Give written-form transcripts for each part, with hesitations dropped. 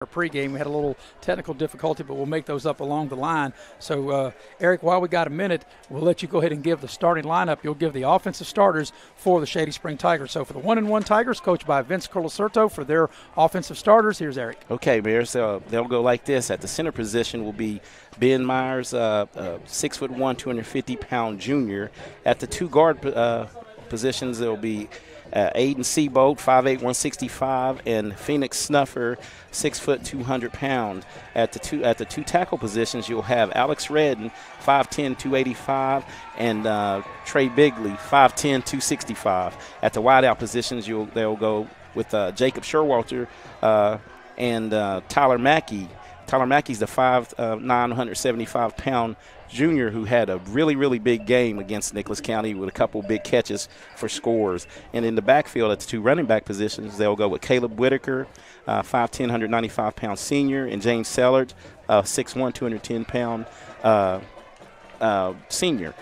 pregame. We had a little technical difficulty, but we'll make those up along the line. So, Eric, while we got a minute, we'll let you go ahead and give the starting lineup. You'll give the offensive starters for the Shady Spring Tigers. So for the 1-1 Tigers, coached by Vince Colacerto, for their offensive starters, here's Eric. Okay, Mayor, so they'll go like this. At the center position will be Ben Myers, 6'1", 250-pound junior. At the two guard positions, there will be Aiden Seabolt, 5'8", 165, and Phoenix Snuffer, 6 foot 200 pounds. At the two tackle positions, you'll have Alex Redden, 5'10", 285, and Trey Bigley, 5'10", 265. At the wideout positions, they'll go with Jacob Sherwalter and Tyler Mackey. Tyler Mackey's the 5'9", 175-pound junior who had a really, really big game against Nicholas County with a couple big catches for scores. And in the backfield at the two running back positions, they'll go with Caleb Whitaker, 5'10", 195-pound senior, and James Sellard, 6'1", 210-pound senior.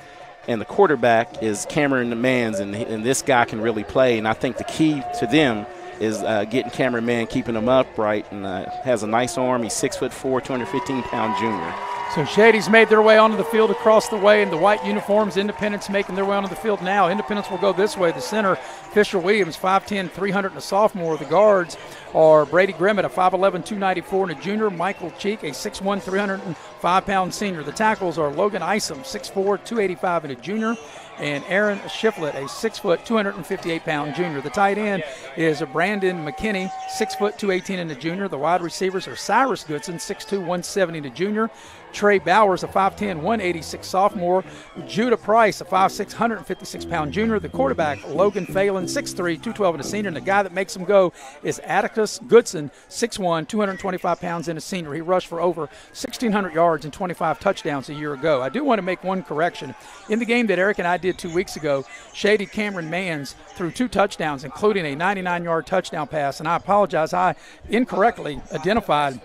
And the quarterback is Cameron Mans, and this guy can really play. And I think the key to them is getting Cameron Mann, keeping him upright, and has a nice arm. He's 6'4", 215-pound junior. So Shady's made their way onto the field across the way in the white uniforms. Independence making their way onto the field now. Independence will go this way. The center, Fisher Williams, 5'10", 300, and a sophomore. The guards are Brady Grimmett, a 5'11", 294, and a junior. Michael Cheek, a 6'1", 305-pound senior. The tackles are Logan Isom, 6'4", 285, and a junior, and Aaron Shiflett, a 6', 258-pound junior. The tight end is Brandon McKinney, 6', 218, and a junior. The wide receivers are Cyrus Goodson, 6'2", 170, and a junior. Trey Bowers, a 5'10", 186 sophomore. Judah Price, a 5'6", 156-pound junior. The quarterback, Logan Phelan, 6'3", 212, and a senior. And the guy that makes him go is Atticus Goodson, 6'1", 225 pounds, and a senior. He rushed for over 1,600 yards and 25 touchdowns a year ago. I do want to make one correction. In the game that Eric and I did 2 weeks ago, Shady Cameron Mans threw 2 touchdowns, including a 99-yard touchdown pass. And I apologize, I incorrectly identified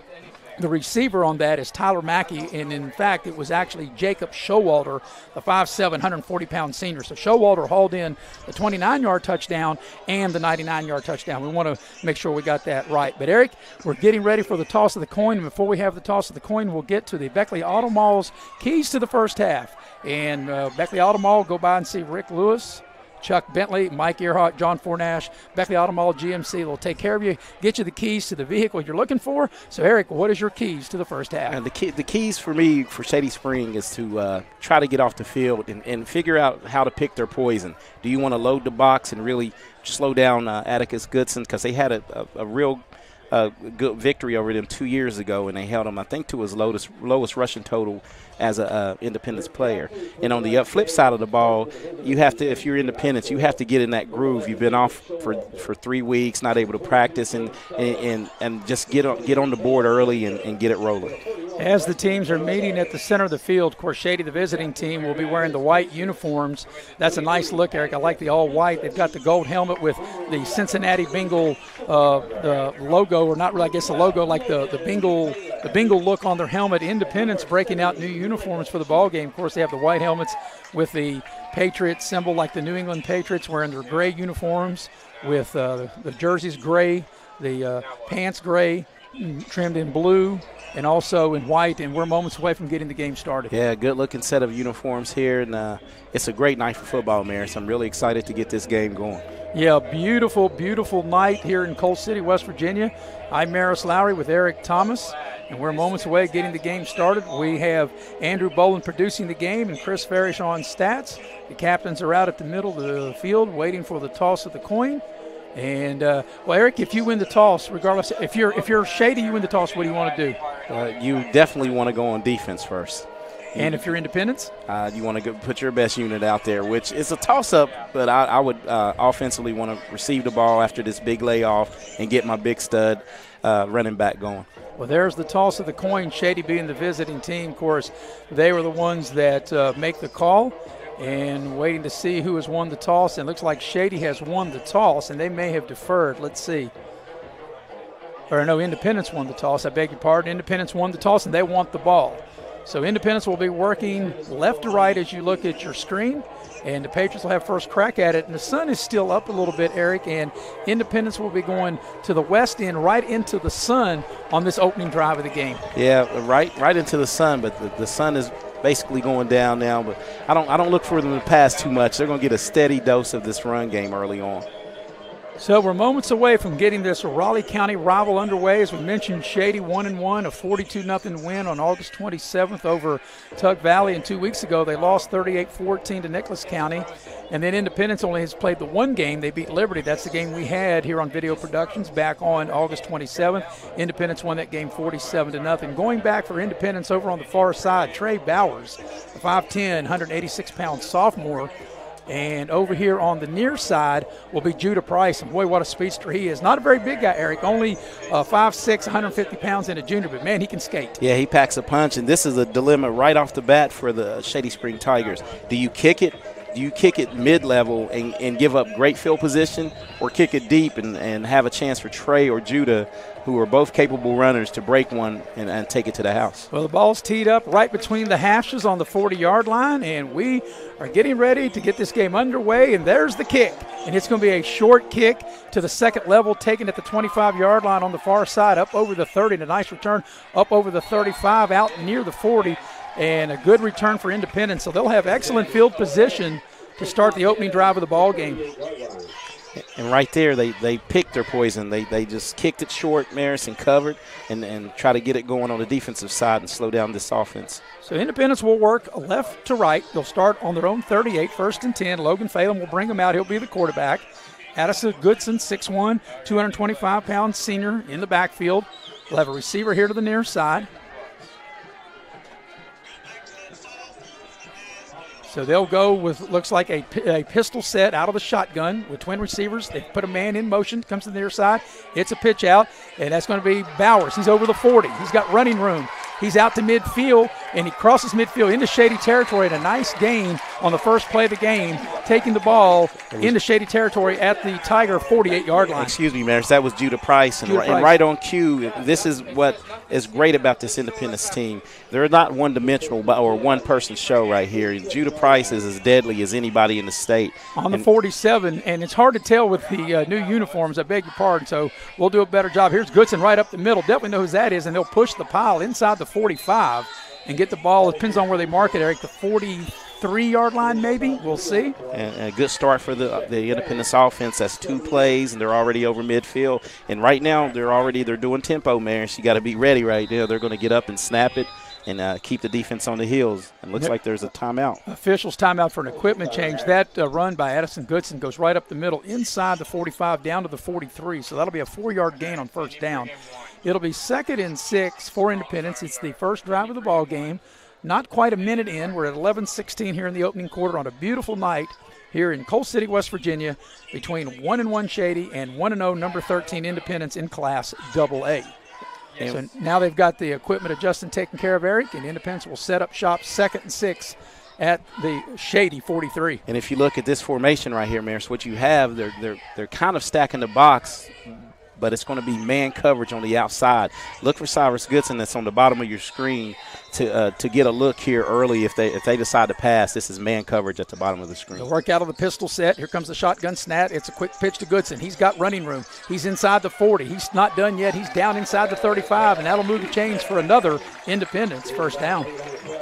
the receiver on that is Tyler Mackey, and in fact, it was actually Jacob Showalter, the 5'7", 140-pound senior. So Showalter hauled in the 29-yard touchdown and the 99-yard touchdown. We want to make sure we got that right. But, Eric, we're getting ready for the toss of the coin. And before we have the toss of the coin, we'll get to the Beckley Auto Mall's keys to the first half. And Beckley Auto Mall, go by and see Rick Lewis, Chuck Bentley, Mike Earhart, John Fornash, Beckley Auto Mall GMC. They'll take care of you, get you the keys to the vehicle you're looking for. So, Eric, what is your keys to the first half? And the keys for me for Shady Spring is to try to get off the field and figure out how to pick their poison. Do you want to load the box and really slow down Atticus Goodson? Because they had a real good victory over them 2 years ago, and they held him, I think, to his lowest rushing total as a Independence player. And on the flip side of the ball, you have to, if you're Independence, you have to get in that groove. You've been off for 3 weeks, not able to practice, and just get on the board early and get it rolling. As the teams are meeting at the center of the field, of course, Shady, the visiting team, will be wearing the white uniforms. That's a nice look, Eric. I like the all-white. They've got the gold helmet with the Cincinnati Bengal the logo, or not really, I guess the logo, like the Bengal look on their helmet. Independence breaking out new uniforms for the ball game. Of course, they have the white helmets with the Patriots symbol, like the New England Patriots, wearing their gray uniforms with the jerseys gray, the pants gray, trimmed in blue, and also in white, and we're moments away from getting the game started. Yeah, good-looking set of uniforms here, and it's a great night for football, Mayor, so I'm really excited to get this game going. Yeah, beautiful, beautiful night here in Coal City, West Virginia. I'm Maris Lowry with Eric Thomas, and we're moments away getting the game started. We have Andrew Boland producing the game and Chris Farish on stats. The captains are out at the middle of the field waiting for the toss of the coin. And, well, Eric, if you win the toss, regardless, if you're Shady, you win the toss, what do you want to do? You definitely want to go on defense first. And if you're Independence? You want to put your best unit out there, which is a toss-up, but I would offensively want to receive the ball after this big layoff and get my big stud running back going. Well, there's the toss of the coin, Shady being the visiting team. Of course, they were the ones that make the call. And waiting to see who has won the toss. And it looks like Shady has won the toss, and they may have deferred. Let's see. Or no, Independence won the toss. I beg your pardon. Independence won the toss, and they want the ball. So Independence will be working left to right as you look at your screen, and the Patriots will have first crack at it. And the sun is still up a little bit, Eric, and Independence will be going to the west end, right into the sun on this opening drive of the game. Yeah, right into the sun, but the sun is basically going down now. But I don't look for them to pass too much. They're going to get a steady dose of this run game early on. So we're moments away from getting this Raleigh County rival underway. As we mentioned, Shady 1-1, a 42-0 win on August 27th over Tug Valley. And 2 weeks ago, they lost 38-14 to Nicholas County. And then Independence only has played the one game. They beat Liberty. That's the game we had here on Video Productions back on August 27th. Independence won that game 47-0. Going back for Independence over on the far side, Trey Bowers, a 5'10", 186-pound sophomore. And over here on the near side will be Judah Price. And boy, what a speedster he is. Not a very big guy, Eric. Only 5'6", 150 pounds and a junior, but man, he can skate. Yeah, he packs a punch, and this is a dilemma right off the bat for the Shady Spring Tigers. Do you kick it? Do you kick it mid-level and give up great field position, or kick it deep and have a chance for Trey or Judah, who are both capable runners, to break one and take it to the house? Well, the ball's teed up right between the hashes on the 40-yard line, and we are getting ready to get this game underway, and there's the kick. And it's going to be a short kick to the second level, taken at the 25-yard line on the far side, up over the 30, and a nice return up over the 35, out near the 40. And a good return for Independence. So they'll have excellent field position to start the opening drive of the ball game. And right there, they picked their poison. They just kicked it short, Maris, and covered, and try to get it going on the defensive side and slow down this offense. So Independence will work left to right. They'll start on their own 38, 1st and 10. Logan Phelan will bring them out. He'll be the quarterback. Addison Goodson, 6'1", 225-pound senior in the backfield. We'll have a receiver here to the near side. So they'll go with, looks like a pistol set out of the shotgun with twin receivers. They put a man in motion, comes to the near side. It's a pitch out, and that's going to be Bowers. He's over the 40. He's got running room. He's out to midfield, and he crosses midfield into Shady territory, and a nice gain on the first play of the game, taking the ball into Shady territory at the Tiger 48-yard line. Excuse me, Maris, that was Judah Price. And right on cue, this is what is great about this Independence team. They're not one-dimensional or one-person show right here. Judah Price is as deadly as anybody in the state. On the 47, and it's hard to tell with the new uniforms, I beg your pardon, so we'll do a better job. Here's Goodson right up the middle. Definitely know who that is, and they'll push the pile inside the 45 and get the ball. It depends on where they mark it, Eric, the 43-yard line maybe. We'll see. And a good start for the Independence offense. That's 2 plays, and they're already over midfield. And right now they're doing tempo, man. You got to be ready right there. They're going to get up and snap it and keep the defense on the heels. And looks like there's a timeout. Officials timeout for an equipment change. That run by Addison Goodson goes right up the middle, inside the 45, down to the 43. So that'll be a 4-yard gain on first down. It'll be 2nd and 6 for Independence. It's the first drive of the ball game. Not quite a minute in. We're at 11:16 here in the opening quarter on a beautiful night here in Coal City, West Virginia, between 1-1 Shady and 1-0 number 13 Independence in Class AA. So now they've got the equipment adjusting taken care of, Eric, and Independence will set up shop 2nd and 6 at the Shady 43. And if you look at this formation right here, Maris, what you have, they're kind of stacking the box, but it's going to be man coverage on the outside. Look for Cyrus Goodson that's on the bottom of your screen to get a look here early if they decide to pass. This is man coverage at the bottom of the screen. They'll work out of the pistol set. Here comes the shotgun snap. It's a quick pitch to Goodson. He's got running room. He's inside the 40. He's not done yet. He's down inside the 35, and that'll move the chains for another Independence first down.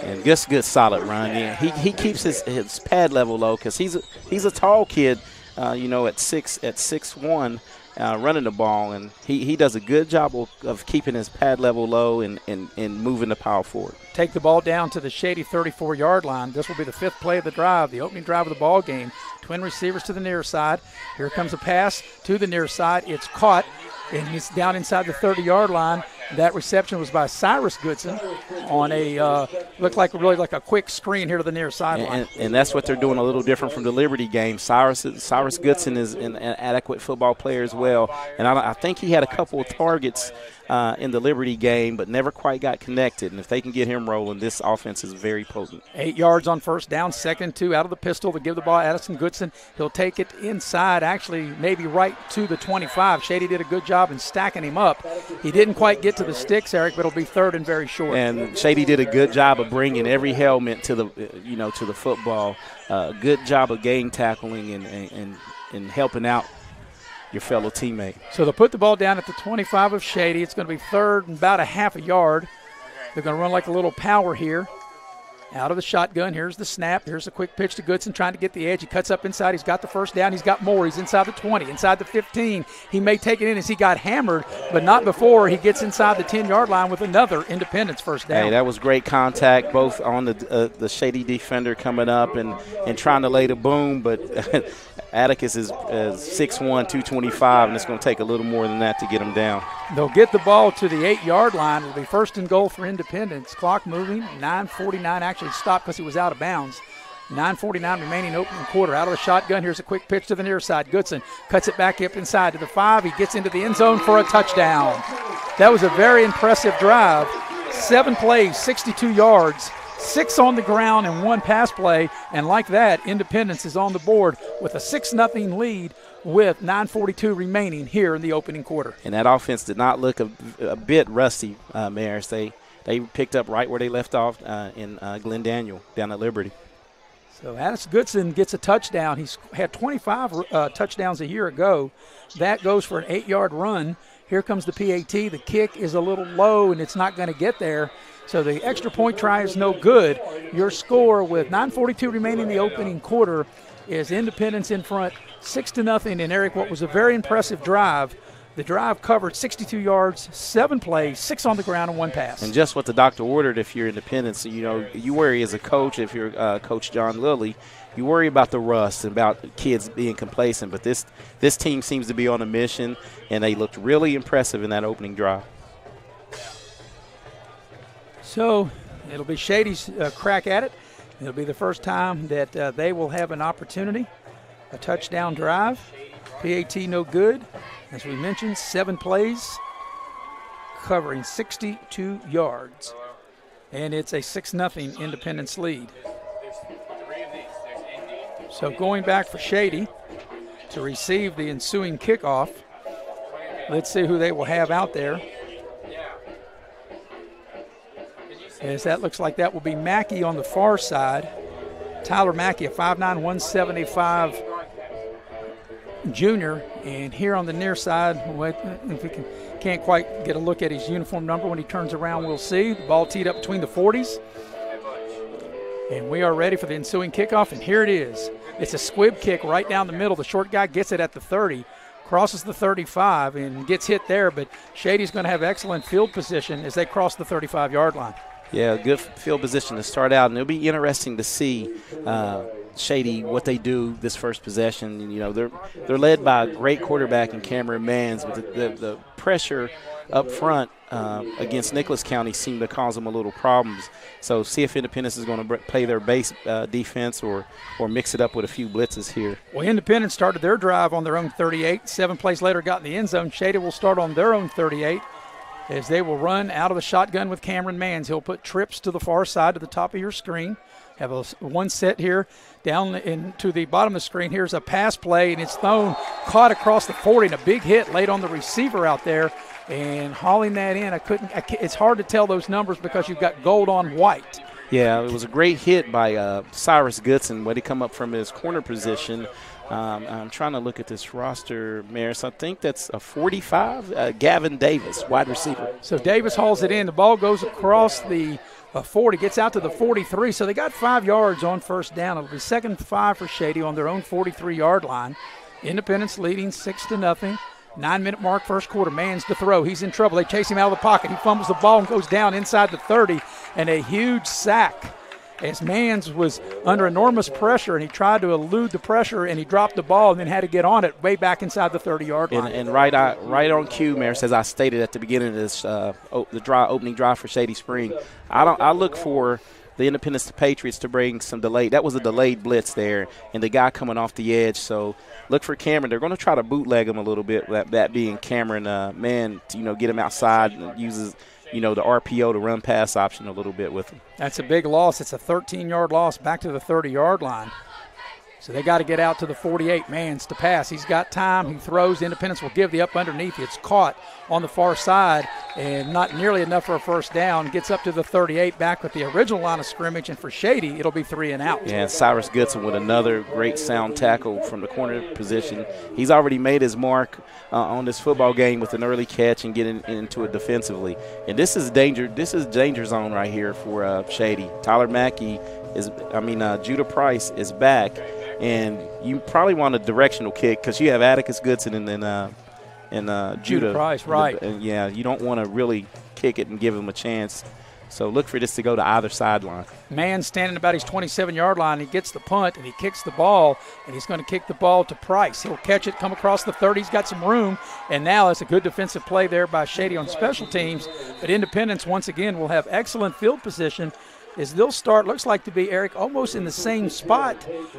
And just good solid run. Yeah, he keeps his pad level low because he's a tall kid, at 6'1". Running the ball, and he does a good job of keeping his pad level low and moving the power forward. Take the ball down to the Shady 34-yard line. This will be the 5th play of the drive, the opening drive of the ball game. Twin receivers to the near side. Here comes a pass to the near side. It's caught, and it's down inside the 30-yard line. That reception was by Cyrus Goodson on looked like a quick screen here to the near sideline. And that's what they're doing a little different from the Liberty game. Cyrus Goodson is an adequate football player as well. And I think he had a couple of targets in the Liberty game, but never quite got connected. And if they can get him rolling, this offense is very potent. 8 yards on first down, 2nd and 2 out of the pistol to give the ball. Addison Goodson, he'll take it inside, actually maybe right to the 25. Shady did a good job in stacking him up. He didn't quite get to the sticks, Eric, but it'll be 3rd and very short. And Shady did a good job of bringing every helmet to the, to the football. Good job of game tackling and helping out your fellow teammate. So they'll put the ball down at the 25 of Shady. It's going to be 3rd and about a half a yard. They're going to run like a little power here. Out of the shotgun, here's the snap. Here's a quick pitch to Goodson trying to get the edge. He cuts up inside. He's got the first down. He's got more. He's inside the 20, inside the 15. He may take it in as he got hammered, but not before he gets inside the 10-yard line with another Independence first down. Hey, that was great contact, both on the Shady defender coming up and trying to lay the boom, but Atticus is 6'1", 225, and it's going to take a little more than that to get him down. They'll get the ball to the 8-yard line. It'll be 1st and goal for Independence. Clock moving. 9:49 actually stopped because he was out of bounds. 9:49 remaining opening quarter. Out of the shotgun, here's a quick pitch to the near side. Goodson cuts it back up inside to the 5. He gets into the end zone for a touchdown. That was a very impressive drive. 7 plays, 62 yards. 6 on the ground and 1 pass play, and like that, Independence is on the board with a 6-0 lead with 9:42 remaining here in the opening quarter. And that offense did not look a bit rusty, Maris. They picked up right where they left off in Glen Daniel down at Liberty. So Addison Goodson gets a touchdown. He's had 25 touchdowns a year ago. That goes for an 8-yard run. Here comes the PAT. The kick is a little low, and it's not going to get there. So the extra point try is no good. Your score with 9:42 remaining in the opening quarter is Independence in front 6-0. And Eric, what was a very impressive drive. The drive covered 62 yards, 7 plays, 6 on the ground, and 1 pass. And just what the doctor ordered if you're Independence. You worry as a coach, if you're Coach John Lilly, you worry about the rust and about kids being complacent. But this team seems to be on a mission, and they looked really impressive in that opening drive. So it'll be Shady's crack at it. It'll be the first time that they will have an opportunity. A touchdown drive. PAT no good. As we mentioned, 7 plays, covering 62 yards. And it's a 6-0 Independence lead. So going back for Shady to receive the ensuing kickoff. Let's see who they will have out there. As that looks like that will be Mackey on the far side. Tyler Mackey, a 5'9", 175 junior. And here on the near side, if we can't quite get a look at his uniform number when he turns around, we'll see. The ball teed up between the 40s. And we are ready for the ensuing kickoff, and here it is. It's a squib kick right down the middle. The short guy gets it at the 30, crosses the 35, and gets hit there. But Shady's going to have excellent field position as they cross the 35-yard line. Yeah, good field position to start out, and it'll be interesting to see Shady what they do this first possession. They're led by a great quarterback in Cameron Mans, but the pressure up front against Nicholas County seemed to cause them a little problems. So see if Independence is going to play their base defense or mix it up with a few blitzes here. Well, Independence started their drive on their own 38. 7 plays later got in the end zone. Shady will start on their own 38. As they will run out of the shotgun with Cameron Mans. He'll put trips to the far side to the top of your screen. Have one set here down into the bottom of the screen. Here's a pass play, and it's thrown, caught across the 40, and a big hit laid on the receiver out there. And hauling that in, it's hard to tell those numbers because you've got gold on white. Yeah, it was a great hit by Cyrus Goodson when he come up from his corner position. I'm trying to look at this roster, Maris. I think that's a 45, Gavin Davis, wide receiver. So Davis hauls it in. The ball goes across the 40, gets out to the 43. So they got 5 yards on first down. It'll be 2nd and 5 for Shady on their own 43-yard line. Independence leading 6-0. 9-minute mark, first quarter. Mans to throw. He's in trouble. They chase him out of the pocket. He fumbles the ball and goes down inside the 30, and a huge sack as Mans was under enormous pressure, and he tried to elude the pressure, and he dropped the ball and then had to get on it way back inside the 30-yard line. And right on cue, Maris, as I stated at the beginning of this opening drive for Shady Spring, I look for the Independence to Patriots to bring some delayed. That was a delayed blitz there, and the guy coming off the edge. So look for Cameron. They're going to try to bootleg him a little bit, that being Cameron, to, get him outside and uses – the RPO to run pass option a little bit with him. That's a big loss. It's a 13-yard loss back to the 30-yard line. So they got to get out to the 48. Mans to pass. He's got time. He throws. Independence will give the up underneath. It's caught on the far side and not nearly enough for a first down. Gets up to the 38 back with the original line of scrimmage. And for Shady, it'll be 3 and out. Yeah, Cyrus Goodson with another great sound tackle from the corner position. He's already made his mark on this football game with an early catch and getting into it defensively. And this is danger. This is danger zone right here for Shady. Tyler Mackey Judah Price is back. And you probably want a directional kick because you have Atticus Goodson and then Judah Price, right? You don't want to really kick it and give him a chance. So look for this to go to either sideline. Man standing about his 27-yard line. He gets the punt and he kicks the ball, and he's going to kick the ball to Price. He'll catch it, come across the 30. He's got some room, and now it's a good defensive play there by Shady on special teams. But Independence once again will have excellent field position. Is they'll start, looks like to be, Eric, almost in the same spot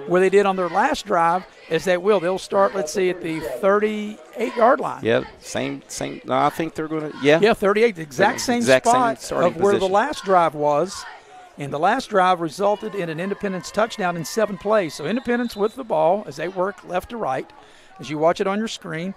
where they did on their last drive as they will. They'll start, let's see, at the 38-yard line. Yeah, same. No, I think they're going to, Yeah, 38, the exact same spot of where the last drive was. And the last drive resulted in an Independence touchdown in 7 plays. So Independence with the ball as they work left to right, as you watch it on your screen,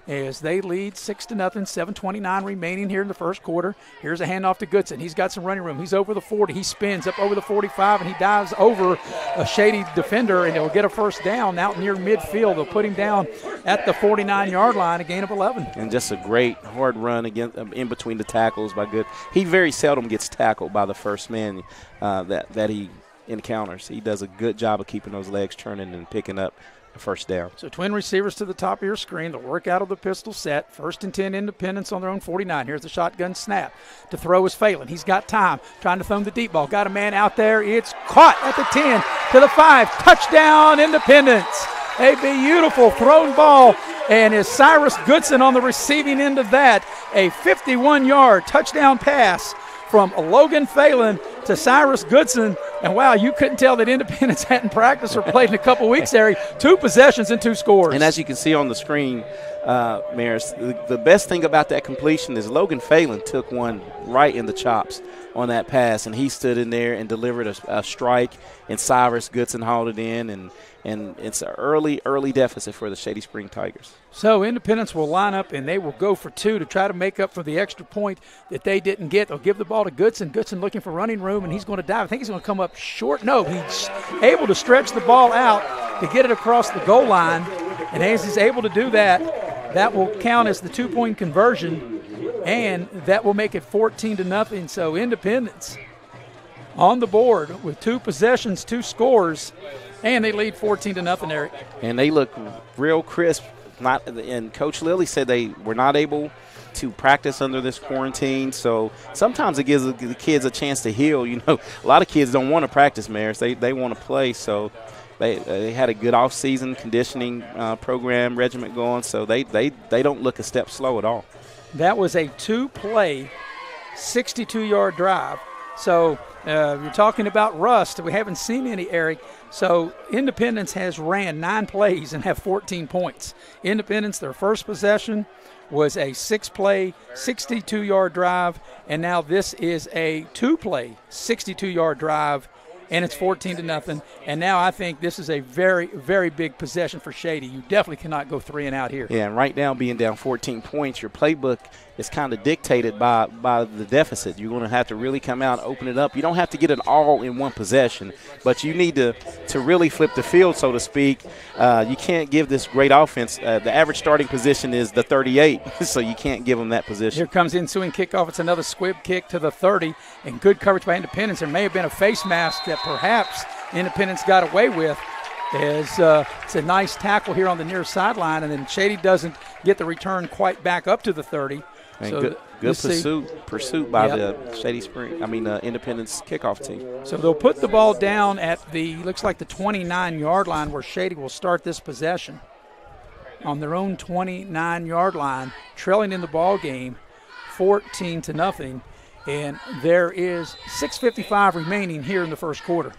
as they lead 6-0, 7:29 remaining here in the first quarter. Here's a handoff to Goodson. He's got some running room. He's over the 40. He spins up over the 45, and he dives over a Shady defender, and he'll get a first down out near midfield. They'll put him down at the 49-yard line, a gain of 11. And just a great hard run again in between the tackles by Good. He very seldom gets tackled by the first man that he encounters. He does a good job of keeping those legs turning and picking up a first down. So twin receivers to the top of your screen. They'll work out of the pistol set. 1st and 10 Independence on their own 49. Here's the shotgun snap. To throw is Phelan. He's got time. Trying to throw the deep ball. Got a man out there. It's caught at the 10 to the 5. Touchdown Independence. A beautiful thrown ball. And is Cyrus Goodson on the receiving end of that. A 51-yard touchdown pass from Logan Phelan to Cyrus Goodson. And, wow, you couldn't tell that Independence hadn't practiced or played in a couple weeks there. 2 possessions and 2 scores. And as you can see on the screen, Maris, the best thing about that completion is Logan Phelan took one right in the chops on that pass, and he stood in there and delivered a strike, and Cyrus Goodson hauled it in, and it's an early deficit for the Shady Spring Tigers. So Independence will line up, and they will go for 2 to try to make up for the extra point that they didn't get. They'll give the ball to Goodson. Goodson looking for running room, and he's going to dive. I think he's going to come up short. No, he's able to stretch the ball out to get it across the goal line, and as he's able to do that, that will count as the 2-point conversion, and that will make it 14-0. So Independence on the board with 2 possessions, 2 scores, and they lead 14-0, Eric. And they look real crisp. And Coach Lilly said they were not able to practice under this quarantine, so sometimes it gives the kids a chance to heal. A lot of kids don't want to practice, Maris. They want to play, so they had a good off-season conditioning program regimen going, so they don't look a step slow at all. That was a 2-play, 62-yard drive. So you're talking about rust. We haven't seen any, Eric. So Independence has ran 9 plays and have 14 points. Independence, their first possession was a 6-play, 62-yard drive, and now this is a 2-play, 62-yard drive, and it's 14-0. And now I think this is a very, very big possession for Shady. You definitely cannot go 3 and out here. Yeah, and right now being down 14 points, your playbook is kind of dictated by the deficit. You're going to have to really come out and open it up. You don't have to get it all in one possession, but you need to really flip the field, so to speak. You can't give this great offense. The average starting position is the 38, so you can't give them that position. Here comes the ensuing kickoff. It's another squib kick to the 30, and good coverage by Independence. There may have been a face mask that perhaps Independence got away with. It's a nice tackle here on the near sideline, and then Shady doesn't get the return quite back up to the 30. So good pursuit by the Shady Spring. Independence kickoff team. So they'll put the ball down at looks like the 29-yard line where Shady will start this possession. On their own 29-yard line, trailing in the ball game, 14-0. And there is 6:55 remaining here in the first quarter.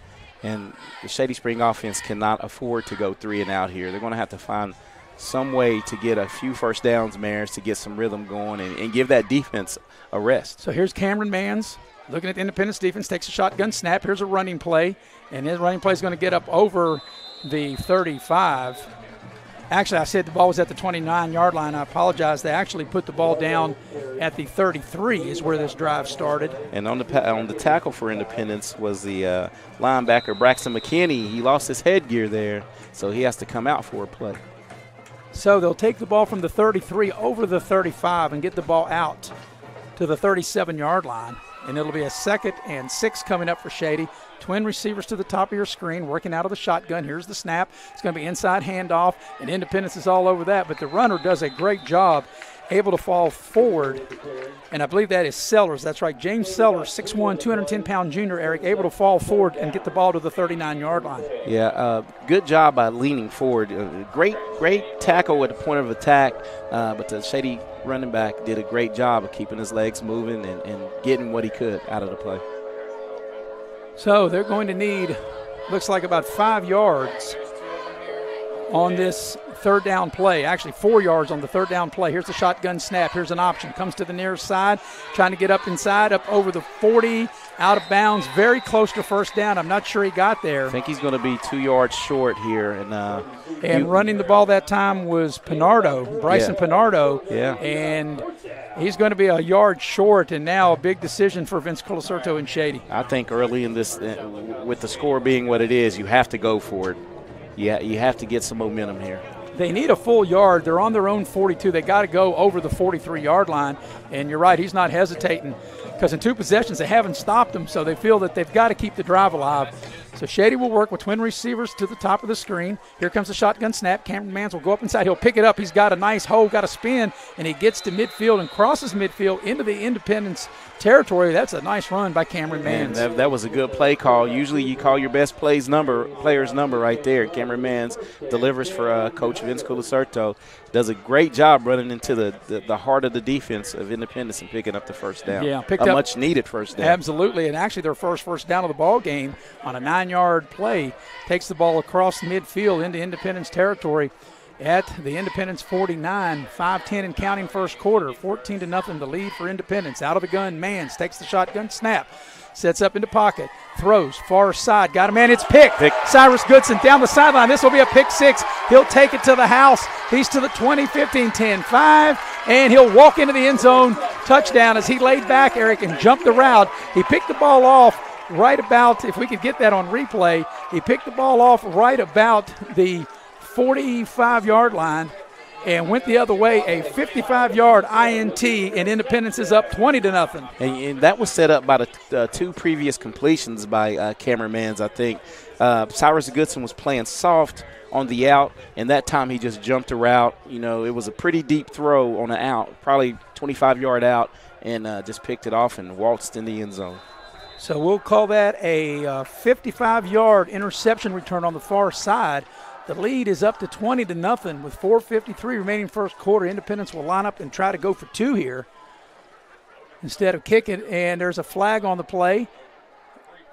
And the Shady Spring offense cannot afford to go 3 and out here. They're going to have to find some way to get a few first downs, Maris, to get some rhythm going and give that defense a rest. So here's Cameron Manns looking at the Independence defense, takes a shotgun snap. Here's a running play, and his running play is going to get up over the 35. Actually, I said the ball was at the 29-yard line. I apologize. They actually put the ball down at the 33 is where this drive started. And on the tackle for Independence was the linebacker Braxton McKinney. He lost his headgear there, so he has to come out for a play. So they'll take the ball from the 33 over the 35 and get the ball out to the 37-yard line. And it'll be a 2nd and 6 coming up for Shady. Twin receivers to the top of your screen, working out of the shotgun. Here's the snap. It's going to be inside handoff, and Independence is all over that. But the runner does a great job, able to fall forward. And I believe that is Sellers. That's right, James Sellers, 6'1", 210-pound junior, Eric, able to fall forward and get the ball to the 39-yard line. Yeah, good job by leaning forward. Great tackle at the point of attack, but the Shady running back did a great job of keeping his legs moving and getting what he could out of the play. So they're going to need, looks like about 5 yards on this third down play. Actually 4 yards on the third down play. Here's the shotgun snap. Here's an option. Comes to the near side, trying to get up inside, up over the 40, out of bounds, very close to first down. I'm not sure he got there. I think he's going to be 2 yards short here. And running the ball that time was Bryson Pinardo. Yeah. And he's going to be a yard short, and now a big decision for Vince Colasurto and Shady. I think early in this, with the score being what it is, you have to go for it. Yeah, you have to get some momentum here. They need a full yard. They're on their own 42. They got to go over the 43-yard line. And you're right, he's not hesitating because in 2 possessions they haven't stopped him, so they feel that they've got to keep the drive alive. So Shady will work with twin receivers to the top of the screen. Here comes the shotgun snap. Cameron Manns will go up inside. He'll pick it up. He's got a nice hole, got a spin, and he gets to midfield and crosses midfield into the Independence territory. That's a nice run by Cameron Manns. That was a good play call. Usually you call your best player's number right there. Cameron Manns delivers for Coach Vince Colasurto. Does a great job running into the heart of the defense of Independence and picking up the first down. Yeah, picked up a much-needed first down. Absolutely, and actually their first down of the ball game on a 9-yard play takes the ball across midfield into Independence territory at the Independence 49, 5-10 and counting first quarter, 14-0 the lead for Independence. Out of the gun, Manns takes the shotgun snap, sets up into pocket, throws far side, got a man, it's pick. Cyrus Goodson down the sideline. This will be a pick 6. He'll take it to the house. He's to the 20, 15, 10, 5, and he'll walk into the end zone. Touchdown as he laid back, Eric, and jumped the route. He picked the ball off right about, if we could get that on replay, he picked the ball off right about the 45-yard line and went the other way, a 55-yard INT, and Independence is up 20-0. And that was set up by the 2 previous completions by Cameron Manns, I think. Cyrus Goodson was playing soft on the out, and that time he just jumped a route. You know, it was a pretty deep throw on the out, probably 25-yard out, and just picked it off and waltzed in the end zone. So we'll call that a 55-yard interception return on the far side. The lead is up to 20-0 with 4:53 remaining first quarter. Independence will line up and try to go for 2 here instead of kick it, and there's a flag on the play.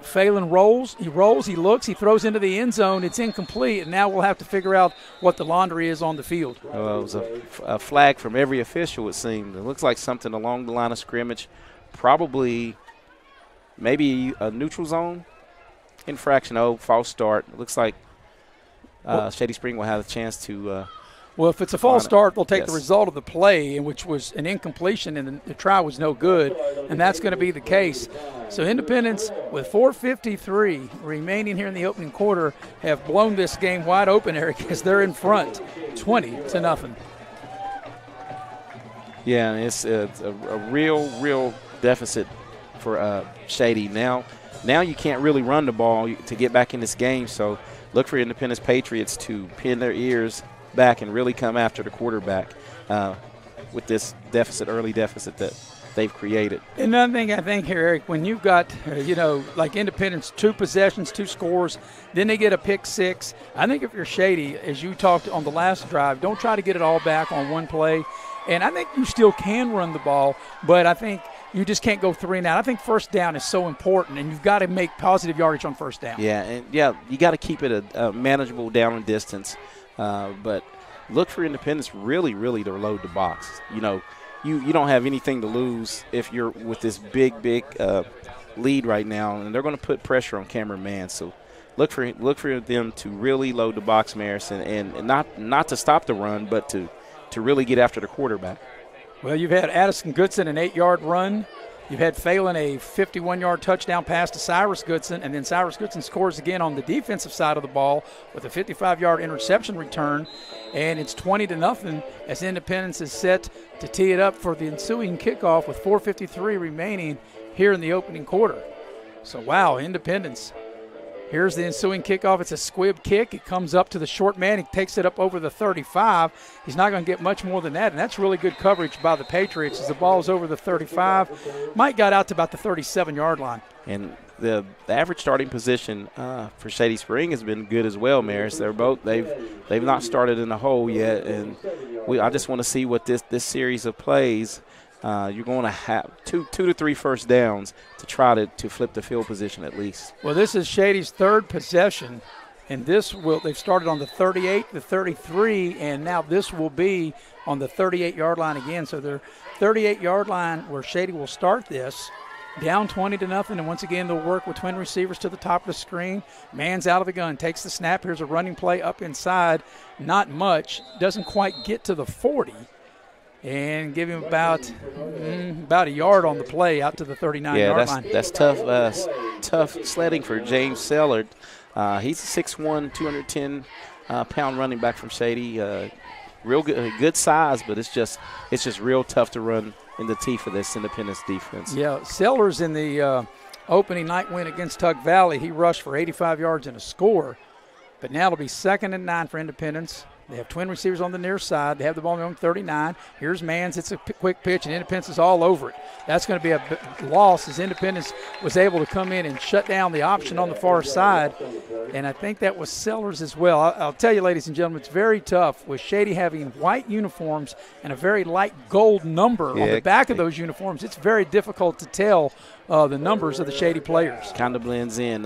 Phelan rolls, he looks, he throws into the end zone. It's incomplete, and now we'll have to figure out what the laundry is on the field. It was a flag from every official, it seemed. It looks like something along the line of scrimmage, probably maybe a neutral zone infraction. False start. It looks like Shady Spring will have a chance to well, if it's a false start, they'll take yes. the result of the play, which was an incompletion, and the try was no good, and that's going to be the case. So Independence, with 4:53 remaining here in the opening quarter, have blown this game wide open, Eric, as they're in front, 20-0. Yeah, it's a real deficit for Shady. Now you can't really run the ball to get back in this game, so look for Independence Patriots to pin their ears back and really come after the quarterback with this early deficit that they've created. Another thing I think here, Eric, when you've got, like Independence, 2 possessions, 2 scores, then they get a pick 6. I think if you're Shady, as you talked on the last drive, don't try to get it all back on one play. And I think you still can run the ball, but I think you just can't go 3 and out. I think first down is so important, and you've got to make positive yardage on first down. Yeah, and you got to keep it a manageable down and distance. But look for Independence really to load the box. You know, you don't have anything to lose if you're with this big lead right now, and they're going to put pressure on Cameron Mann. So look for them to really load the box, Maris, and not to stop the run, but to really get after the quarterback. Well, you've had Addison Goodson an 8-yard run. You've had Phelan a 51-yard touchdown pass to Cyrus Goodson, and then Cyrus Goodson scores again on the defensive side of the ball with a 55-yard interception return, and it's 20-0 as Independence is set to tee it up for the ensuing kickoff with 4:53 remaining here in the opening quarter. So, wow, Independence. Here's the ensuing kickoff. It's a squib kick. It comes up to the short man. He takes it up over the 35. He's not going to get much more than that, and that's really good coverage by the Patriots as the ball is over the 35. Mike got out to about the 37-yard line. And the average starting position for Shady Spring has been good as well, Maris. They've not started in the hole yet, and I just want to see what this series of plays. You're going to have two to three first downs to try to flip the field position at least. Well, this is Shady's third possession, and they've started on the 38, the 33, and now this will be on the 38-yard line again. So their 38-yard line where Shady will start this, down 20-0, and once again they'll work with twin receivers to the top of the screen. Mann's out of the gun, takes the snap. Here's a running play up inside. Not much, doesn't quite get to the 40. And give him about a yard on the play out to the 39-yard line. Yeah, that's tough sledding for James Sellard. He's a 6'1", 210-pound running back from Shady. Real good size, but it's just real tough to run in the teeth of this Independence defense. Yeah, Sellers in the opening night win against Tug Valley, he rushed for 85 yards and a score. But now it'll be 2nd and 9 for Independence. They have twin receivers on the near side. They have the ball on their own 39. Here's Mans. It's a quick pitch, and Independence is all over it. That's going to be a loss as Independence was able to come in and shut down the option on the far side. And I think that was Sellers as well. I'll tell you, ladies and gentlemen, it's very tough with Shady having white uniforms and a very light gold number on the back of those uniforms. It's very difficult to tell the numbers of the Shady players. Kind of blends in.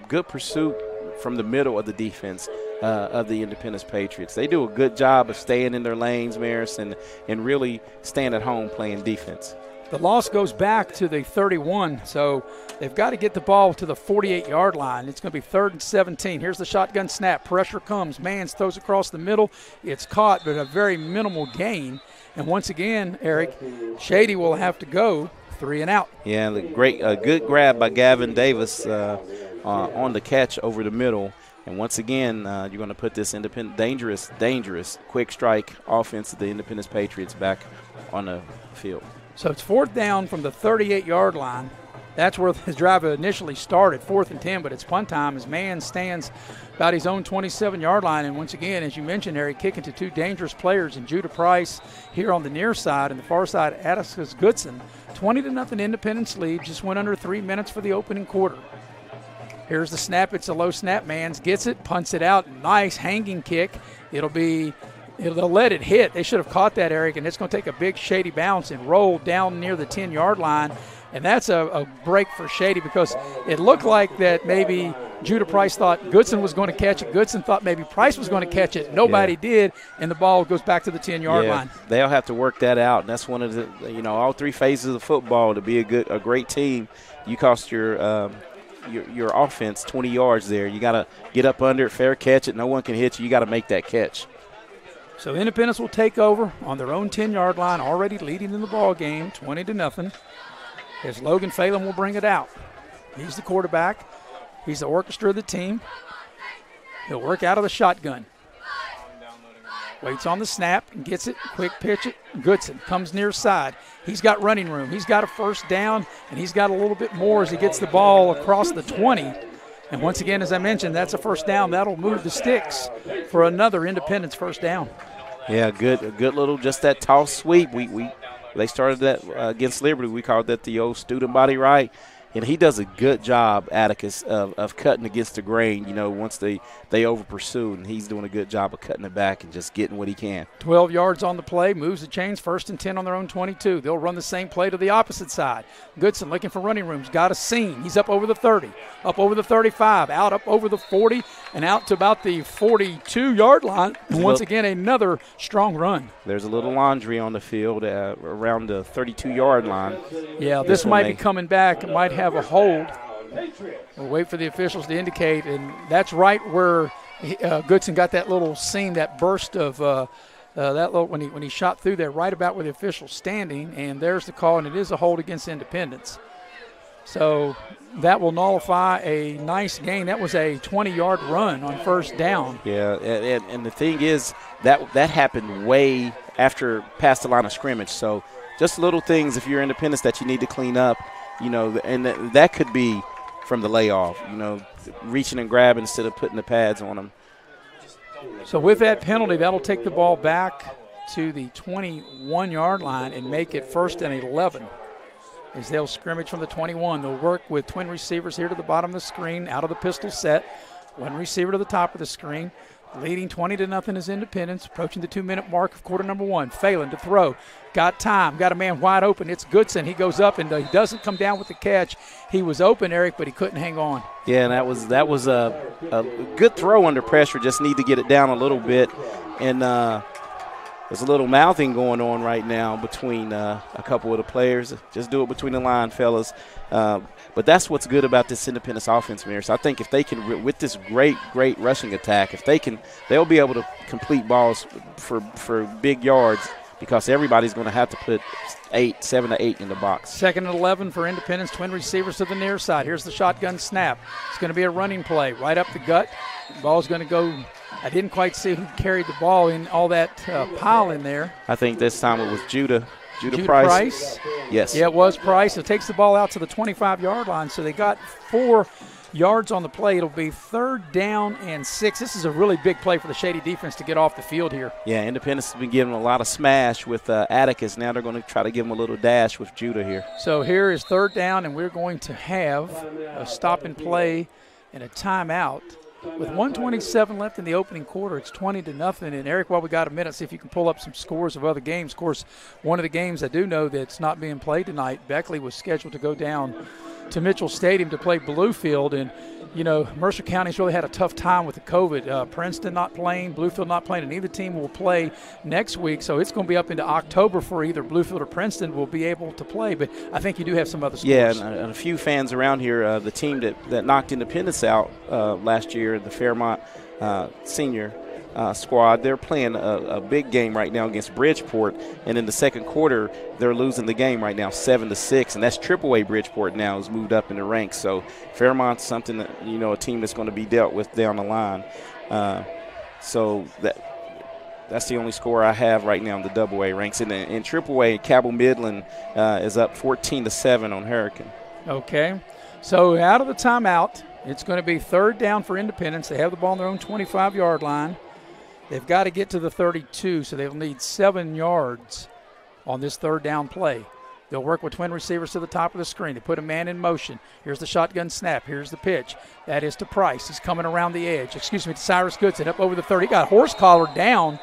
Good pursuit from the middle of the defense. Of the Independence Patriots. They do a good job of staying in their lanes, Maris, and really staying at home playing defense. The loss goes back to the 31, so they've got to get the ball to the 48-yard line. It's going to be 3rd and 17. Here's the shotgun snap. Pressure comes. Mans throws across the middle. It's caught, but a very minimal gain. And once again, Eric, Shady will have to go 3 and out. Yeah, good grab by Gavin Davis on the catch over the middle. And once again, you're going to put this dangerous quick strike offense of the Independence Patriots back on the field. So it's 4th down from the 38-yard line. That's where his drive initially started, 4th and 10, but it's punt time as Mann stands about his own 27-yard line. And once again, as you mentioned, Eric, kicking to 2 dangerous players in Judah Price here on the near side and the far side, Atticus Goodson. 20-0 Independence lead, just went under 3 minutes for the opening quarter. Here's the snap. It's a low snap. Mans gets it, punts it out. Nice hanging kick. They'll let it hit. They should have caught that, Eric, and it's going to take a big Shady bounce and roll down near the 10-yard line. And that's a break for Shady because it looked like that maybe Judah Price thought Goodson was going to catch it. Goodson thought maybe Price was going to catch it. Nobody did, and the ball goes back to the 10-yard line. They'll have to work that out, and that's one of the, all 3 phases of football. To be a great team, you cost your offense 20 yards there. You got to get up under it, fair catch it. No one can hit you. You got to make that catch. So Independence will take over on their own 10-yard line, already leading in the ball game, 20-0. As Logan Phelan will bring it out. He's the quarterback. He's the orchestra of the team. He'll work out of the shotgun. Waits on the snap and gets it. Quick pitch it. Goodson comes near side. He's got running room. He's got a first down, and he's got a little bit more as he gets the ball across the 20. And once again, as I mentioned, that's a first down. That'll move the sticks for another Independence first down. Yeah, good little, just that toss sweep. They started that against Liberty. We called that the old student body right. And he does a good job, Atticus, of cutting against the grain, once they over pursue. And he's doing a good job of cutting it back and just getting what he can. 12 yards on the play, moves the chains, 1st and 10 on their own 22. They'll run the same play to the opposite side. Goodson looking for running rooms, got a seam. He's up over the 30, up over the 35, out up over the 40, and out to about the 42-yard line. And once again, another strong run. There's a little laundry on the field around the 32-yard line. Yeah, this might be coming back. It might have a hold. We'll wait for the officials to indicate, and that's right where Goodson got that little seam, that burst of that little when he shot through there, right about where the official's standing, and there's the call, and it is a hold against Independence. So that will nullify a nice gain. That was a 20-yard run on 1st down. Yeah, and the thing is that happened way after past the line of scrimmage. So just little things if you're Independence that you need to clean up, and that could be from the layoff, reaching and grabbing instead of putting the pads on them. So with that penalty, that'll take the ball back to the 21-yard line and make it 1st and 11. As they'll scrimmage from the 21. They'll work with twin receivers here to the bottom of the screen, out of the pistol set. One receiver to the top of the screen. Leading 20-0 is Independence, approaching the 2-minute mark of quarter number 1. Phelan to throw. Got time. Got a man wide open. It's Goodson. He goes up, and he doesn't come down with the catch. He was open, Eric, but he couldn't hang on. Yeah, and that was a good throw under pressure. Just need to get it down a little bit. And there's a little mouthing going on right now between a couple of the players. Just do it between the line, fellas. But that's what's good about this Independence offense, Mayor. So I think if they can, with this great rushing attack, they'll be able to complete balls for big yards because everybody's going to have to put 7 to 8 in the box. 2nd and 11 for Independence, twin receivers to the near side. Here's the shotgun snap. It's going to be a running play right up the gut. The ball's going to go. I didn't quite see who carried the ball in all that pile in there. I think this time it was Judah Price. Yes. Yeah, it was Price. It takes the ball out to the 25-yard line, so they got 4 yards on the play. It'll be 3rd down and 6. This is a really big play for the Shady defense to get off the field here. Yeah, Independence has been giving a lot of smash with Atticus. Now they're going to try to give him a little dash with Judah here. So here is 3rd down, and we're going to have a stop and play and a timeout. With 1:27 left in the opening quarter, it's 20-0. And, Eric, while we got a minute, see if you can pull up some scores of other games. Of course, one of the games I do know that's not being played tonight, Beckley was scheduled to go down to Mitchell Stadium to play Bluefield. And, Mercer County's really had a tough time with the COVID. Princeton not playing, Bluefield not playing, and neither team will play next week. So it's going to be up into October for either Bluefield or Princeton will be able to play. But I think you do have some other scores. Yeah, and a few fans around here, the team that knocked Independence out last year, the Fairmont senior squad, they're playing a big game right now against Bridgeport, and in the second quarter they're losing the game right now 7-6, and that's AAA Bridgeport now has moved up in the ranks. So Fairmont's something that, a team that's going to be dealt with down the line. So that's the only score I have right now in the AA ranks. In AAA, Cabell Midland is up 14-7 on Hurricane. Okay, so out of the timeout, it's going to be 3rd down for Independence. They have the ball on their own 25-yard line. They've got to get to the 32, so they'll need 7 yards on this 3rd down play. They'll work with twin receivers to the top of the screen. They put a man in motion. Here's the shotgun snap. Here's the pitch. That is to Price. He's coming around the edge. To Cyrus Goodson up over the 30. He got horse collared down.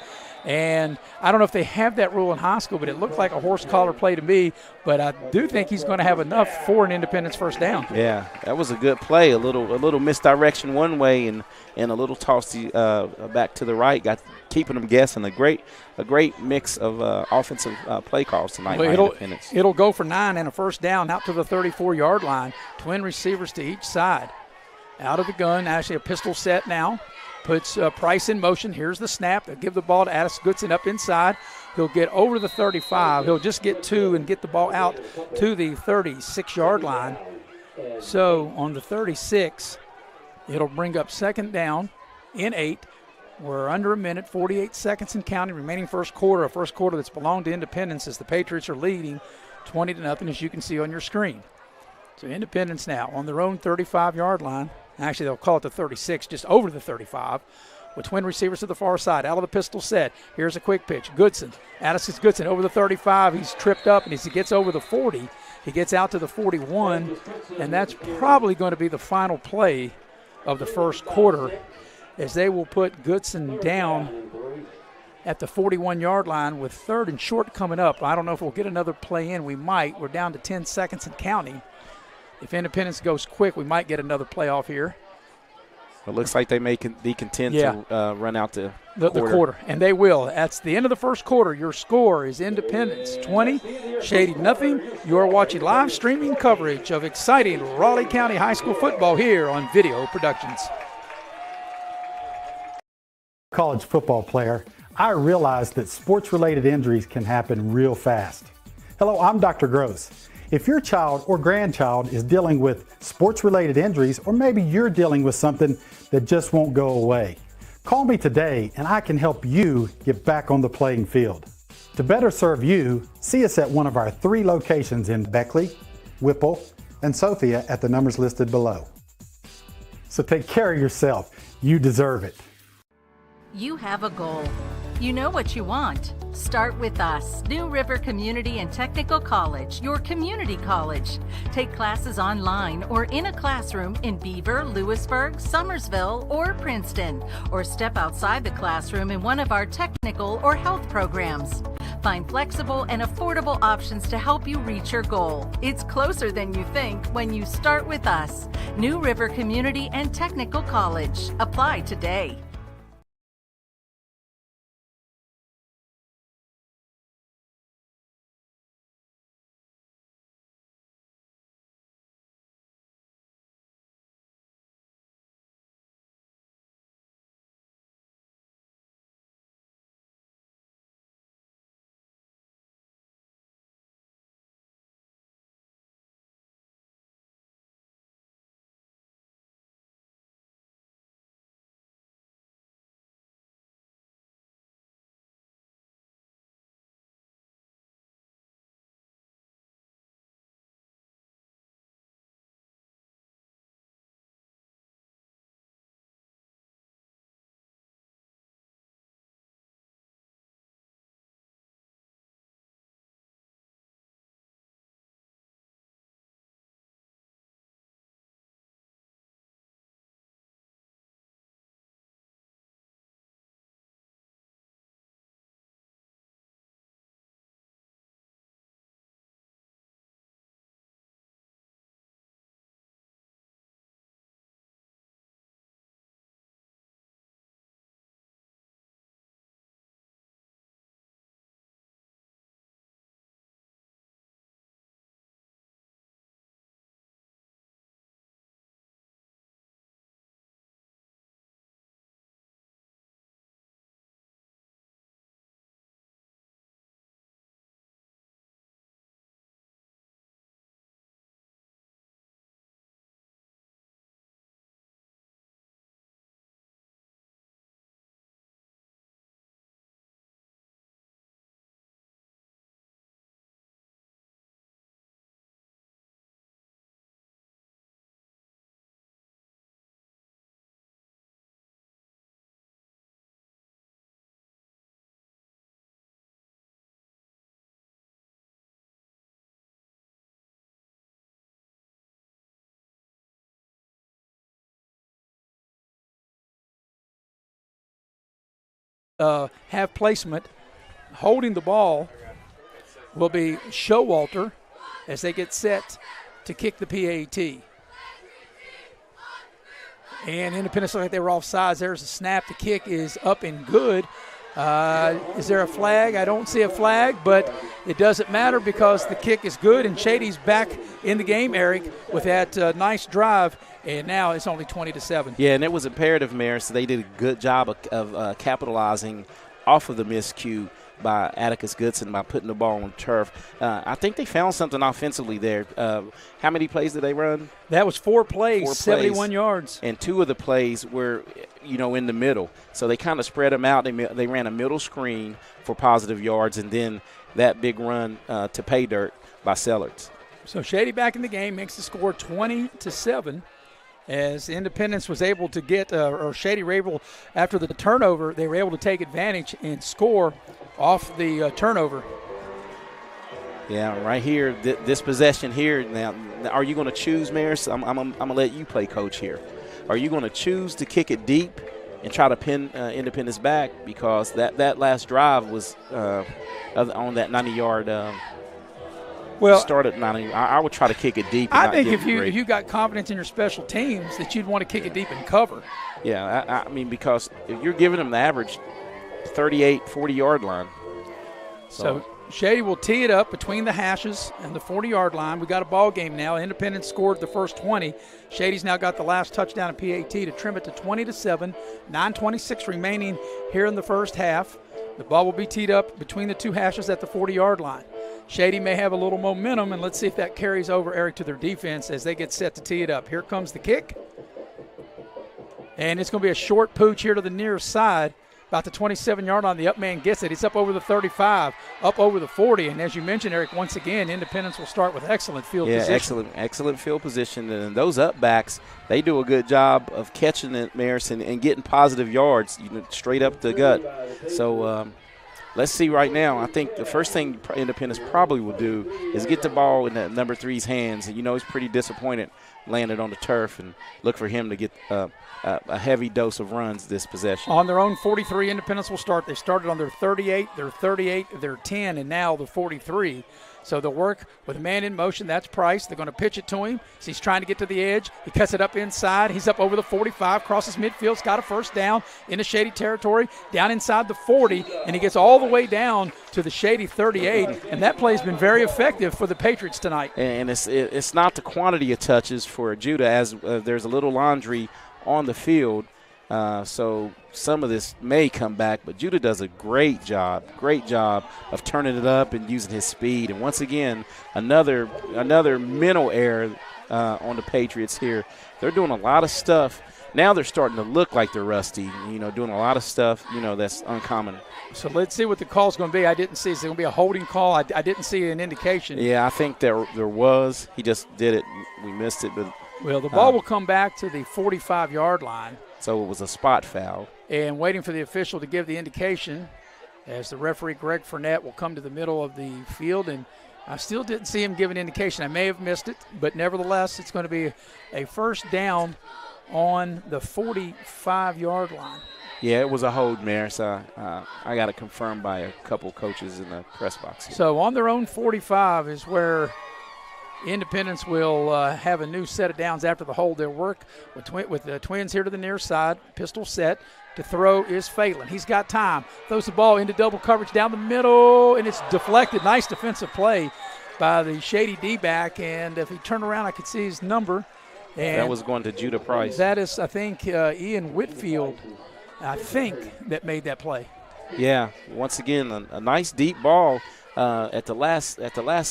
And I don't know if they have that rule in high school, but it looked like a horse collar play to me. But I do think he's going to have enough for an Independence 1st down. Yeah, that was a good play. A little misdirection one way and a little toss back to the right, keeping them guessing. A great mix of offensive play calls tonight. Well, it'll go for 9 and a 1st down out to the 34-yard line. Twin receivers to each side. Out of the gun, actually a pistol set now. Puts Price in motion. Here's the snap. They'll give the ball to Addis Goodson up inside. He'll get over the 35. He'll just get 2 and get the ball out to the 36-yard line. So on the 36, it'll bring up 2nd down in 8. We're under a minute, 48 seconds and counting. Remaining first quarter, a first quarter that's belonged to Independence as the Patriots are leading 20-0, as you can see on your screen. So Independence now on their own 35-yard line. Actually, they'll call it the 36, just over the 35, with twin receivers to the far side. Out of the pistol set. Here's a quick pitch. Goodson. Addis Goodson over the 35. He's tripped up, and as he gets over the 40, He gets out to the 41, and that's probably going to be the final play of the first quarter, as they will put Goodson down at the 41-yard line with 3rd and short coming up. I don't know if we'll get another play in. We might. We're down to 10 seconds and counting. If Independence goes quick, we might get another play off here. It looks like they may be content to run out the quarter. And they will. That's the end of the first quarter. Your score is Independence 20, Shady nothing. You are watching live streaming coverage of exciting Raleigh County High School football here on Video Productions. College football player, I realize that sports-related injuries can happen real fast. Hello, I'm Dr. GROSE. If your child or grandchild is dealing with sports-related injuries, or maybe you're dealing with something that just won't go away, call me today and I can help you get back on the playing field. To better serve you, see us at one of our 3 locations in Beckley, Whipple, and Sophia at the numbers listed below. So take care of yourself. You deserve it. You have a goal. You know what you want. Start with us, New River Community and Technical College, your community college. Take classes online or in a classroom in Beaver, Lewisburg, Summersville, or Princeton, or step outside the classroom in one of our technical or health programs. Find flexible and affordable options to help you reach your goal. It's closer than you think when you start with us, New River Community and Technical College. Apply today. Have placement. Holding the ball will be Showalter as they get set to kick the PAT. And Independence looked like they were offsides. There's a snap. The kick is up and good. Is there a flag? I don't see a flag, but it doesn't matter because the kick is good, and Shady's back in the game, Eric, with that nice drive, and now it's only 20-7. Yeah, and it was imperative, Mayor, so they did a good job of capitalizing off of the miscue by Atticus Goodson by putting the ball on turf. I think they found something offensively there. How many plays did they run? That was 4 plays, 71 yards. And 2 of the plays were, in the middle. So they kind of spread them out. They ran a middle screen for positive yards, and then that big run to pay dirt by Sellards. So Shady back in the game, makes the score 20-7. As Independence was able to get, or Shady were able, after the turnover, they were able to take advantage and score off the turnover. Yeah, right here, this possession here. Now, are you going to choose, Maris? I'm going to let you play coach here. Are you going to choose to kick it deep and try to pin Independence back? Because that last drive was on that 90-yard start at 90. I would try to kick it deep. I think if you got confidence in your special teams, that you'd want to kick it deep and cover. Yeah, I mean, because if you're giving them the average 38, 40-yard line. So Shady will tee it up between the hashes and the 40-yard line. We got a ball game now. Independence scored the first 20. Shady's now got the last touchdown in PAT to trim it to 20-7. 9:26 remaining here in the first half. The ball will be teed up between the two hashes at the 40-yard line. Shady may have a little momentum, and let's see if that carries over, Eric, to their defense as they get set to tee it up. Here comes the kick. And it's going to be a short pooch here to the near side. About the 27-yard line, the up man gets it. It's up over the 35, up over the 40. And as you mentioned, Eric, once again, Independence will start with excellent field position. Yeah, excellent field position. And those up backs, they do a good job of catching it, Maris, and getting positive yards, straight up the gut. So let's see right now. I think the first thing Independence probably will do is get the ball in that number 3's hands. And, he's pretty disappointed landed on the turf, and look for him to get a heavy dose of runs this possession. On their own 43, Independence will start. They started on their 38, their 10, and now the 43. So they'll work with a man in motion. That's Price. They're going to pitch it to him. So he's trying to get to the edge. He cuts it up inside. He's up over the 45, crosses midfield. He's got a first down into Shady territory, down inside the 40, and he gets all the way down to the Shady 38. And that play's been very effective for the Patriots tonight. And it's not the quantity of touches for Judah, as there's a little laundry on the field. So some of this may come back, but Judah does a great job of turning it up and using his speed. And once again, another mental error on the Patriots here. They're doing a lot of stuff. Now they're starting to look like they're rusty, doing a lot of stuff, that's uncommon. So let's see what the call's going to be. I didn't see. Is it going to be a holding call? I didn't see an indication. Yeah, I think there was. He just did it. We missed it. But well, the ball will come back to the 45-yard line. So it was a spot foul. And waiting for the official to give the indication as the referee, Greg Fournette, will come to the middle of the field. And I still didn't see him give an indication. I may have missed it, but nevertheless, it's going to be a first down on the 45-yard line. Yeah, it was a hold, Mayor. So I got it confirmed by a couple coaches in the press box here. So on their own 45 is where Independence will have a new set of downs after the hold. They'll work with the Twins here to the near side. Pistol set. To throw is Phelan. He's got time. Throws the ball into double coverage down the middle, and it's deflected. Nice defensive play by the Shady D-back. And if he turned around, I could see his number. And that was going to Judah Price. That is, I think, Ian Whitfield, that made that play. Yeah, once again, a nice deep ball. At the last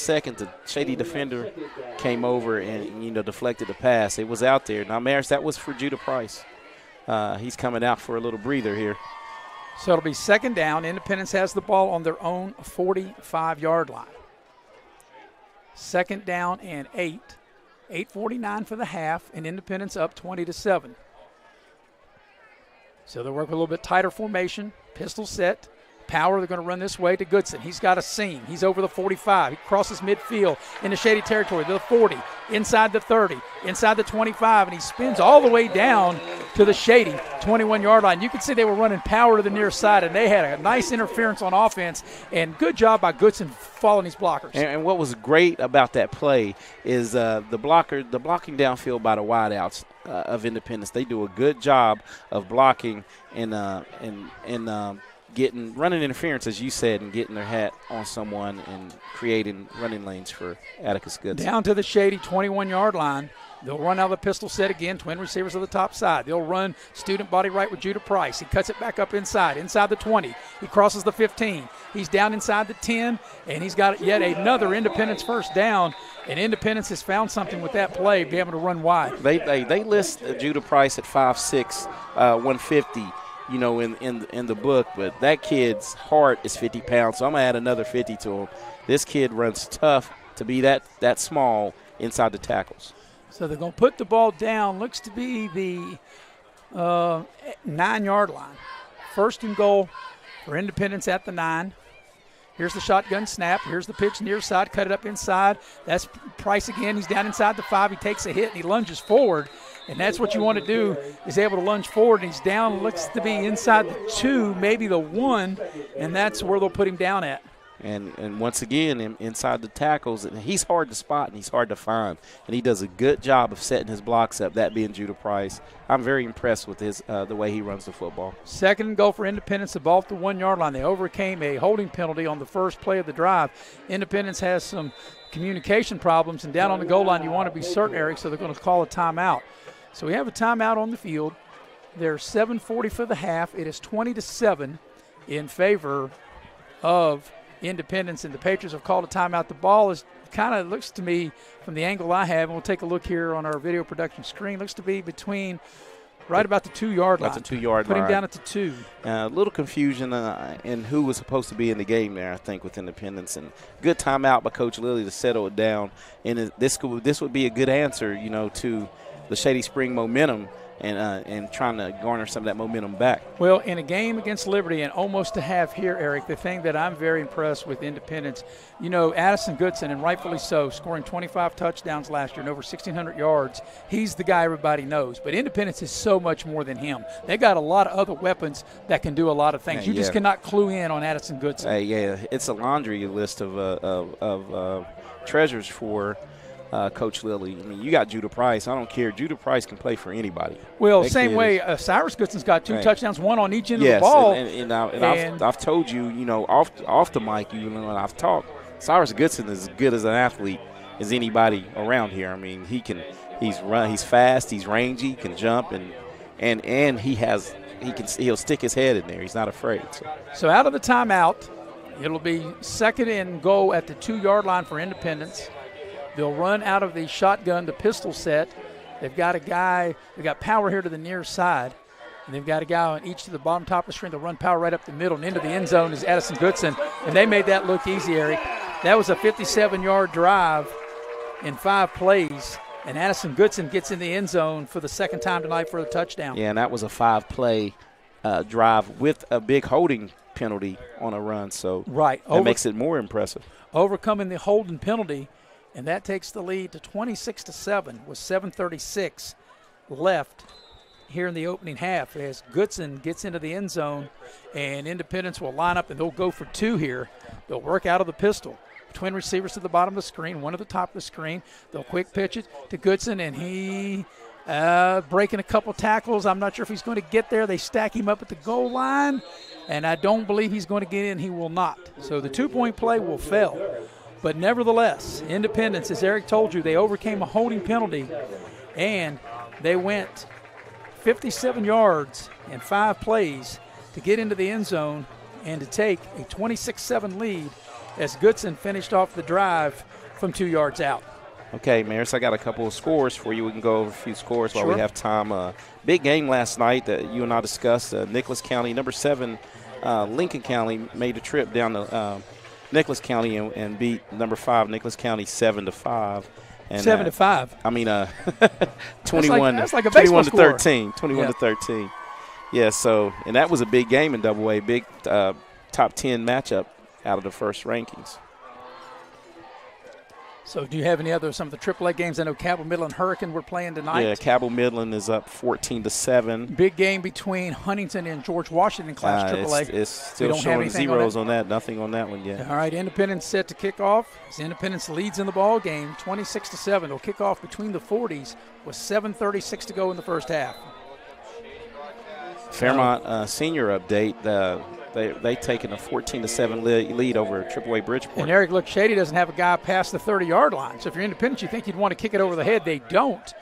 second, the Shady defender came over and deflected the pass. It was out there. Now, Maris, that was for Judah Price. He's coming out for a little breather here. So it'll be second down. Independence has the ball on their own 45-yard line. Second down and 8. 8:49 for the half, and Independence up 20-7. So they'll work with a little bit tighter formation. Pistol set. Power, they're going to run this way to Goodson. He's got a seam. He's over the 45. He crosses midfield into Shady territory. The 40, inside the 30, inside the 25, and he spins all the way down to the Shady 21-yard line. You can see they were running power to the near side, and they had a nice interference on offense, and good job by Goodson following his blockers. And what was great about that play is the blocking downfield by the wideouts of Independence. They do a good job of blocking and running interference, as you said, and getting their hat on someone and creating running lanes for Atticus Goodson. Down to the Shady 21-yard line. They'll run out of the pistol set again, twin receivers on the top side. They'll run student body right with Judah Price. He cuts it back up inside the 20. He crosses the 15. He's down inside the 10, and he's got yet another Independence first down. And Independence has found something with that play, be able to run wide. They list Judah Price at 5'6", 150. In the book, but that kid's heart is 50 pounds, so I'm going to add another 50 to him. This kid runs tough to be that small inside the tackles. So they're going to put the ball down, looks to be the 9-yard line. First and goal for Independence at the 9. Here's the shotgun snap. Here's the pitch near side, cut it up inside. That's Price again. He's down inside the 5. He takes a hit, and he lunges forward. And that's what you want to do, is able to lunge forward. And he's down, looks to be inside the 2, maybe the 1, and that's where they'll put him down at. And once again, inside the tackles, he's hard to spot and he's hard to find. And he does a good job of setting his blocks up, that being Judah Price. I'm very impressed with the way he runs the football. 2nd and goal for Independence, the ball at the 1-yard line. They overcame a holding penalty on the first play of the drive. Independence has some communication problems, and down on the goal line you want to be certain, Eric, so they're going to call a timeout. So we have a timeout on the field. There's 7:40 for the half. It is 20-7 in favor of Independence, and the Patriots have called a timeout. The ball is kind of, looks to me from the angle I have, and we'll take a look here on our video production screen, looks to be between right about the 2-yard line. That's a 2-yard line. Put him down at the 2. A little confusion in who was supposed to be in the game there, I think, with Independence. And good timeout by Coach Lilly to settle it down. And this would be a good answer, to the Shady Spring momentum and trying to garner some of that momentum back. Well, in a game against Liberty and almost a half here, Eric, the thing that I'm very impressed with Independence, Addison Goodson, and rightfully so, scoring 25 touchdowns last year and over 1,600 yards. He's the guy everybody knows. But Independence is so much more than him. They got a lot of other weapons that can do a lot of things. You just cannot clue in on Addison Goodson. It's a laundry list of treasures for Coach Lilly. I mean, you got Judah Price. I don't care. Judah Price can play for anybody. Well, same way Cyrus Goodson's got 2 touchdowns, 1 on each end of the ball. And I've told you, off the mic, even when I've talked, Cyrus Goodson is as good as an athlete as anybody around here. I mean, he's fast, he's rangy, he can jump, and he'll stick his head in there. He's not afraid. So out of the timeout, it'll be 2nd and goal at the 2-yard line for Independence. They'll run out of the shotgun, the pistol set. They've got power here to the near side. And they've got a guy on each to the bottom top of the screen. They'll run power right up the middle, and into the end zone is Addison Goodson. And they made that look easy, Eric. That was a 57-yard drive in 5 plays. And Addison Goodson gets in the end zone for the 2nd time tonight for a touchdown. Yeah, and that was a 5-play drive with a big holding penalty on a run. So that makes it more impressive. Overcoming the holding penalty. And that takes the lead to 26-7 with 7:36 left here in the opening half as Goodson gets into the end zone, and Independence will line up and they'll go for 2 here. They'll work out of the pistol. Twin receivers to the bottom of the screen, one at the top of the screen. They'll quick pitch it to Goodson, and he breaking a couple tackles. I'm not sure if he's going to get there. They stack him up at the goal line, and I don't believe he's going to get in. He will not. So the 2-point play will fail. But nevertheless, Independence, as Eric told you, they overcame a holding penalty, and they went 57 yards in 5 plays to get into the end zone and to take a 26-7 lead as Goodson finished off the drive from 2 yards out. Okay, Maris, I got a couple of scores for you. We can go over a few scores while we have time. Big game last night that you and I discussed. Nicholas County, number 7, Lincoln County made a trip down to Nicholas County and beat number 5 Nicholas County 7-5. And 7-5. 21. That's like a baseball 21-13. 21-13. Yeah. So, and that was a big game in Double A. Big top 10 matchup out of the first rankings. So do you have any other, some of the AAA games? I know Cabell Midland Hurricane we're playing tonight. Yeah, Cabell Midland is up 14-7. Big game between Huntington and George Washington Class AAA. It's still showing zeros on that. Nothing on that one yet. All right, Independence set to kick off. As Independence leads in the ball game, 26-7. They'll kick off between the 40s with 7:36 to go in the first half. Fairmont senior update. They taken a 14-7 lead over AAA Bridgeport. And Eric, look, Shady doesn't have a guy past the 30-yard line. So if you're Independent, you think you'd want to kick it over the head. They don't.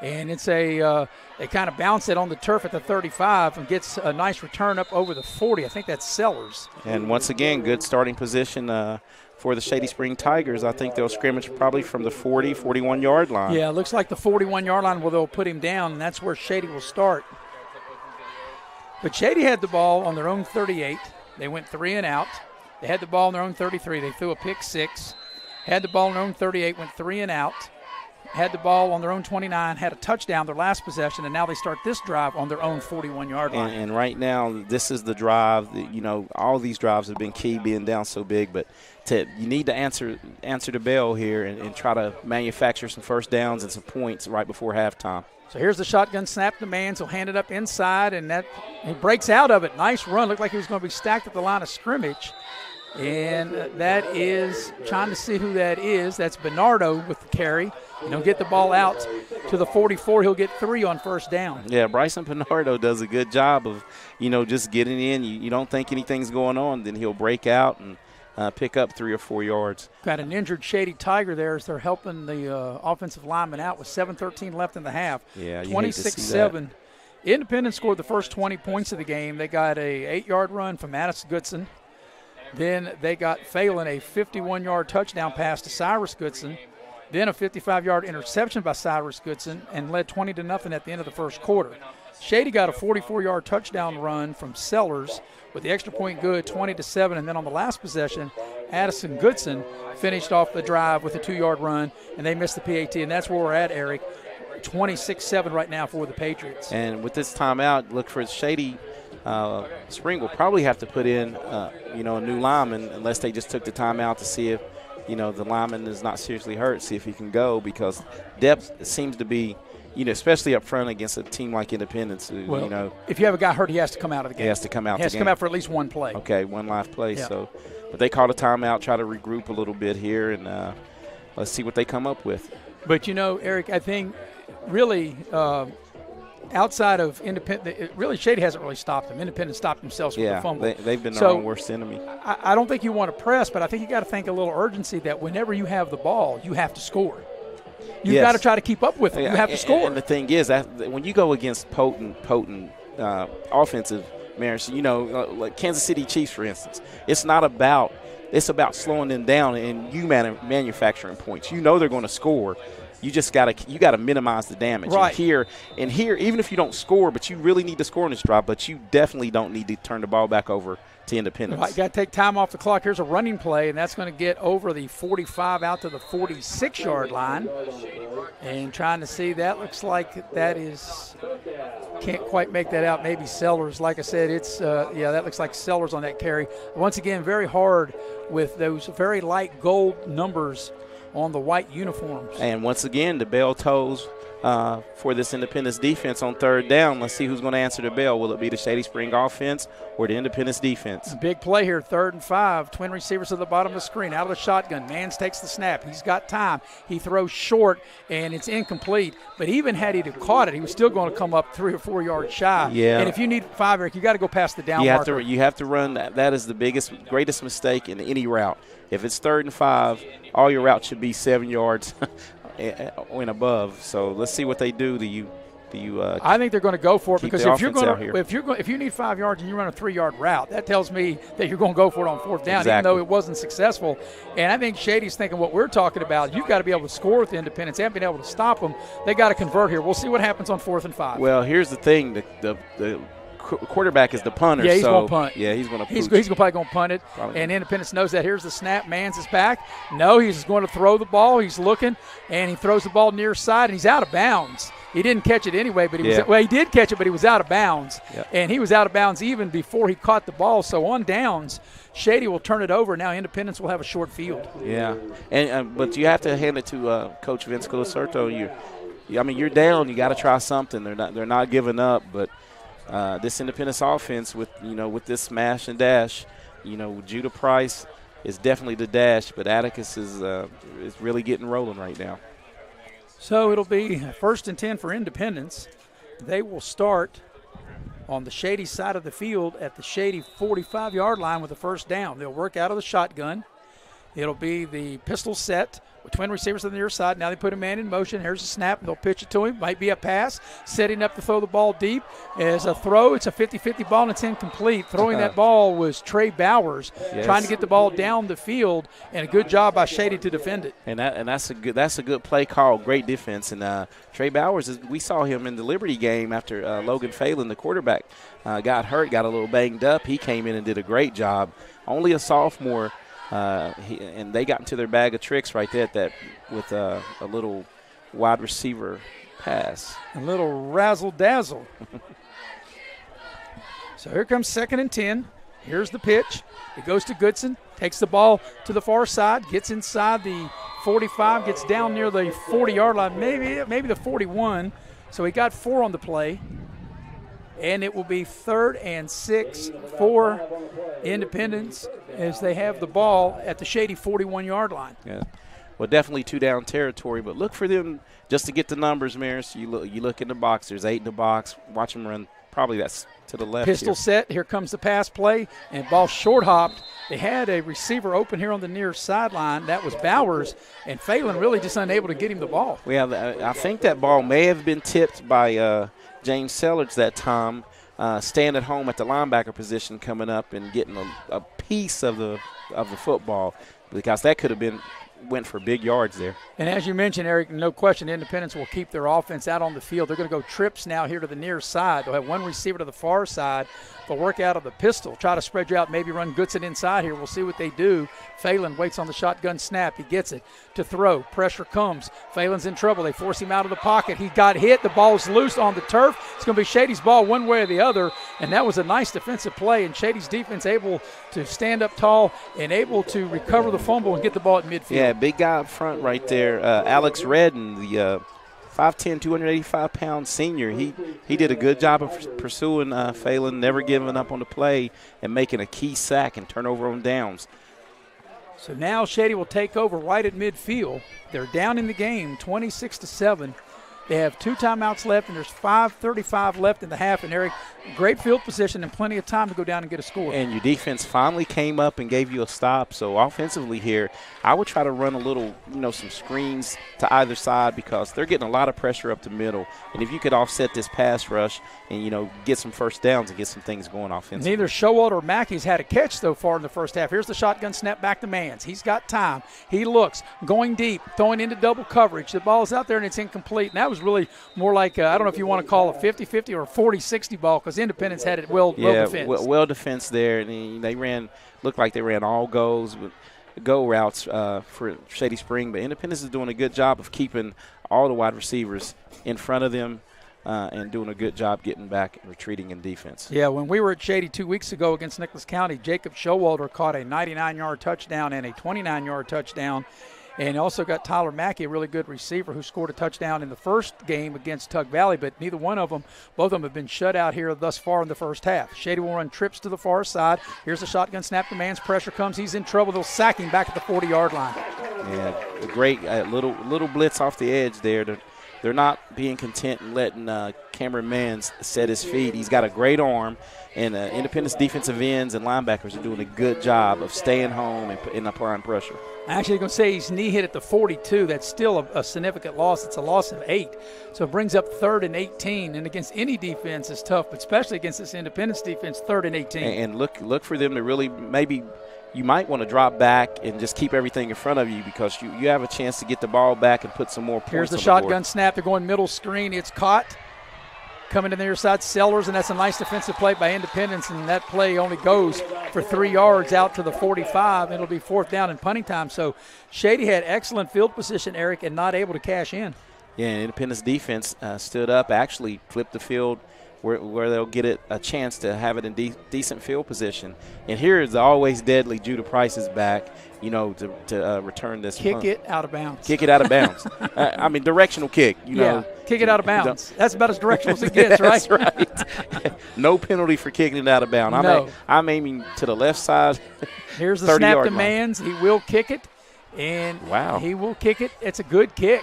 And it's they kind of bounce it on the turf at the 35 and gets a nice return up over the 40. I think that's Sellers. And once again, good starting position for the Shady Spring Tigers. I think they'll scrimmage probably from the 40, 41-yard line. Yeah, it looks like the 41-yard line where they'll put him down, and that's where Shady will start. But Shady had the ball on their own 38. They went 3 and out. They had the ball on their own 33. They threw a pick 6. Had the ball on their own 38, went 3 and out. had the ball on their own 29, had a touchdown their last possession, and now they start this drive on their own 41-yard line. And right now, this is the drive that, all these drives have been key being down so big, but you need to answer the bell here and try to manufacture some first downs and some points right before halftime. So here's the shotgun snap to Mans. He'll hand it up inside, and he breaks out of it. Nice run. Looked like he was going to be stacked at the line of scrimmage. And that is, trying to see who that is. That's Bernardo with the carry. He'll get the ball out to the 44. He'll get 3 on first down. Yeah, Bryson Bernardo does a good job of, just getting in. You don't think anything's going on, then he'll break out and pick up 3 or 4 yards. Got an injured Shady Tiger there as they're helping the offensive lineman out with 7:13 left in the half. Yeah, 26-7. Independence scored the first 20 points of the game. They got a 8-yard run from Addis Goodson. Then they got Phelan a 51-yard touchdown pass to Cyrus Goodson. Then a 55-yard interception by Cyrus Goodson and led 20-0 at the end of the first quarter. Shady got a 44-yard touchdown run from Sellers with the extra point good, 20-7. And then on the last possession, Addison Goodson finished off the drive with a 2-yard run, and they missed the PAT. And that's where we're at, Eric. 26-7 right now for the Patriots. And with this timeout, look for Shady Spring will probably have to put in, a new lineman unless they just took the timeout to see if, the lineman is not seriously hurt, see if he can go, because depth seems to be, especially up front against a team like Independence. If you have a guy hurt, he has to come out of the game. He has to come out. He has to come out for at least one play. Okay, one live play. Yeah. So, but they called a timeout, try to regroup a little bit here, and let's see what they come up with. But Eric, I think really. Outside of Independent, really Shady hasn't really stopped them. Independent stopped themselves with the fumble. They've been their own worst enemy. I don't think you want to press, but I think you got to think a little urgency that whenever you have the ball, you have to score. You've got to try to keep up with them. You have to score. And the thing is, that when you go against potent offensive merits, like Kansas City Chiefs, for instance, it's about slowing them down and you manufacturing points. They're going to score. You just got to minimize the damage. Right. And here, even if you don't score, but you really need to score in this drive, but you definitely don't need to turn the ball back over to Independence. Right, got to take time off the clock. Here's a running play, and that's going to get over the 45 out to the 46-yard line. And trying to see, that looks like that is, can't quite make that out. Maybe Sellers. Like I said, it's that looks like Sellers on that carry. Once again, very hard with those very light gold numbers on the white uniforms. And once again, the bell tolls for this Independence defense on third down. Let's see who's going to answer the bell. Will it be the Shady Spring offense or the Independence defense? Big play here, 3rd and 5. Twin receivers at the bottom of the screen, out of the shotgun. Mans takes the snap. He's got time. He throws short, and it's incomplete. But even had he caught it, he was still going to come up 3 or 4 yards shy. Yeah. And if you need 5, Eric, you got to go past the down marker. You have to run. That is the greatest mistake in any route. If it's 3rd and 5, all your routes should be 7 yards and above. So let's see what they do. I think they're going to go for it, because if you need 5 yards and you run a 3-yard route, that tells me that you're going to go for it on 4th down, even though it wasn't successful. And I think Shady's thinking what we're talking about. You've got to be able to score with the Independence. They haven't been able to stop them. They got to convert here. We'll see what happens on 4th and 5. Well, here's the thing: the quarterback is the punter. Yeah, he's going to punt. Yeah, he's going to. He's probably going to punt it. And Independence knows that. Here's the snap. Mans is back. No, he's going to throw the ball. He's looking, and he throws the ball near side, and he's out of bounds. He didn't catch it anyway, but he did catch it, but he was out of bounds. Yep. And he was out of bounds even before he caught the ball. So on downs, Shady will turn it over. Now Independence will have a short field. Yeah, and but you have to hand it to Coach Vince Colasurto. You're down. You got to try something. They're not giving up, but. This Independence offense with this smash and dash, Judah Price is definitely the dash, but Atticus is really getting rolling right now. So it'll be 1st and 10 for Independence. They will start on the Shady side of the field at the Shady 45-yard line with the 1st down. They'll work out of the shotgun. It'll be the pistol set with twin receivers on the near side. Now they put a man in motion. Here's a snap, and they'll pitch it to him. Might be a pass. Setting up to throw the ball deep. As a throw, it's a 50-50 ball, and it's incomplete. Throwing that ball was Trey Bowers, trying to get the ball down the field, and a good job by Shady to defend it. And that's a good play call. Great defense. And Trey Bowers, we saw him in the Liberty game after Logan Phelan, the quarterback, got hurt, got a little banged up. He came in and did a great job. Only a sophomore. And they got into their bag of tricks right there with a little wide receiver pass. A little razzle-dazzle. So here comes 2nd and 10. Here's the pitch. It goes to Goodson, takes the ball to the far side, gets inside the 45, gets down near the 40-yard line, maybe the 41. So he got 4 on the play. And it will be 3rd and 6 for Independence as they have the ball at the Shady 41-yard line. Yeah. Well, definitely 2-down territory, but look for them just to get the numbers, Maris. You look in the box. There's 8 in the box. Watch them run. Probably that's to the left. Pistol set. Here comes the pass play, and ball short hopped. They had a receiver open here on the near sideline. That was Bowers, and Phelan really just unable to get him the ball. Well, I think that ball may have been tipped by James Sellers that time, staying at home at the linebacker position, coming up and getting a piece of the football, because that could have went for big yards there. And as you mentioned, Eric, no question, Independence will keep their offense out on the field. They're going to go trips now here to the near side. They'll have one receiver to the far side. They'll work out of the pistol, try to spread you out, maybe run Goodson inside here. We'll see what they do. Phelan waits on the shotgun snap. He gets it to throw. Pressure comes. Phelan's in trouble. They force him out of the pocket. He got hit. The ball's loose on the turf. It's going to be Shady's ball one way or the other, and that was a nice defensive play, and Shady's defense able to stand up tall and able to recover the fumble and get the ball at midfield. Yeah, big guy up front right there. Alex Redden, the 5'10", 285-pound senior. He did a good job of pursuing Phelan, never giving up on the play and making a key sack and turnover on downs. So now Shady will take over right at midfield. They're down in the game, 26-7. They have 2 timeouts left, and there's 5:35 left in the half. And, Eric, great field position and plenty of time to go down and get a score. And your defense finally came up and gave you a stop. So offensively here, I would try to run a little, some screens to either side, because they're getting a lot of pressure up the middle. And if you could offset this pass rush and, get some first downs and get some things going offensively. Neither Showalter or Mackey's had a catch so far in the first half. Here's the shotgun snap back to Mans. He's got time. He looks, going deep, throwing into double coverage. The ball's out there and it's incomplete. And that was really more like, I don't know if you want to call a 50-50 or a 40-60 ball, because Independence had it well defensed. Well defense there. And they looked like they ran all go routes for Shady Spring. But Independence is doing a good job of keeping all the wide receivers in front of them and doing a good job getting back and retreating in defense. Yeah, when we were at Shady 2 weeks ago against Nicholas County, Jacob Showalter caught a 99-yard touchdown and a 29-yard touchdown. And also got Tyler Mackey, a really good receiver, who scored a touchdown in the first game against Tug Valley, but neither one of them, both of them have been shut out here thus far in the first half. Shady will run trips to the far side. Here's the shotgun snap. The man's pressure comes. He's in trouble. They'll sack him back at the 40-yard line. Yeah, a great little blitz off the edge there. They're not being content and letting Cameron Mans set his feet. He's got a great arm, and Independence defensive ends and linebackers are doing a good job of staying home and applying pressure. Actually, going to say he's knee hit at the 42. That's still a significant loss. It's a loss of 8. So it brings up 3rd and 18. And against any defense is tough, but especially against this Independence defense, 3rd and 18. And look for them to really maybe you might want to drop back and just keep everything in front of you, because you have a chance to get the ball back and put some more points on the board. Here's the shotgun snap. They're going middle screen. It's caught. Coming to the near side, Sellers, and that's a nice defensive play by Independence, and that play only goes for 3 yards out to the 45. It'll be 4th down and punting time. So Shady had excellent field position, Eric, and not able to cash in. Yeah, Independence defense stood up, actually flipped the field where they'll get a chance to have it in decent field position. And here is the always deadly Judah Price is back, to return this Kick punt. it out of bounds. Kick it out of bounds. Directional kick, kick it out of bounds. That's about as directional as it gets, right? That's right. No penalty for kicking it out of bounds. No. I'm aiming to the left side. Here's the snap to Mans. He will kick it, and he will kick it. It's a good kick.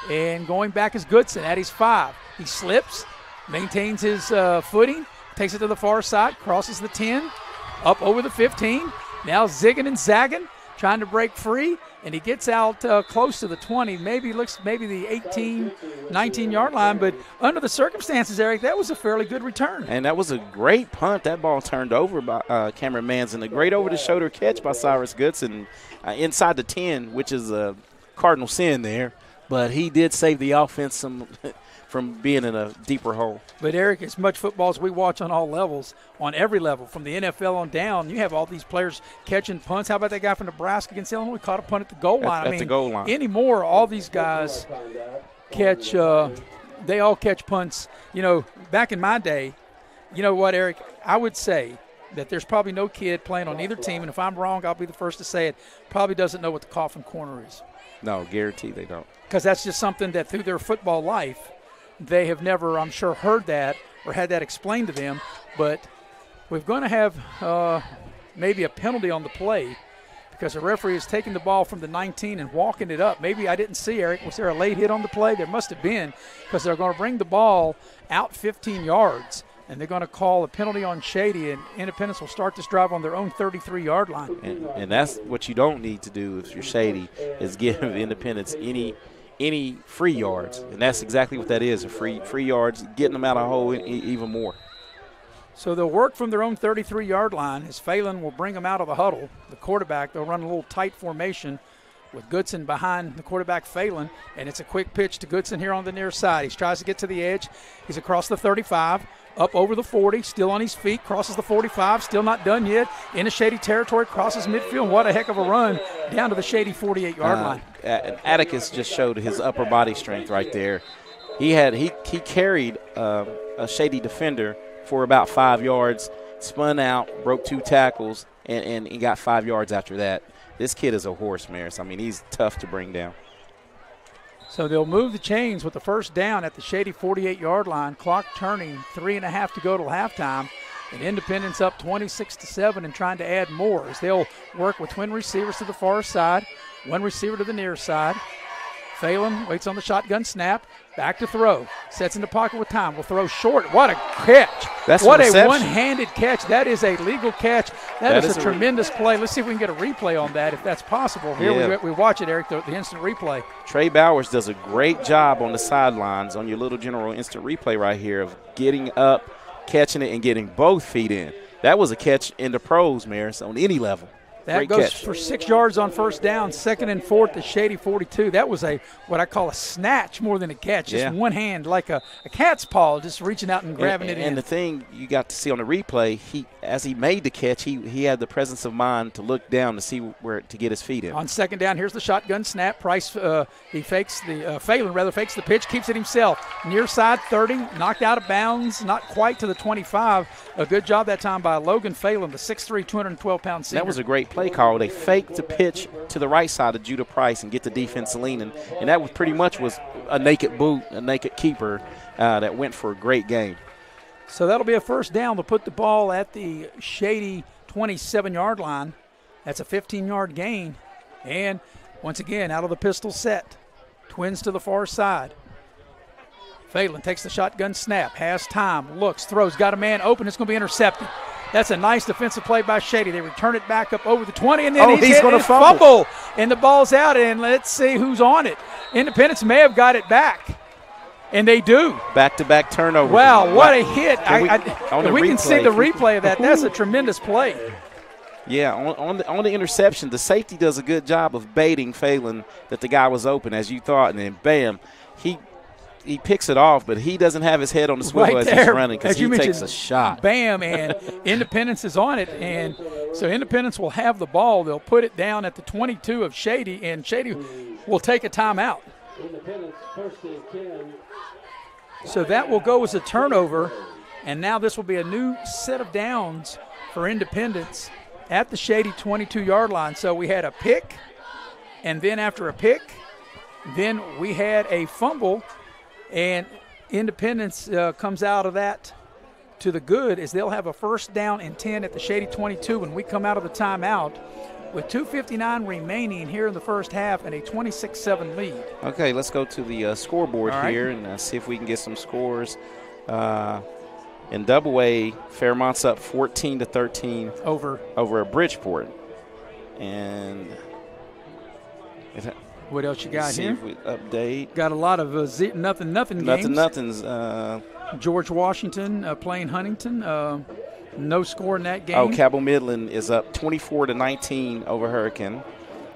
And going back is Goodson at his 5. He slips, maintains his footing, takes it to the far side, crosses the 10, up over the 15. Now zigging and zagging, trying to break free, and he gets out close to the 20, maybe the 18, 19-yard line. But under the circumstances, Eric, that was a fairly good return. And that was a great punt. That ball turned over by Cameron Mans, and a great over-the-shoulder catch by Cyrus Goodson inside the 10, which is a cardinal sin there. But he did save the offense from being in a deeper hole. But, Eric, as much football as we watch on all levels, on every level, from the NFL on down, you have all these players catching punts. How about that guy from Nebraska against Illinois? Caught a punt at the goal line. At the goal line. Anymore, all these guys catch punts. You know, back in my day, you know what, Eric, I would say that there's probably no kid playing on either team, and if I'm wrong, I'll be the first to say it, probably doesn't know what the coffin corner is. No, guarantee they don't. Because that's just something that through their football life, they have never, I'm sure, heard that or had that explained to them. But we're going to have maybe a penalty on the play because the referee is taking the ball from the 19 and walking it up. Maybe I didn't see, Eric. Was there a late hit on the play? There must have been, because they're going to bring the ball out 15 yards. And they're going to call a penalty on Shady, and Independence will start this drive on their own 33-yard line. And that's what you don't need to do if you're Shady, is give Independence any free yards. And that's exactly what that is, free yards, getting them out of the hole even more. So they'll work from their own 33-yard line as Phelan will bring them out of the huddle. The quarterback, they'll run a little tight formation with Goodson behind the quarterback, Phelan, and it's a quick pitch to Goodson here on the near side. He tries to get to the edge. He's across the 35, up over the 40, still on his feet, crosses the 45, still not done yet. Into Shady territory, crosses midfield. What a heck of a run down to the Shady 48-yard line. Atticus just showed his upper body strength right there. He carried a Shady defender for about 5 yards, spun out, broke 2 tackles, and he got 5 yards after that. This kid is a horse, Maris. I mean, he's tough to bring down. So they'll move the chains with the first down at the Shady 48-yard line. Clock turning, 3.5 to go till halftime. And Independence up 26-7 and trying to add more as they'll work with twin receivers to the far side, one receiver to the near side. Phelan waits on the shotgun snap, back to throw, sets in the pocket with time, will throw short. What a catch. What a one-handed catch. That is a legal catch. That is a tremendous play. Let's see if we can get a replay on that if that's possible. Here we watch it, Eric, the instant replay. Trey Bowers does a great job on the sidelines on your Little General instant replay right here of getting up, catching it, and getting both feet in. That was a catch in the pros, Maris, on any level. That Great goes catch. For 6 yards on first down, 2nd and 4 at Shady 42. That was what I call a snatch more than a catch. Just one hand, like a cat's paw, just reaching out and grabbing it in. And the thing you got to see on the replay, as he made the catch, he had the presence of mind to look down to see where to get his feet in. On 2nd down, here's the shotgun snap. Price, Phelan fakes the pitch, keeps it himself. Near side 30, knocked out of bounds, not quite to the 25. A good job that time by Logan Phelan, the 6'3", 212-pound senior. That was a great play call. They faked the pitch to the right side of Judah Price and get the defense leaning, and that was pretty much was a naked boot, a naked keeper that went for a great game. So that'll be a first down. They'll put the ball at the Shady 27-yard line. That's a 15-yard gain. And once again, out of the pistol set. Twins to the far side. Phelan takes the shotgun snap, has time, looks, throws, got a man open. It's going to be intercepted. That's a nice defensive play by Shady. They return it back up over the 20, and then he's going to fumble. And the ball's out, and let's see who's on it. Independence may have got it back, and they do. Back-to-back turnover. Wow, what a hit. We can see the replay. replay of that. That's a tremendous play. Yeah, on the interception, the safety does a good job of baiting Phelan that the guy was open, as you thought, and then bam, he picks it off, but he doesn't have his head on the swivel as he's running because he takes a shot. Bam, and Independence is on it, and so Independence will have the ball. They'll put it down at the 22 of Shady, and Shady will take a timeout. So that will go as a turnover, and now this will be a new set of downs for Independence at the Shady 22-yard line. So we had a pick, and then after a pick, then we had a fumble. And Independence comes out of that to the good as they'll have a first down and 10 at the Shady 22 when we come out of the timeout with 2:59 remaining here in the first half and a 26-7 lead. Okay, let's go to the scoreboard here and see if we can get some scores. In Double A, Fairmont's up 14-13 over Bridgeport. And what else you got here? See if we update. Got a lot of nothing games. Nothing's. George Washington playing Huntington. No score in that game. Oh, Cabell Midland is up 24-19 over Hurricane.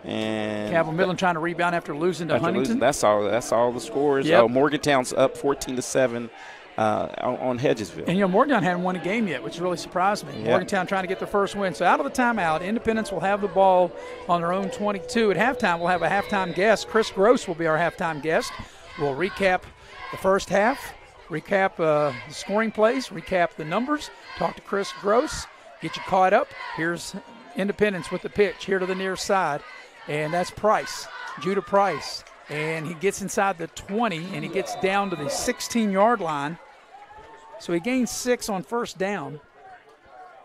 And Cabell Midland trying to rebound after losing to Huntington. That's all the scores. Yep. Oh, Morgantown's up 14-7 on Hedgesville. And Morgantown hadn't won a game yet, which really surprised me. Yep. Morgantown trying to get their first win. So out of the timeout, Independence will have the ball on their own 22. At halftime, we'll have a halftime guest. Chris Gross will be our halftime guest. We'll recap the first half, recap the scoring plays, recap the numbers, talk to Chris Gross, get you caught up. Here's Independence with the pitch here to the near side, and that's Price, Judah Price. And he gets inside the 20, and he gets down to the 16-yard line. So he gains 6 on first down.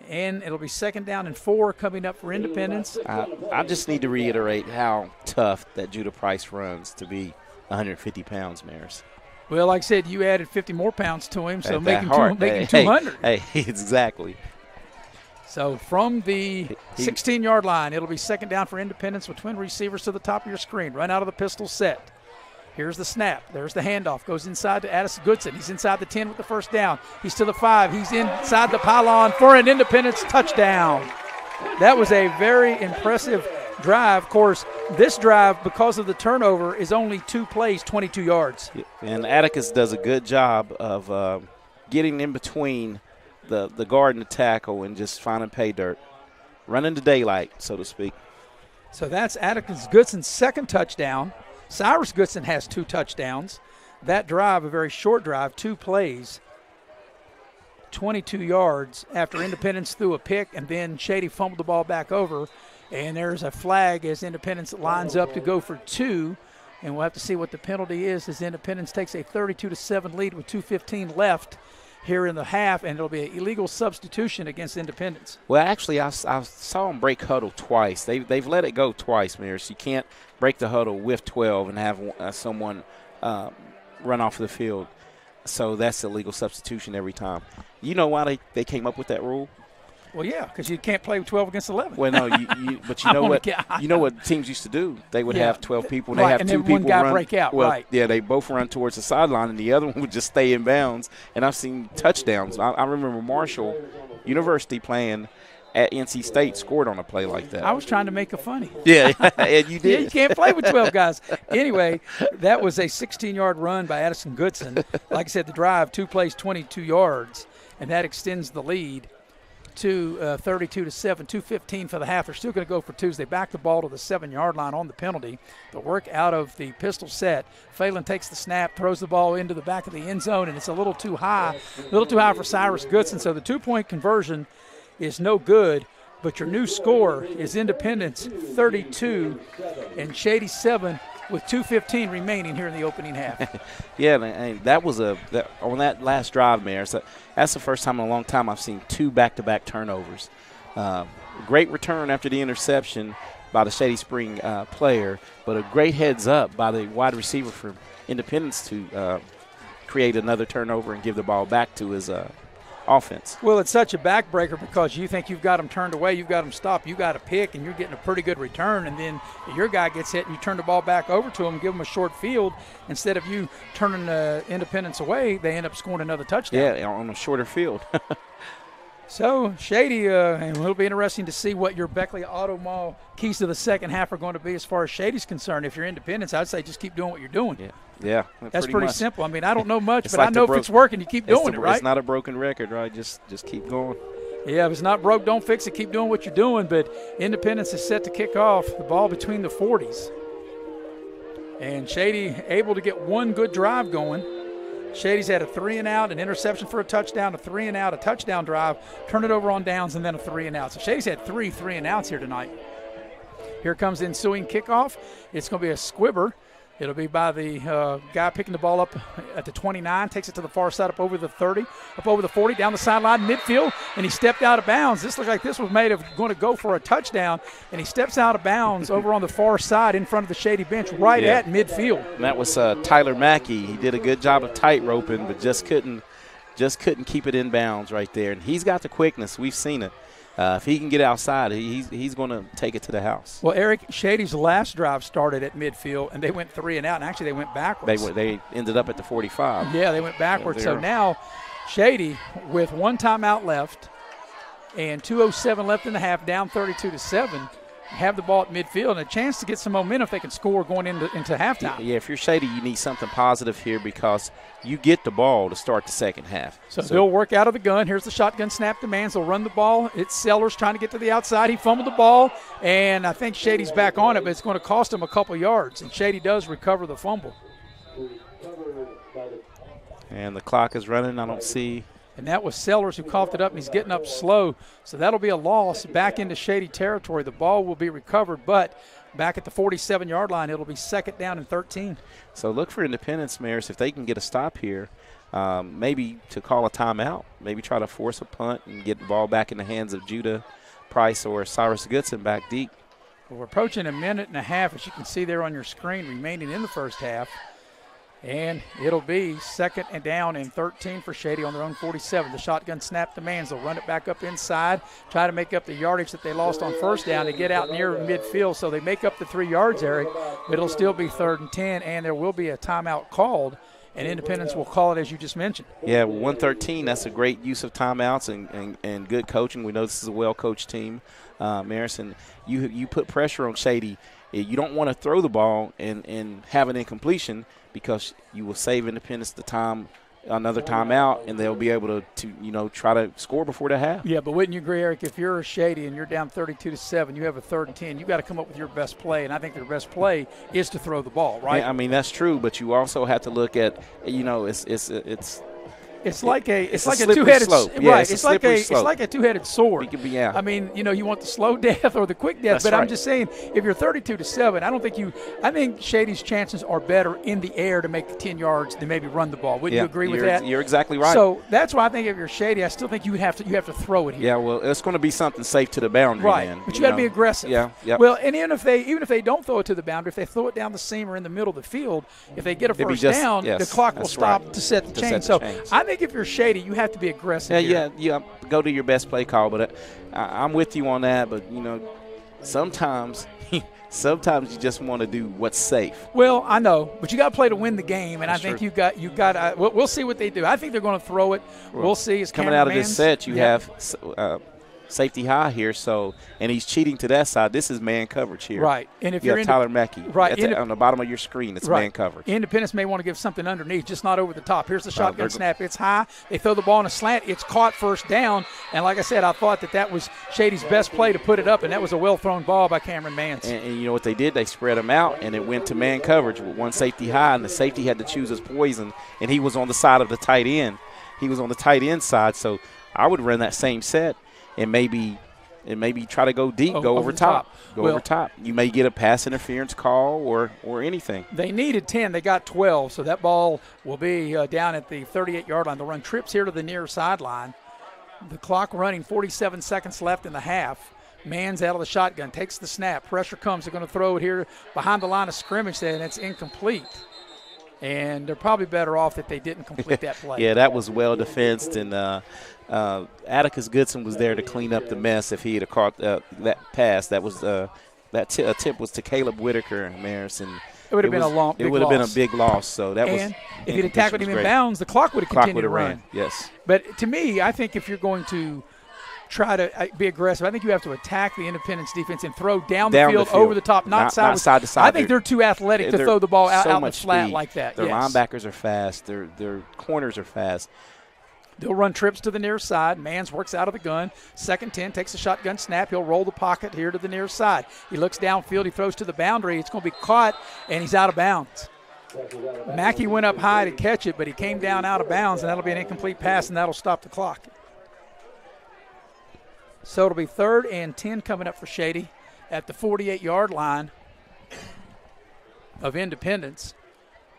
And it'll be 2nd down and 4 coming up for Independence. I just need to reiterate how tough that Judah Price runs to be 150 pounds, Maris. Well, like I said, you added 50 more pounds to him, so make him 200. Hey, exactly. So from the 16-yard line, it'll be 2nd down for Independence with twin receivers to the top of your screen. Run out of the pistol set. Here's the snap. There's the handoff. Goes inside to Addison Goodson. He's inside the 10 with the first down. He's to the 5. He's inside the pylon for an Independence touchdown. That was a very impressive drive. Of course, this drive, because of the turnover, is only 2 plays, 22 yards. And Atticus does a good job of getting in between the guard and the tackle and just finding pay dirt. Running the daylight, so to speak. So that's Atticus Goodson's 2nd touchdown. Cyrus Goodson has 2 touchdowns. That drive, a very short drive, 2 plays, 22 yards after Independence threw a pick, and then Shady fumbled the ball back over. And there's a flag as Independence lines up to go for 2. And we'll have to see what the penalty is as Independence takes a 32-7 lead with 2:15 left here in the half, and it'll be an illegal substitution against Independence. Well, actually, I saw them break huddle twice. They've let it go twice, Mears. You can't break the huddle with 12 and have someone run off the field. So that's a legal substitution every time. You know why they came up with that rule? Well, yeah, because you can't play with 12 against 11. Well, no, but you know what? You know what teams used to do? They would have 12 people, and they have and 2 then people one guy run. break out. Well, right. Yeah, they both run towards the sideline, and the other one would just stay in bounds. And I've seen touchdowns. I remember Marshall University playing at NC State scored on a play like that. I was trying to make it funny. Yeah, and you did. Yeah, you can't play with 12 guys. Anyway, that was a 16-yard run by Addison Goodson. Like I said, the drive, 2 plays, 22 yards, and that extends the lead to 32-7, 2:15 for the half. They're still going to go for 2s. They back the ball to the 7-yard line on the penalty. The work out of the pistol set. Phelan takes the snap, throws the ball into the back of the end zone, and it's a little too high for Cyrus Goodson. So the 2-point conversion is no good, but your new score is Independence 32 and Shady 7 with 2:15 remaining here in the opening half. Yeah, and that was on that last drive, Mayor. So that's the first time in a long time I've seen 2 back-to-back turnovers. Great return after the interception by the Shady Spring player, but a great heads up by the wide receiver for Independence to create another turnover and give the ball back to his offense. Well, it's such a backbreaker because you think you've got them turned away, you've got them stopped, you got a pick, and you're getting a pretty good return, and then your guy gets hit and you turn the ball back over to him and give him a short field. Instead of you turning Independence away, they end up scoring another touchdown. Yeah, on a shorter field. So, Shady, it'll be interesting to see what your Beckley Auto Mall keys to the second half are going to be as far as Shady's concerned. If you're Independence, I'd say just keep doing what you're doing. Yeah. That's pretty simple. I mean, I don't know much, but like I know if it's working, you keep doing it, right? It's not a broken record, right? Just keep going. Yeah, if it's not broke, don't fix it. Keep doing what you're doing. But Independence is set to kick off the ball between the 40s. And Shady able to get one good drive going. Shady's had a 3-and-out, an interception for a touchdown, a 3-and-out, a touchdown drive, turn it over on downs, and then a 3-and-out. So Shady's had 3 3-and-outs here tonight. Here comes the ensuing kickoff. It's going to be a squibber. It'll be by the guy picking the ball up at the 29, takes it to the far side, up over the 30, up over the 40, down the sideline, midfield, and he stepped out of bounds. This looked like this was made of going to go for a touchdown, and he steps out of bounds over on the far side in front of the Shady bench right at midfield. And that was Tyler Mackey. He did a good job of tight roping, but just couldn't keep it in bounds right there. And he's got the quickness. We've seen it. If he can get outside, he's going to take it to the house. Well, Eric, Shady's last drive started at midfield, and they went 3-and-out, and actually they went backwards. They ended up at the 45. Yeah, they went backwards. So now Shady, with 1 timeout left and 2:07 left in the half, down 32-7, have the ball at midfield and a chance to get some momentum if they can score going into halftime. Yeah, if you're Shady, you need something positive here because you get the ball to start the second half. So they'll work out of the gun. Here's the shotgun snap demands. They'll run the ball. It's Sellers trying to get to the outside. He fumbled the ball, and I think Shady's back on it, but it's going to cost him a couple yards, and Shady does recover the fumble. And the clock is running. I don't see. And that was Sellers who coughed it up, and he's getting up slow. So that'll be a loss back into Shady territory. The ball will be recovered, but back at the 47-yard line, it'll be 2nd down and 13. So look for Independence, Maris, if they can get a stop here, maybe to call a timeout, maybe try to force a punt and get the ball back in the hands of Judah Price or Cyrus Goodson back deep. Well, we're approaching a minute and a half, as you can see there on your screen, remaining in the first half. And it'll be 2nd down and 13 for Shady on their own 47. The shotgun snap demands. They'll run it back up inside, try to make up the yardage that they lost on first down to get out near midfield. So they make up the 3 yards, Eric, but it'll still be 3rd and 10, and there will be a timeout called, and Independence will call it as you just mentioned. Yeah, 113, that's a great use of timeouts and good coaching. We know this is a well-coached team, Maris, and you put pressure on Shady. You don't want to throw the ball and have an incompletion, because you will save Independence another timeout, and they'll be able to try to score before the half. Yeah, but wouldn't you agree, Eric, if you're Shady and you're down 32-7, you have a 3rd and 10, you got to come up with your best play, and I think their best play is to throw the ball, right? Yeah, I mean, that's true, but you also have to look at, It's like a slippery two-headed slope. right. Yeah, It's like a two-headed sword. Yeah. I mean, you want the slow death or the quick death. That's but right. I'm just saying, if you're 32-7, I think Shady's chances are better in the air to make the 10 yards than maybe run the ball. Wouldn't you agree with that? You're exactly right. So that's why I think if you're Shady, I still think you have to throw it here. Yeah, well, it's going to be something safe to the boundary, right? man. But you got to be aggressive. Yeah. Well, and even if they don't throw it to the boundary, if they throw it down the seam or in the middle of the field, if they get a first down, the clock will stop to set the chain. So I think if you're Shady, you have to be aggressive. Yeah. Go to your best play call, but I'm with you on that. But sometimes you just want to do what's safe. Well, I know, but you got to play to win the game, and That's I think true. you got. We'll see what they do. I think they're going to throw it. We'll see. It's coming out of this set. You have safety high here, and he's cheating to that side. This is man coverage here. Right. And if you have Tyler Mackey on the bottom of your screen, it's man coverage. Independence may want to give something underneath, just not over the top. Here's the shotgun snap. It's high. They throw the ball on a slant. It's caught first down. And like I said, I thought that was Shady's best play to put it up, and that was a well-thrown ball by Cameron Mance. And you know what they did? They spread him out, and it went to man coverage with one safety high, and the safety had to choose his poison, and he was on the side of the tight end. He was on the tight end side, so I would run that same set and maybe try to go deep, go over top. Over top. You may get a pass interference call or anything. They needed 10. They got 12, so that ball will be down at the 38-yard line. They'll run trips here to the near sideline. The clock running, 47 seconds left in the half. Mann's out of the shotgun, takes the snap. Pressure comes. They're going to throw it here behind the line of scrimmage, and it's incomplete. And they're probably better off that they didn't complete that play. Yeah, that was well defensed, and Atticus Goodson was there to clean up the mess if he had caught that pass. That was tip was to Caleb Whitaker, Maris, and it would have been a big loss. It would have been a big loss. So that and if he'd have tackled him in bounds, the clock would have continued to run. Yes. But to me, I think if you're going to try to be aggressive, I think you have to attack the Independence defense and throw down the field over the top, not side to side. I think they're too athletic to throw the ball out in the flat like that. Their linebackers are fast. Their corners are fast. They'll run trips to the near side. Mans works out of the gun. 2nd 10, takes a shotgun snap. He'll roll the pocket here to the near side. He looks downfield. He throws to the boundary. It's going to be caught, and he's out of bounds. Mackey went up high to catch it, but he came down out of bounds, and that'll be an incomplete pass, and that'll stop the clock. So it'll be 3rd and 10 coming up for Shady at the 48-yard line of Independence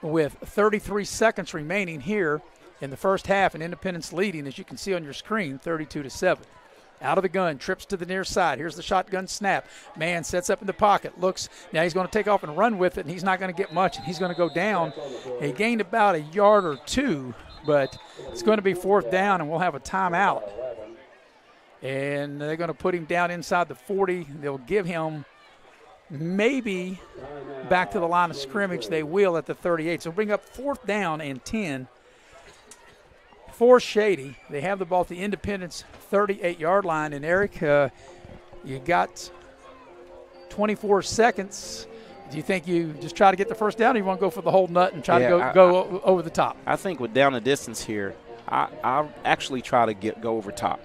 with 33 seconds remaining here in the first half, and Independence leading, as you can see on your screen, 32-7. Out of the gun, trips to the near side. Here's the shotgun snap. Man sets up in the pocket, looks. Now he's going to take off and run with it, and he's not going to get much, and he's going to go down. He gained about a yard or two, but it's going to be 4th down, and we'll have a timeout. And they're going to put him down inside the 40. They'll give him maybe back to the line of scrimmage. They will at the 38. So bring up 4th down and 10 for Shady. They have the ball at the Independence 38-yard line. And, Eric, you got 24 seconds. Do you think you just try to get the first down, or you want to go for the whole nut and try to go over the top? I think with down the distance here, I actually try to go over top.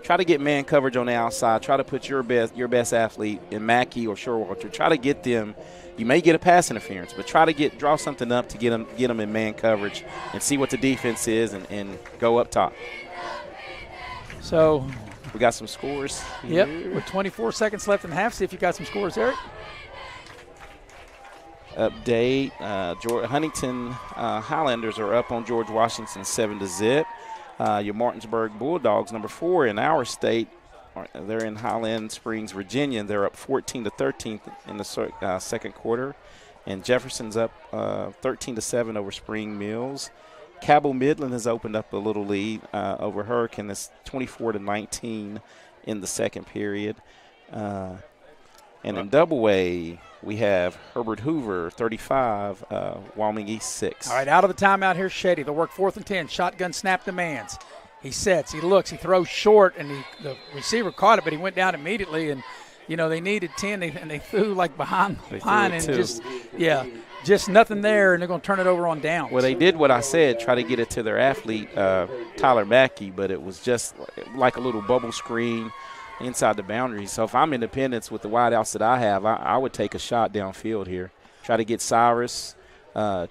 try to get man coverage on the outside. Try to put your best athlete in Mackey or Showalter. Try to get them. You may get a pass interference, but try to draw something up to get them in man coverage and see what the defense is and go up top. So we got some scores. Yep, with 24 seconds left in the half. See if you got some scores, Eric. Update, Huntington Highlanders are up on George Washington 7-0. Your Martinsburg Bulldogs, number 4 in our state, they're in Highland Springs, Virginia, and they're up 14-13 in the second quarter. And Jefferson's up 13-7 over Spring Mills. Cabell Midland has opened up a little lead over Hurricane. It's 24-19 in the second period. And in double A, we have Herbert Hoover, 35, Wyoming East 6. All right, out of the timeout here, Shady. They'll work 4th and 10. Shotgun snap demands. He sets, he looks, he throws short, and the receiver caught it, but he went down immediately. And, they needed 10, and they threw like behind the line and just nothing there, and they're going to turn it over on downs. Well, they did what I said, try to get it to their athlete, Tyler Mackey, but it was just like a little bubble screen inside the boundary. So if I'm Independence with the wideouts that I have, I would take a shot downfield here. Try to get Cyrus,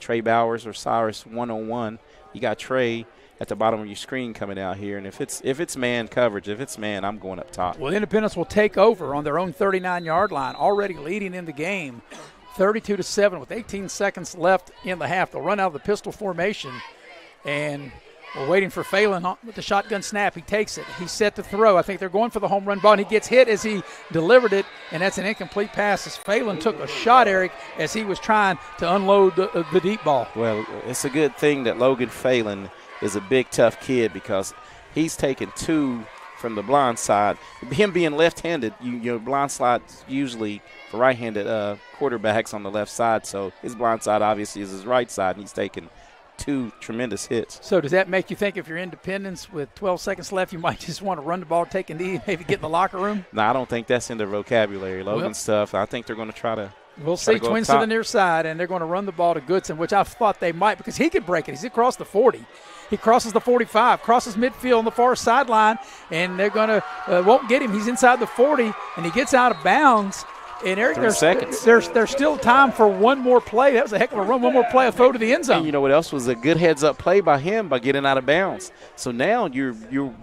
Trey Bowers or Cyrus one-on-one. You got Trey at the bottom of your screen coming out here, and if it's man coverage, if it's man, I'm going up top. Well, Independence will take over on their own 39-yard line, already leading in the game, 32-7 with 18 seconds left in the half. They'll run out of the pistol formation, and we're waiting for Phelan with the shotgun snap. He takes it. He's set to throw. I think they're going for the home run ball, and he gets hit as he delivered it, and that's an incomplete pass as Phelan took a shot, Eric, as he was trying to unload the deep ball. Well, it's a good thing that Logan Phelan is a big, tough kid because he's taken 2 from the blind side. Him being left-handed, your blind side's usually for right-handed quarterbacks on the left side, so his blind side obviously is his right side, and he's taken 2 tremendous hits. So does that make you think if you're Independence with 12 seconds left, you might just want to run the ball, take a knee, maybe get in the locker room? No, I don't think that's in their vocabulary. Logan's stuff, I think they're going to try to. We'll see. Twins to the near side, and they're going to run the ball to Goodson, which I thought they might because he could break it. He's across the 40. He crosses the 45, crosses midfield on the far sideline, and they're going to won't get him. He's inside the 40, and he gets out of bounds. And Eric, there's still time for one more play. That was a heck of a run. One more play, a throw to the end zone. And you know what else was a good heads-up play by him by getting out of bounds. So now you're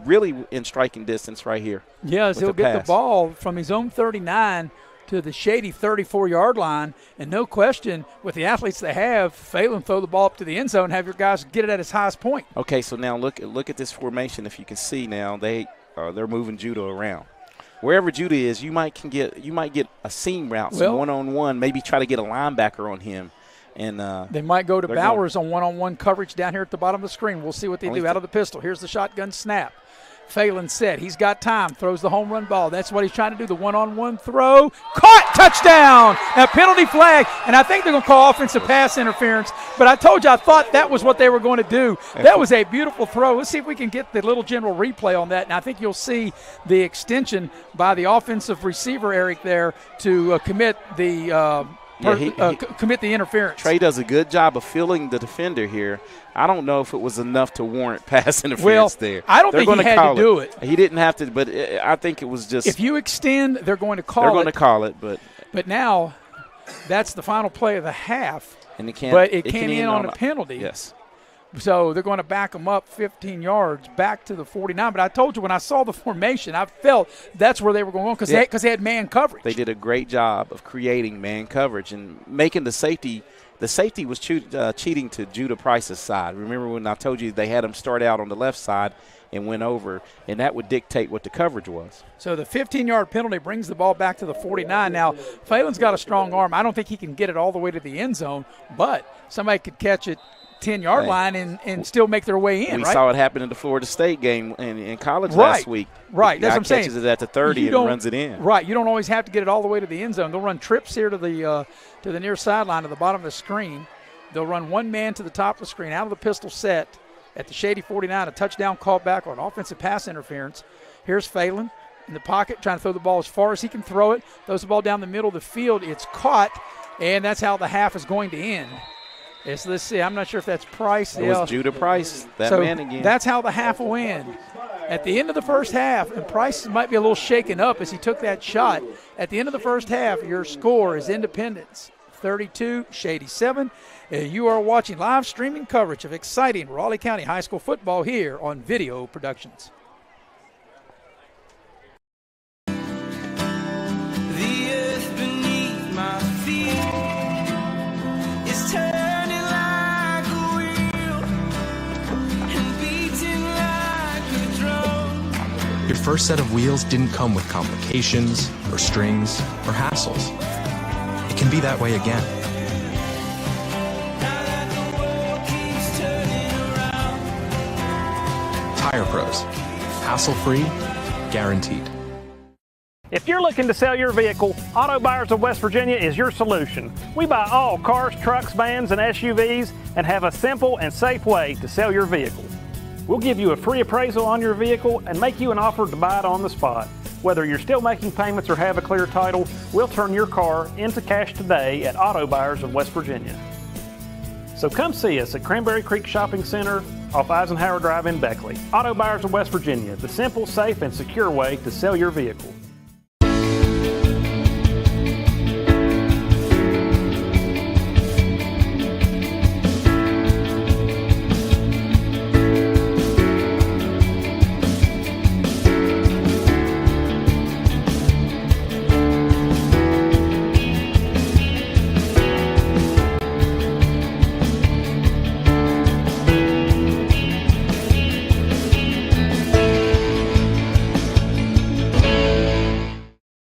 really in striking distance right here. Yes, he'll get the ball from his own 39 to the Shady 34-yard line, and no question, with the athletes they have, Phelan throw the ball up to the end zone, have your guys get it at its highest point. Okay, so now look at this formation. If you can see now, they're moving Judah around. Wherever Judah is, you might get a seam route, some one-on-one, maybe try to get a linebacker on him. And they might go to Bowers on one-on-one coverage down here at the bottom of the screen. We'll see what they do out of the pistol. Here's the shotgun snap. Phelan set. He's got time. Throws the home run ball. That's what he's trying to do, the one-on-one throw. Caught! Touchdown! A penalty flag. And I think they're going to call offensive pass interference. But I told you I thought that was what they were going to do. That was a beautiful throw. Let's see if we can get the little general replay on that. And I think you'll see the extension by the offensive receiver, Eric, there to commit the commit the interference. Trey does a good job of filling the defender here. I don't know if it was enough to warrant pass interference there. I don't think he had to do it. He didn't have to, but I think it was just. If you extend, they're going to call it. They're going to call it, but. But now, that's the final play of the half. And it came in on a penalty. Yes. So they're going to back them up 15 yards back to the 49. But I told you when I saw the formation, I felt that's where they were going because they had man coverage. They did a great job of creating man coverage and making the safety. The safety was cheating to Judah Price's side. Remember when I told you they had him start out on the left side and went over, and that would dictate what the coverage was. So the 15-yard penalty brings the ball back to the 49. Now, Phelan's got a strong arm. I don't think he can get it all the way to the end zone, but somebody could catch it 10-yard line and still make their way in, We right? saw it happen in the Florida State game in college last week. Right, that's what I'm saying. Catches it at the 30 and runs it in. Right, you don't always have to get it all the way to the end zone. They'll run trips here to the near sideline to the bottom of the screen. They'll run one man to the top of the screen out of the pistol set at the Shady 49, a touchdown call back on offensive pass interference. Here's Phelan in the pocket trying to throw the ball as far as he can throw it. Throws the ball down the middle of the field. It's caught, and that's how the half is going to end. Let's see. I'm not sure if that's Price. It was Judah Price, that man again. That's how the half will end. At the end of the first half, and Price might be a little shaken up as he took that shot. At the end of the first half, your score is Independence 32, Shady 7. You are watching live streaming coverage of exciting Raleigh County High School football here on Video Productions. The earth beneath my feet is turning like a wheel and beating like a drum. Your first set of wheels didn't come with complications or strings or hassles. It can be that way again. Tire Pros. Hassle-free, guaranteed. If you're looking to sell your vehicle, Auto Buyers of West Virginia is your solution. We buy all cars, trucks, vans, and SUVs and have a simple and safe way to sell your vehicle. We'll give you a free appraisal on your vehicle and make you an offer to buy it on the spot. Whether you're still making payments or have a clear title, we'll turn your car into cash today at Auto Buyers of West Virginia. So come see us at Cranberry Creek Shopping Center off Eisenhower Drive in Beckley. Auto Buyers of West Virginia, the simple, safe, and secure way to sell your vehicle.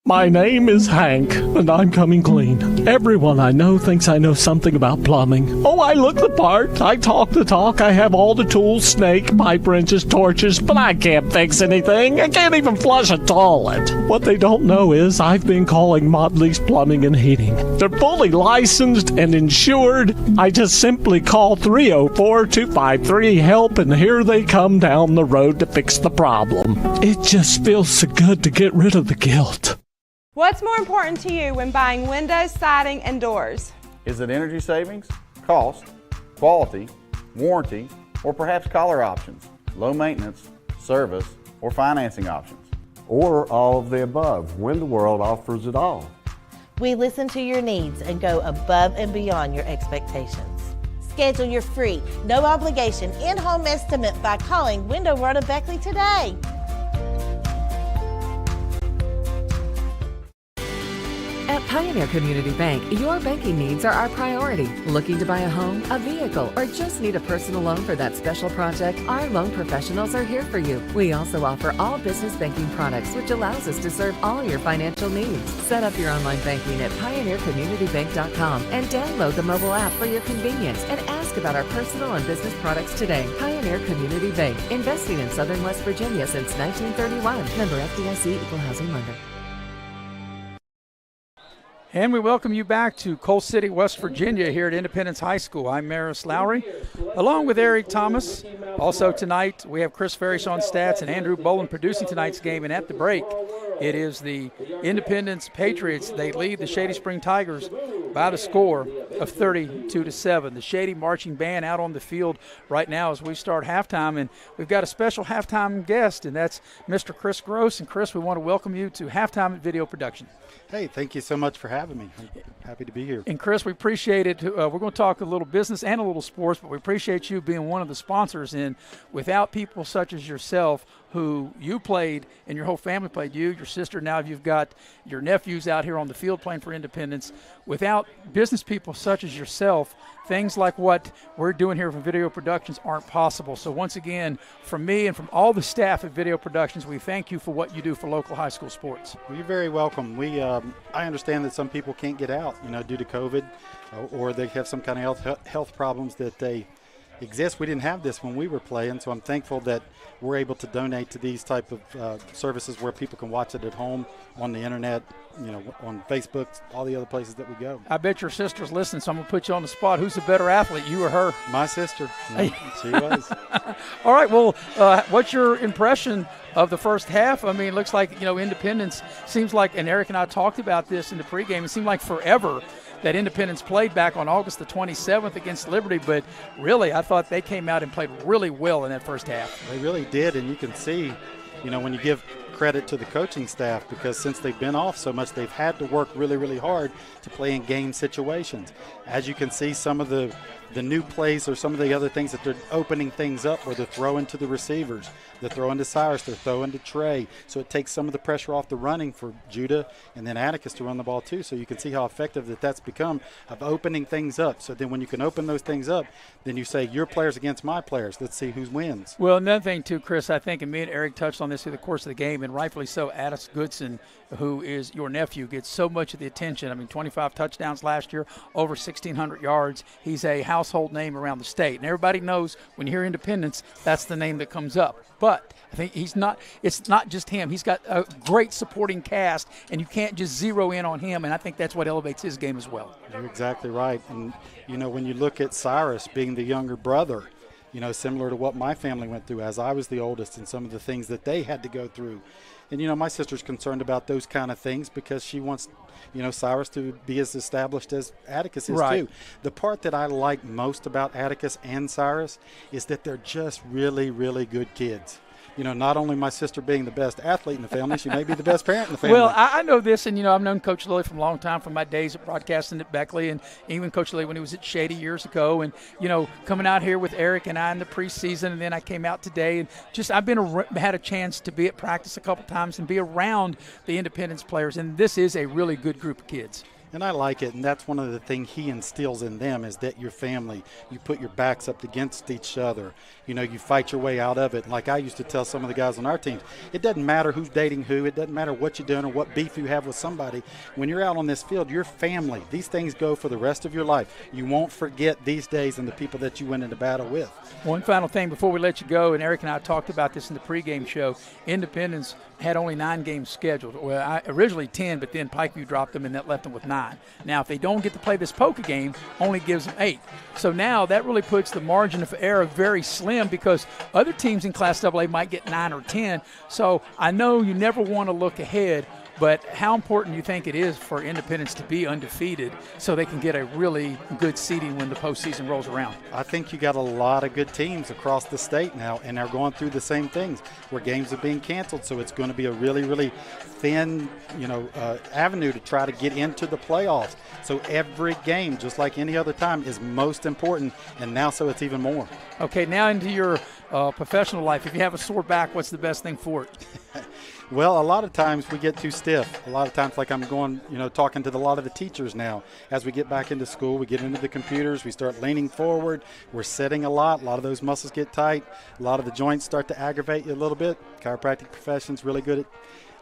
My name is Hank, and I'm coming clean. Everyone I know thinks I know something about plumbing. Oh, I look the part, I talk the talk, I have all the tools, snake, pipe wrenches, torches, but I can't fix anything. I can't even flush a toilet. What they don't know is I've been calling Motley's Plumbing and Heating. They're fully licensed and insured. I just simply call 304-253-HELP, and here they come down the road to fix the problem. It just feels so good to get rid of the guilt. What's more important to you when buying windows, siding, and doors? Is it energy savings, cost, quality, warranty, or perhaps color options, low maintenance, service, or financing options? Or all of the above. Window World offers it all. We listen to your needs and go above and beyond your expectations. Schedule your free, no obligation, in-home estimate by calling Window World of Beckley today. At Pioneer Community Bank, your banking needs are our priority. Looking to buy a home, a vehicle, or just need a personal loan for that special project? Our loan professionals are here for you. We also offer all business banking products, which allows us to serve all your financial needs. Set up your online banking at pioneercommunitybank.com and download the mobile app for your convenience and ask about our personal and business products today. Pioneer Community Bank, investing in Southern West Virginia since 1931. Member FDIC, Equal Housing Lender. And we welcome you back to Coal City, West Virginia here at Independence High School. I'm Maris Lowry, along with Eric Thomas. Also tonight, we have Chris Farish on stats and Andrew Boland producing tonight's game. And at the break, it is the Independence Patriots. They lead the Shady Spring Tigers by the score of 32-7. The Shady Marching Band out on the field right now as we start halftime. And we've got a special halftime guest, and that's Mr. Chris GROSE. And Chris, we want to welcome you to Halftime at Video Production. Hey, thank you so much for having me. I'm happy to be here. And Chris, we appreciate it. We're going to talk a little business and a little sports, but we appreciate you being one of the sponsors. And without people such as yourself, who you played and your whole family played, you, your sister, now you've got your nephews out here on the field playing for Independence. Without business people such as yourself, things like what we're doing here from Video Productions aren't possible. So once again, from me and from all the staff at Video Productions, we thank you for what you do for local high school sports. Well, you're very welcome. I understand that some people can't get out, due to COVID, or they have some kind of health problems that they exist. We didn't have this when we were playing, so I'm thankful that we're able to donate to these type of services where people can watch it at home, on the internet, on Facebook, all the other places that we go. I bet your sister's listening, so I'm going to put you on the spot. Who's the better athlete, you or her? My sister. No, she was. All right, well, what's your impression of the first half? I mean, it looks like, Independence seems like, and Eric and I talked about this in the pregame, it seemed like forever that Independence played back on August the 27th against Liberty, but really I thought they came out and played really well in that first half. They really did, and you can see, when you give credit to the coaching staff, because since they've been off so much, they've had to work really, really hard to play in game situations. As you can see, some of the new plays or some of the other things that they're opening things up where they're throwing to the receivers, they're throwing to Cyrus, they're throwing to Trey. So it takes some of the pressure off the running for Judah and then Atticus to run the ball too. So you can see how effective that's become of opening things up. So then when you can open those things up, then you say your players against my players. Let's see who wins. Well, another thing too, Chris, I think, and me and Eric touched on this through the course of the game, and rightfully so, Addis Goodson, who is your nephew, gets so much of the attention. I mean, 25 touchdowns last year, over 1,600 yards. He's a household name around the state. And everybody knows when you hear Independence, that's the name that comes up. But I think it's not just him. He's got a great supporting cast, and you can't just zero in on him, and I think that's what elevates his game as well. You're exactly right. And, when you look at Cyrus being the younger brother, similar to what my family went through as I was the oldest and some of the things that they had to go through. And, my sister's concerned about those kind of things because she wants, Cyrus to be as established as Atticus is too. The part that I like most about Atticus and Cyrus is that they're just really, really good kids. Not only my sister being the best athlete in the family, she may be the best parent in the family. Well, I know this, and, I've known Coach Lilly from a long time, from my days of broadcasting at Beckley, and even Coach Lilly when he was at Shady years ago. And, coming out here with Eric and I in the preseason, and then I came out today. And just I've had a chance to be at practice a couple times and be around the Independence players, and this is a really good group of kids. And I like it, and that's one of the things he instills in them is that your family, you put your backs up against each other. You fight your way out of it. Like I used to tell some of the guys on our teams, it doesn't matter who's dating who. It doesn't matter what you're doing or what beef you have with somebody. When you're out on this field, your family, these things go for the rest of your life. You won't forget these days and the people that you went into battle with. One final thing before we let you go, and Eric and I talked about this in the pregame show, Independence had only 9 games scheduled. Well, originally 10, but then Pikeview dropped them, and that left them with 9. Now, if they don't get to play this Polka game, only gives them 8. So now that really puts the margin of error very slim because other teams in Class AA might get 9 or 10. So I know you never want to look ahead, but how important do you think it is for Independence to be undefeated so they can get a really good seeding when the postseason rolls around? I think you got a lot of good teams across the state now, and they're going through the same things where games are being canceled. So it's going to be a really, really thin, avenue to try to get into the playoffs. So every game, just like any other time, is most important, and now so it's even more. Okay, now into your professional life. If you have a sore back, what's the best thing for it? Well, a lot of times we get too stiff. A lot of times, like I'm going, talking to a lot of the teachers now. As we get back into school, we get into the computers, we start leaning forward, we're sitting a lot of those muscles get tight, a lot of the joints start to aggravate you a little bit. Chiropractic profession's really good at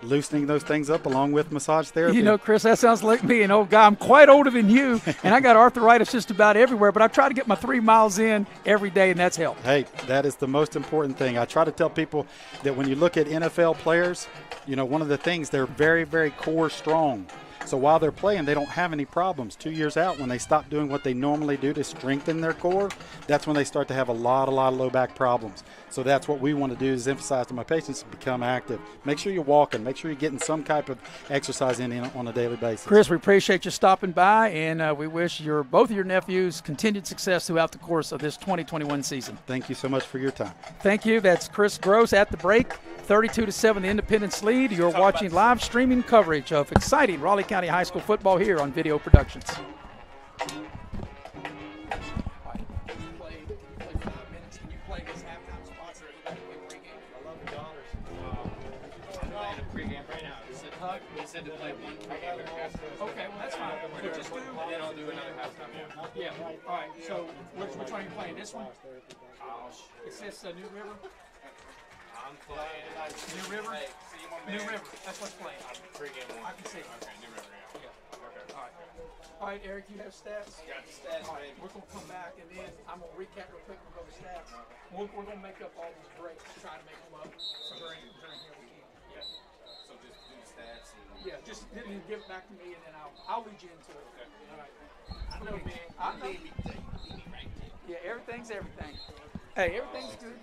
loosening those things up along with massage therapy. Chris, that sounds like me, an old guy. I'm quite older than you, and I got arthritis just about everywhere, but I try to get my 3 miles in every day, and that's helped. Hey, that is the most important thing. I try to tell people that when you look at NFL players, one of the things, they're very, very core strong. So while they're playing, they don't have any problems. 2 years out, when they stop doing what they normally do to strengthen their core, that's when they start to have a lot of low back problems. So that's what we want to do is emphasize to my patients to become active. Make sure you're walking. Make sure you're getting some type of exercise in on a daily basis. Chris, we appreciate you stopping by, and we wish both of your nephews continued success throughout the course of this 2021 season. Thank you so much for your time. Thank you. That's Chris Gross at the break. 32-7, the Independence lead. You're watching live streaming coverage of exciting Raleigh County High School football here on Video Productions. Okay, well that's fine. We'll just do it. Then I'll do another halftime. Yeah. All right. So which one are you playing? This one? Is this New River? I'm playing New River. New River. That's what's playing. I can see. Okay, New River. Yeah. Okay. All right. All right, Eric, you have stats? Got the stats. All right, we're going to come back, and then I'm going to recap real quick and go to stats. We're going to make up all these breaks, try to make them up. So during here we can. Yeah. So just do the stats. Yeah, just give it back to me, and then I'll lead you into it. Okay. All right. I know, man. I know. Yeah, everything's everything. Hey, everything's good.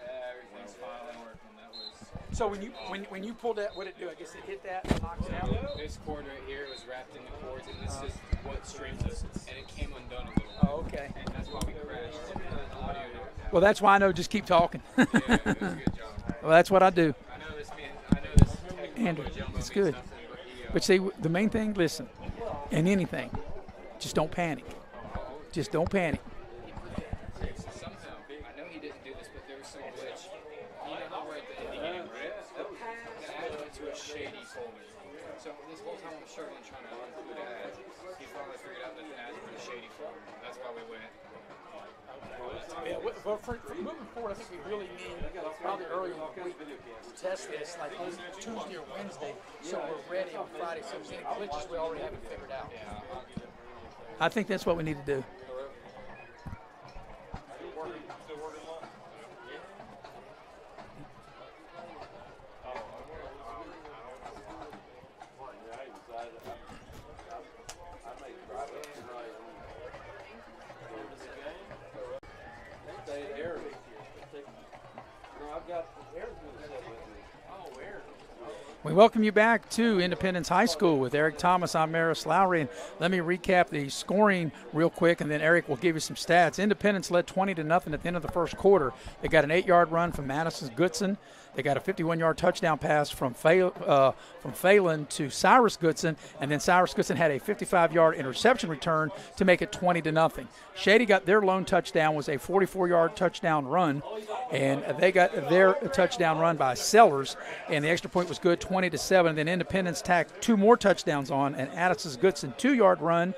Everything's finally working. That was So when you pulled that, what did it do? I guess it hit that and knocked it out? This cord right here was wrapped in the cords, and this is what strings us, and it came undone a little bit. Oh, okay. And that's why we crashed. The audio. Well, that's why I know. Just keep talking. Yeah, it was a good job. Well, that's what I do. I know this Andrew, gentleman it's means good. nothing, But see, the main thing, listen, in anything, just don't panic. Just don't panic. Somehow, I know he didn't do this, but there was some glitch. You know how we're at the beginning, right? The ad went to a Shady folder. So this whole time I'm struggling trying to unclude ads. He finally figured out that the ads were in a Shady folder. That's why we went. Yeah, well, for moving forward, I think we really need, probably early in the week, to test this like Tuesday or Wednesday, so we're ready on Friday. So if there's any glitches, we already have it figured out. I think that's what we need to do. We welcome you back to Independence High School with Eric Thomas. I'm Maris Lowry, and let me recap the scoring real quick, and then Eric will give you some stats. Independence led 20-0 at the end of the first quarter. They got an 8-yard run from Madison's Goodson. They got a 51-yard touchdown pass from Phelan to Cyrus Goodson, and then Cyrus Goodson had a 55-yard interception return to make it 20-0. Shady got their lone touchdown, was a 44-yard touchdown run, and they got their touchdown run by Sellers, and the extra point was good, 20-7. Then Independence tacked 2 more touchdowns on, and Addison's Goodson 2-yard run,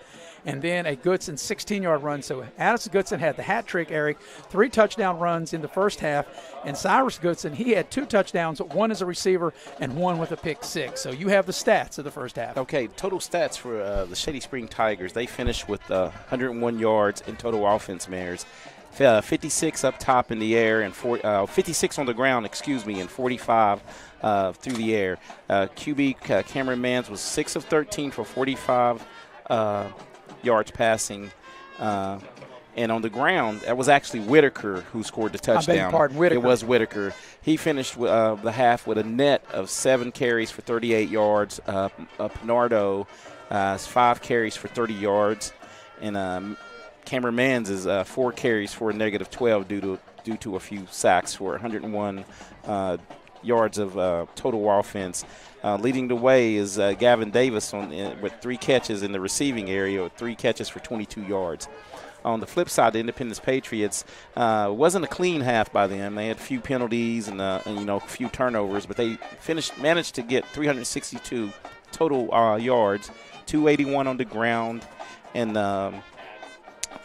and then a Goodson 16-yard run. So Addison Goodson had the hat trick, Eric, 3 touchdown runs in the first half, and Cyrus Goodson, he had 2 touchdowns, 1 as a receiver and 1 with a pick six. So you have the stats of the first half. Okay, total stats for the Shady Spring Tigers. They finished with 101 yards in total offense, Mares. 56 up top in the air and 56 on the ground, and 45 through the air. QB Cameron Mans was 6 of 13 for 45 yards passing. And on the ground, that was actually Whitaker who scored the touchdown. I beg your pardon, Whitaker. It was Whitaker. He finished the half with a net of 7 carries for 38 yards. Pinardo 5 carries for 30 yards. And Cameron Mans is 4 carries for a negative 12 due to a few sacks for 101 yards of total offense. Leading the way is Gavin Davis with 3 catches in the receiving area, with 3 catches for 22 yards. On the flip side, the Independence Patriots wasn't a clean half by them. They had a few penalties and a few turnovers, but they managed to get 362 total yards, 281 on the ground, and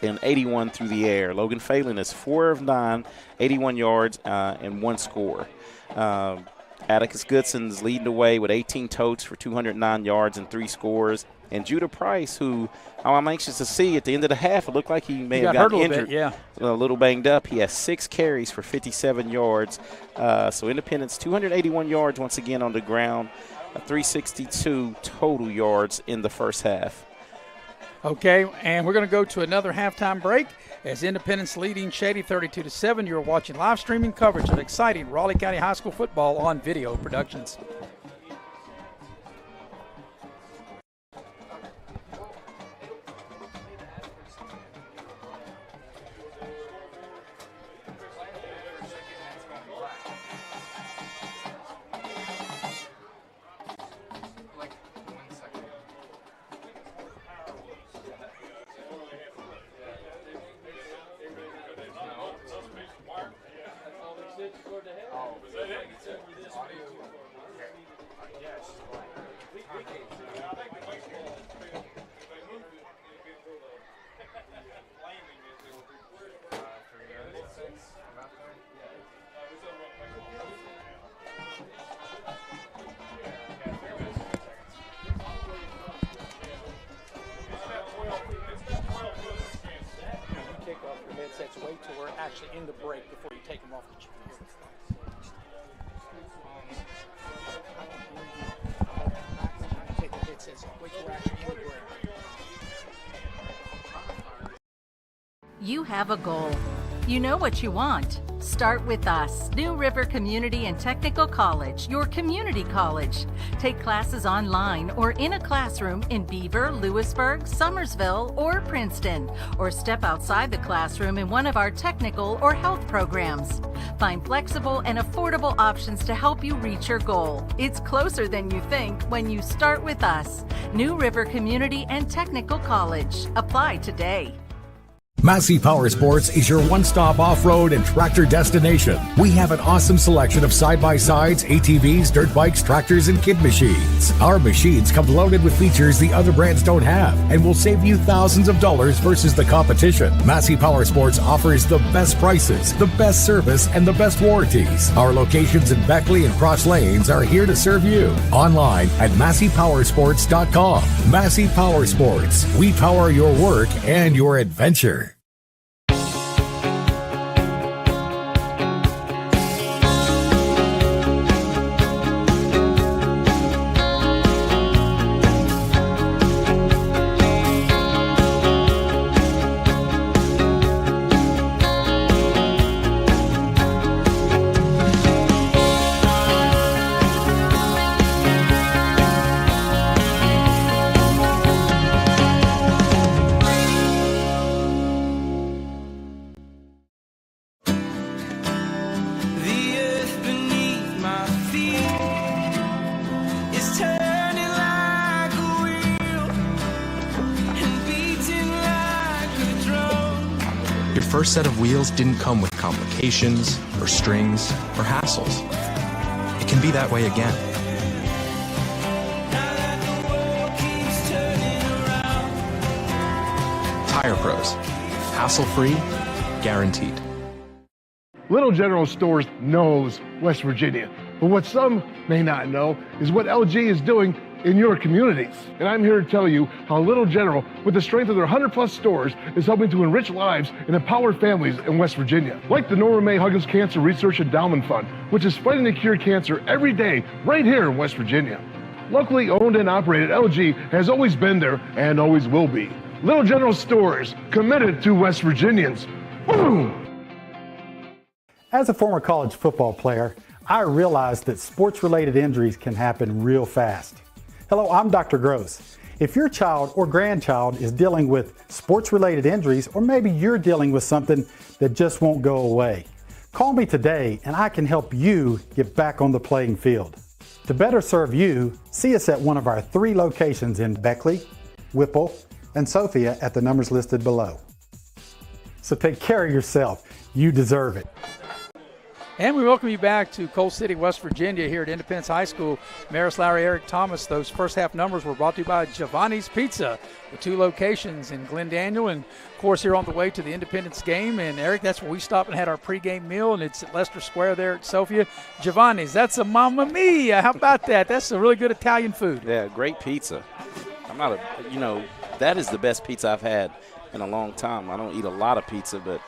81 through the air. Logan Phelan is 4 of 9, 81 yards, and 1 score. Atticus Goodson's leading the way with 18 totes for 209 yards and 3 scores. And Judah Price, who I'm anxious to see at the end of the half, it looked like he may have gotten injured, a little banged up. He has 6 carries for 57 yards. So Independence, 281 yards once again on the ground, 362 total yards in the first half. Okay, and we're going to go to another halftime break as Independence leading Shady 32-7. You're watching live streaming coverage of exciting Raleigh County High School football on Video Productions. Wait till we're actually in the break before you take them off the You have a goal. You know what you want. Start with us, New River Community and Technical College, your community college. Take classes online or in a classroom in Beaver, Lewisburg, Summersville, or Princeton, or step outside the classroom in one of our technical or health programs. Find flexible and affordable options to help you reach your goal. It's closer than you think when you start with us, New River Community and Technical College. Apply today. Massey Power Sports is your one-stop off-road and tractor destination. We have an awesome selection of side-by-sides, ATVs, dirt bikes, tractors, and kid machines. Our machines come loaded with features the other brands don't have and will save you thousands of dollars versus the competition. Massey Power Sports offers the best prices, the best service, and the best warranties. Our locations in Beckley and Cross Lanes are here to serve you. Online at MasseyPowersports.com. Massey Power Sports. We power your work and your adventure. First set of wheels didn't come with complications or strings or hassles. It can be that way again. Tire Pros. Hassle-free, guaranteed. Little General Stores knows West Virginia, but what some may not know is what LG is doing in your communities. And I'm here to tell you how Little General, with the strength of their 100+ stores, is helping to enrich lives and empower families in West Virginia. Like the Norma May Huggins Cancer Research Endowment Fund, which is fighting to cure cancer every day right here in West Virginia. Locally owned and operated, LG has always been there and always will be. Little General Stores, committed to West Virginians. Boom! As a former college football player, I realized that sports-related injuries can happen real fast. Hello, I'm Dr. GROSE. If your child or grandchild is dealing with sports-related injuries, or maybe you're dealing with something that just won't go away, call me today and I can help you get back on the playing field. To better serve you, see us at one of our 3 locations in Beckley, Whipple, and Sophia at the numbers listed below. So take care of yourself. You deserve it. And we welcome you back to Coal City, West Virginia, here at Independence High School. Maris Lowry, Eric Thomas. Those first half numbers were brought to you by Giovanni's Pizza, with 2 locations in Glen Daniel and, of course, here on the way to the Independence game. And, Eric, that's where we stopped and had our pregame meal, and it's at Leicester Square there at Sophia. Giovanni's, that's a Mamma Mia. How about that? That's a really good Italian food. Yeah, great pizza. I'm not that is the best pizza I've had in a long time. I don't eat a lot of pizza, but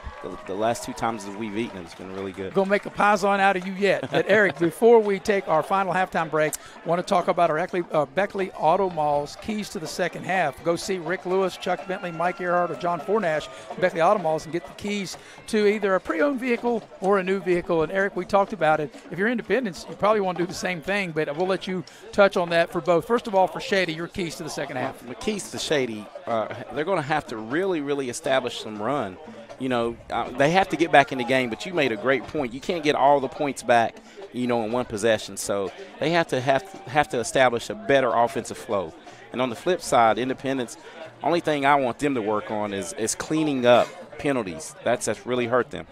the last 2 times that we've eaten it, it's been really good. Gonna make a Paisan out of you yet. But Eric, before we take our final halftime break, I want to talk about our Beckley Auto Mall's keys to the second half. Go see Rick Lewis, Chuck Bentley, Mike Earhart, or John Fornash at Beckley Auto Malls and get the keys to either a pre-owned vehicle or a new vehicle. And Eric, we talked about it. If you're Independence, you probably want to do the same thing, but we'll let you touch on that for both. First of all, for Shady, your keys to the second half. The keys to Shady, they're going to have to really establish some run. They have to get back in the game, but you made a great point. You can't get all the points back, in one possession. So they have to establish a better offensive flow. And on the flip side, Independence, only thing I want them to work on is cleaning up penalties. That's really hurt them.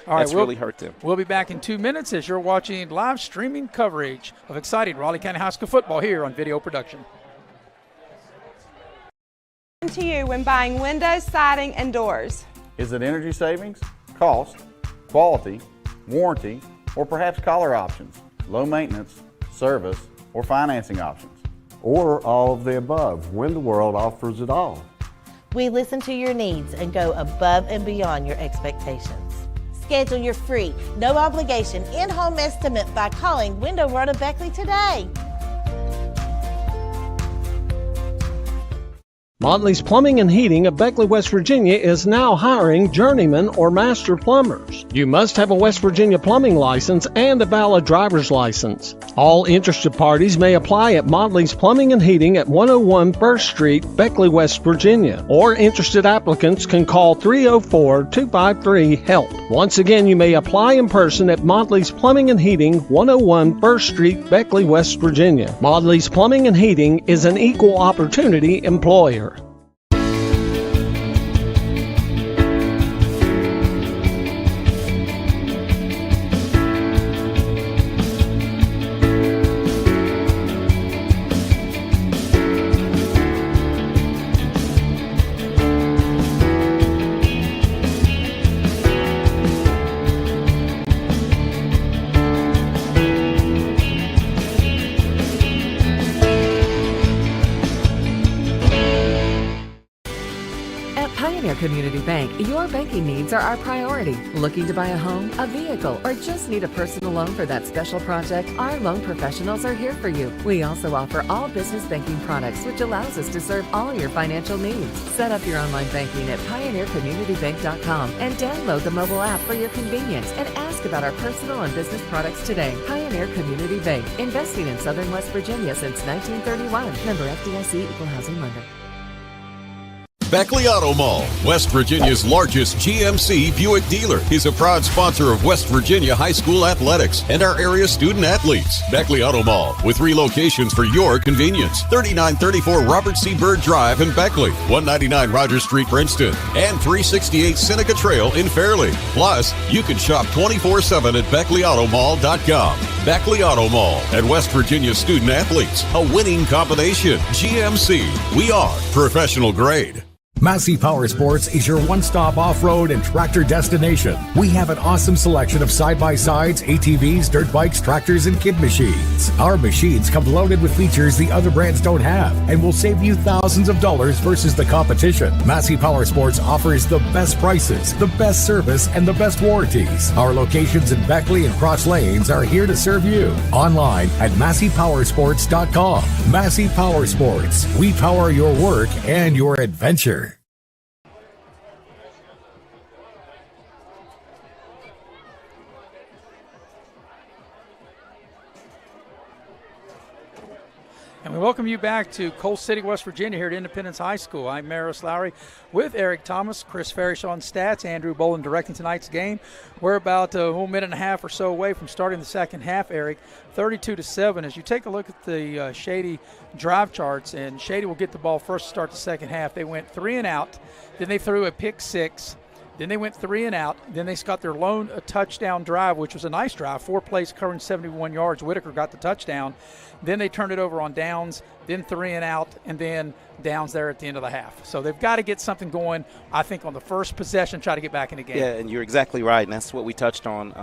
All right, really hurt them. We'll be back in 2 minutes as you're watching live streaming coverage of exciting Raleigh County High School football here on Video Production. To you when buying windows, siding, and doors. Is it energy savings, cost, quality, warranty, or perhaps collar options, low maintenance, service, or financing options? Or all of the above. Window World offers it all. We listen to your needs and go above and beyond your expectations. Schedule your free, no obligation in-home estimate by calling Window World of Beckley today. Motley's Plumbing and Heating of Beckley, West Virginia is now hiring journeyman or master plumbers. You must have a West Virginia plumbing license and a valid driver's license. All interested parties may apply at Motley's Plumbing and Heating at 101 First Street, Beckley, West Virginia, or interested applicants can call 304-253-HELP. Once again, you may apply in person at Motley's Plumbing and Heating, 101 First Street, Beckley, West Virginia. Motley's Plumbing and Heating is an equal opportunity employer. Community Bank, your banking needs are our priority. Looking to buy a home, a vehicle, or just need a personal loan for that special project? Our loan professionals are here for you. We also offer all business banking products, which allows us to serve all your financial needs. Set up your online banking at pioneercommunitybank.com and download the mobile app for your convenience and ask about our personal and business products today. Pioneer Community Bank, investing in Southern West Virginia since 1931. Member FDIC, Equal Housing Lender. Beckley Auto Mall, West Virginia's largest GMC Buick dealer, is a proud sponsor of West Virginia high school athletics and our area student athletes. Beckley Auto Mall, with 3 locations for your convenience: 3934 Robert C. Byrd Drive in Beckley, 199 Rogers Street, Princeton, and 368 Seneca Trail in Fairleigh. Plus, you can shop 24/7 at BeckleyAutomall.com. Beckley Auto Mall and West Virginia student athletes, a winning combination. GMC, we are professional grade. Massey Power Sports is your one-stop off-road and tractor destination. We have an awesome selection of side-by-sides, ATVs, dirt bikes, tractors, and kid machines. Our machines come loaded with features the other brands don't have and will save you thousands of dollars versus the competition. Massey Power Sports offers the best prices, the best service, and the best warranties. Our locations in Beckley and Cross Lanes are here to serve you. Online at MasseyPowersports.com. Massey Power Sports. We power your work and your adventure. And we welcome you back to Coal City, West Virginia, here at Independence High School. I'm Maris Lowry with Eric Thomas, Chris Farish on stats, Andrew Bolin directing tonight's game. We're about a whole minute and a half or so away from starting the second half, Eric. 32-7. As you take a look at the Shady drive charts, and Shady will get the ball first to start the second half. They went 3 and out, then they threw a pick 6. Then they went 3 and out. Then they got their lone touchdown drive, which was a nice drive. 4 plays covering 71 yards. Whitaker got the touchdown. Then they turned it over on downs, then 3 and out, and then downs there at the end of the half. So they've got to get something going, I think, on the first possession, try to get back in the game. Yeah, and you're exactly right, and that's what we touched on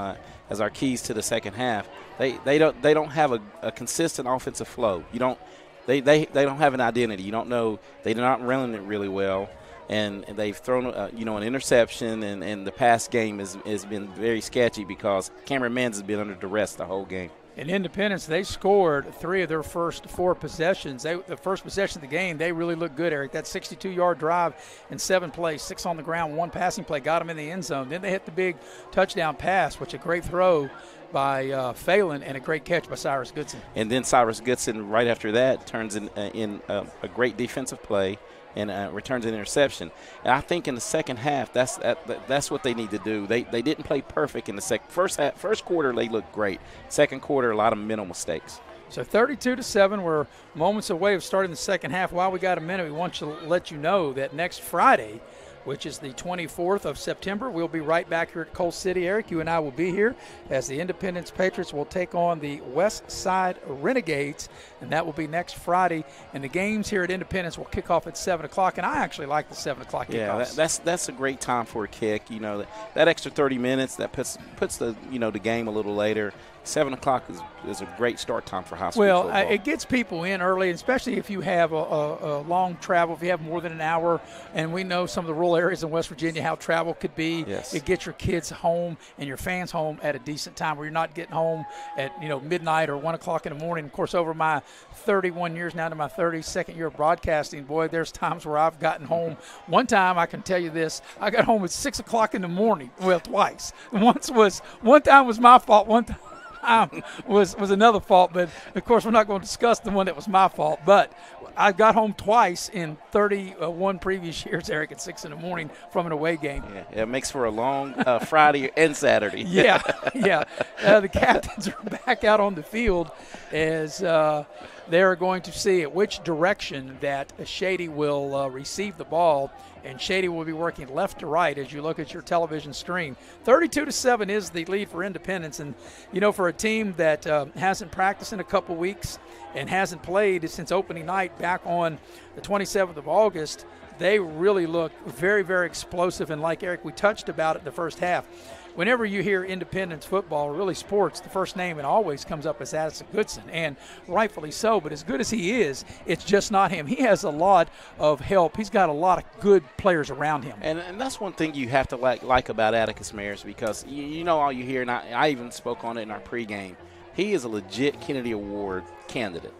as our keys to the second half. They don't have a consistent offensive flow. They don't have an identity. You don't know. They're not running it really well. And they've thrown, an interception, and the pass game has been very sketchy because Cameron Menz has been under duress the whole game. In Independence, they scored 3 of their first 4 possessions. The first possession of the game, they really looked good, Eric. That 62-yard drive in 7 plays, 6 on the ground, 1 passing play, got them in the end zone. Then they hit the big touchdown pass, which a great throw by Phelan and a great catch by Cyrus Goodson. And then Cyrus Goodson, right after that, turns in a great defensive play and returns an interception. And I think in the second half, that's what they need to do. They didn't play perfect in the first quarter. They looked great. Second quarter, a lot of mental mistakes. So 32-7, we're moments away of starting the second half. While we got a minute, we want to let you know that next Friday, which is the 24th of September, we'll be right back here at Coal City. Eric, you and I will be here as the Independence Patriots will take on the West Side Renegades, and that will be next Friday. And the games here at Independence will kick off at 7 o'clock, and I actually like the 7 o'clock kickoffs. Yeah, that's a great time for a kick. That extra 30 minutes, that puts the the game a little later. 7 o'clock is a great start time for high school football. It gets people in early, especially if you have a long travel, if you have more than an hour. And we know some of the rural areas in West Virginia how travel could be. Yes. It gets your kids home and your fans home at a decent time where you're not getting home at midnight or 1 o'clock in the morning. Of course, over my 31 years now to my 32nd year of broadcasting, boy, there's times where I've gotten home. One time, I can tell you this, I got home at 6 o'clock in the morning. Well, twice. One time was my fault. One time was another fault, but of course we're not going to discuss the one that was my fault. But I got home twice in 31 previous years, Eric, at 6 in the morning from an away game. Yeah, it makes for a long Friday and Saturday. Yeah. The captains are back out on the field as they're going to see at which direction that Shady will receive the ball. And Shady will be working left to right as you look at your television screen. 32-7 is the lead for Independence. And, for a team that hasn't practiced in a couple weeks and hasn't played since opening night back on the 27th of August, they really look very, very explosive. And like Eric, we touched about it in the first half. Whenever you hear Independence football, or really sports, the first name it always comes up as Addison Goodson, and rightfully so. But as good as he is, it's just not him. He has a lot of help. He's got a lot of good players around him. And that's one thing you have to like about Atticus Maris, because all you hear, and I even spoke on it in our pregame, he is a legit Kennedy Award candidate,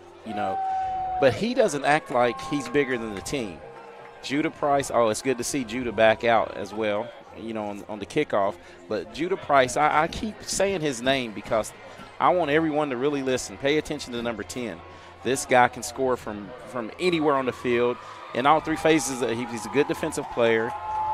but he doesn't act like he's bigger than the team. Judah Price, it's good to see Judah back out as well, on the kickoff. But Judah Price, I keep saying his name because I want everyone to really listen. Pay attention to number 10. This guy can score from anywhere on the field. In all three phases, he's a good defensive player,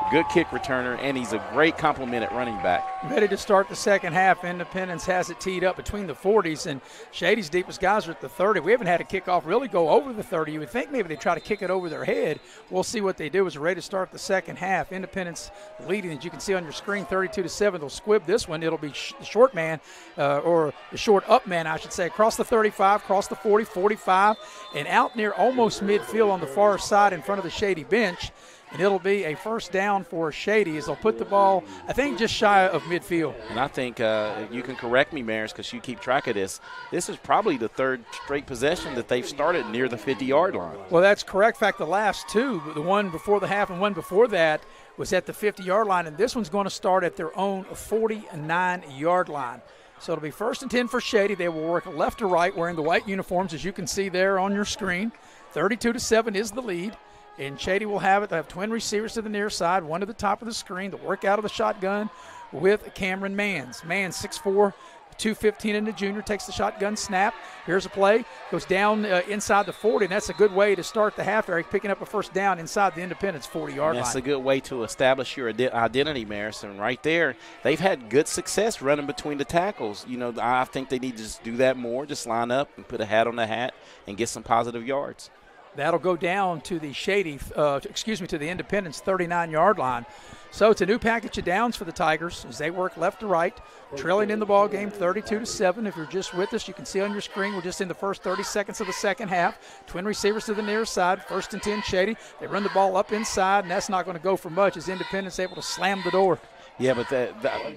good kick returner, and he's a great complement at running back. Ready to start the second half. Independence has it teed up between the 40s, and Shady's deepest guys are at the 30. We haven't had a kickoff really go over the 30. You would think maybe they try to kick it over their head. We'll see what they do as we're ready to start the second half. Independence leading, as you can see on your screen, 32-7. They'll squib this one. It'll be the short man, or the short up man, I should say, across the 35, across the 40, 45, and out near almost midfield on the far side in front of the Shady bench. And it'll be a first down for Shady as they'll put the ball, I think, just shy of midfield. And I think you can correct me, Maris, because you keep track of this. This is probably the third straight possession that they've started near the 50-yard line. Well, that's correct. In fact, the last two, the one before the half and one before that, was at the 50-yard line. And this one's going to start at their own 49-yard line. So it'll be 1st and 10 for Shady. They will work left to right wearing the white uniforms, as you can see there on your screen. 32-7 is the lead. And Shady will have it. They have twin receivers to the near side, one to the top of the screen. The work out of the shotgun with Cameron Manns. Manns, 6'4", 215 in the junior, takes the shotgun snap. Here's a play. Goes down inside the 40, and that's a good way to start the half, Eric, picking up a first down inside the Independence 40-yard line. That's a good way to establish your identity, Maris. And right there, they've had good success running between the tackles. I think they need to just do that more, just line up and put a hat on the hat and get some positive yards. That'll go down to the to the Independence 39-yard line. So it's a new package of downs for the Tigers as they work left to right, trailing in the ball game 32-7. If you're just with us, you can see on your screen we're just in the first 30 seconds of the second half. Twin receivers to the near side, 1st and 10 Shady. They run the ball up inside, and that's not going to go for much as Independence able to slam the door. Yeah,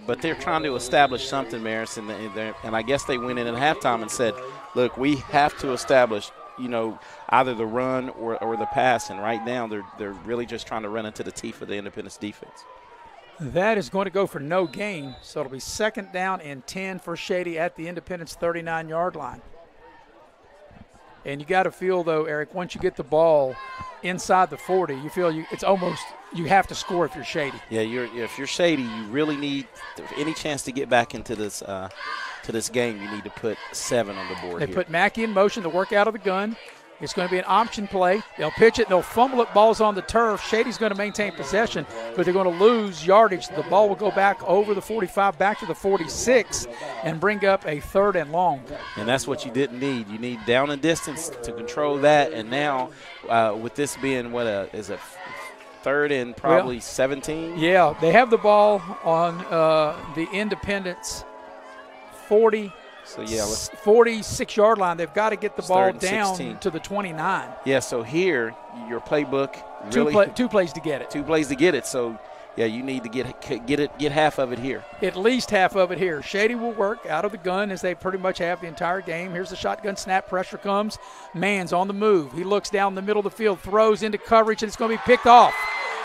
but they're trying to establish something, Maris, and I guess they went in at halftime and said, look, we have to establish either the run or the pass, and right now they're really just trying to run into the teeth of the Independence defense. That is going to go for no gain, so it'll be 2nd down and 10 for Shady at the Independence 39-yard line. And you got to feel, though, Eric, once you get the ball inside the 40, you feel it's almost you have to score if you're Shady. Yeah, if you're Shady, you really need any chance to get back into this game. You need to put 7 on the board. They put Mackey in motion to work out of the gun. It's going to be an option play. They'll pitch it. They'll fumble it. Ball's on the turf. Shady's going to maintain possession, but they're going to lose yardage. The ball will go back over the 45, back to the 46, and bring up a 3rd and long. And that's what you didn't need. You need down and distance to control that. And now with this being is it 3rd and probably 17? Yeah, they have the ball on the Independence 40. So, yeah, 46-yard line. They've got to get the ball down 16. to the 29. Yeah, so here your playbook really two plays to get it. 2 plays to get it. So yeah, you need to get half of it here. At least half of it here. Shady will work out of the gun as they pretty much have the entire game. Here's the shotgun snap. Pressure comes. Man's on the move. He looks down the middle of the field, throws into coverage, and it's going to be picked off.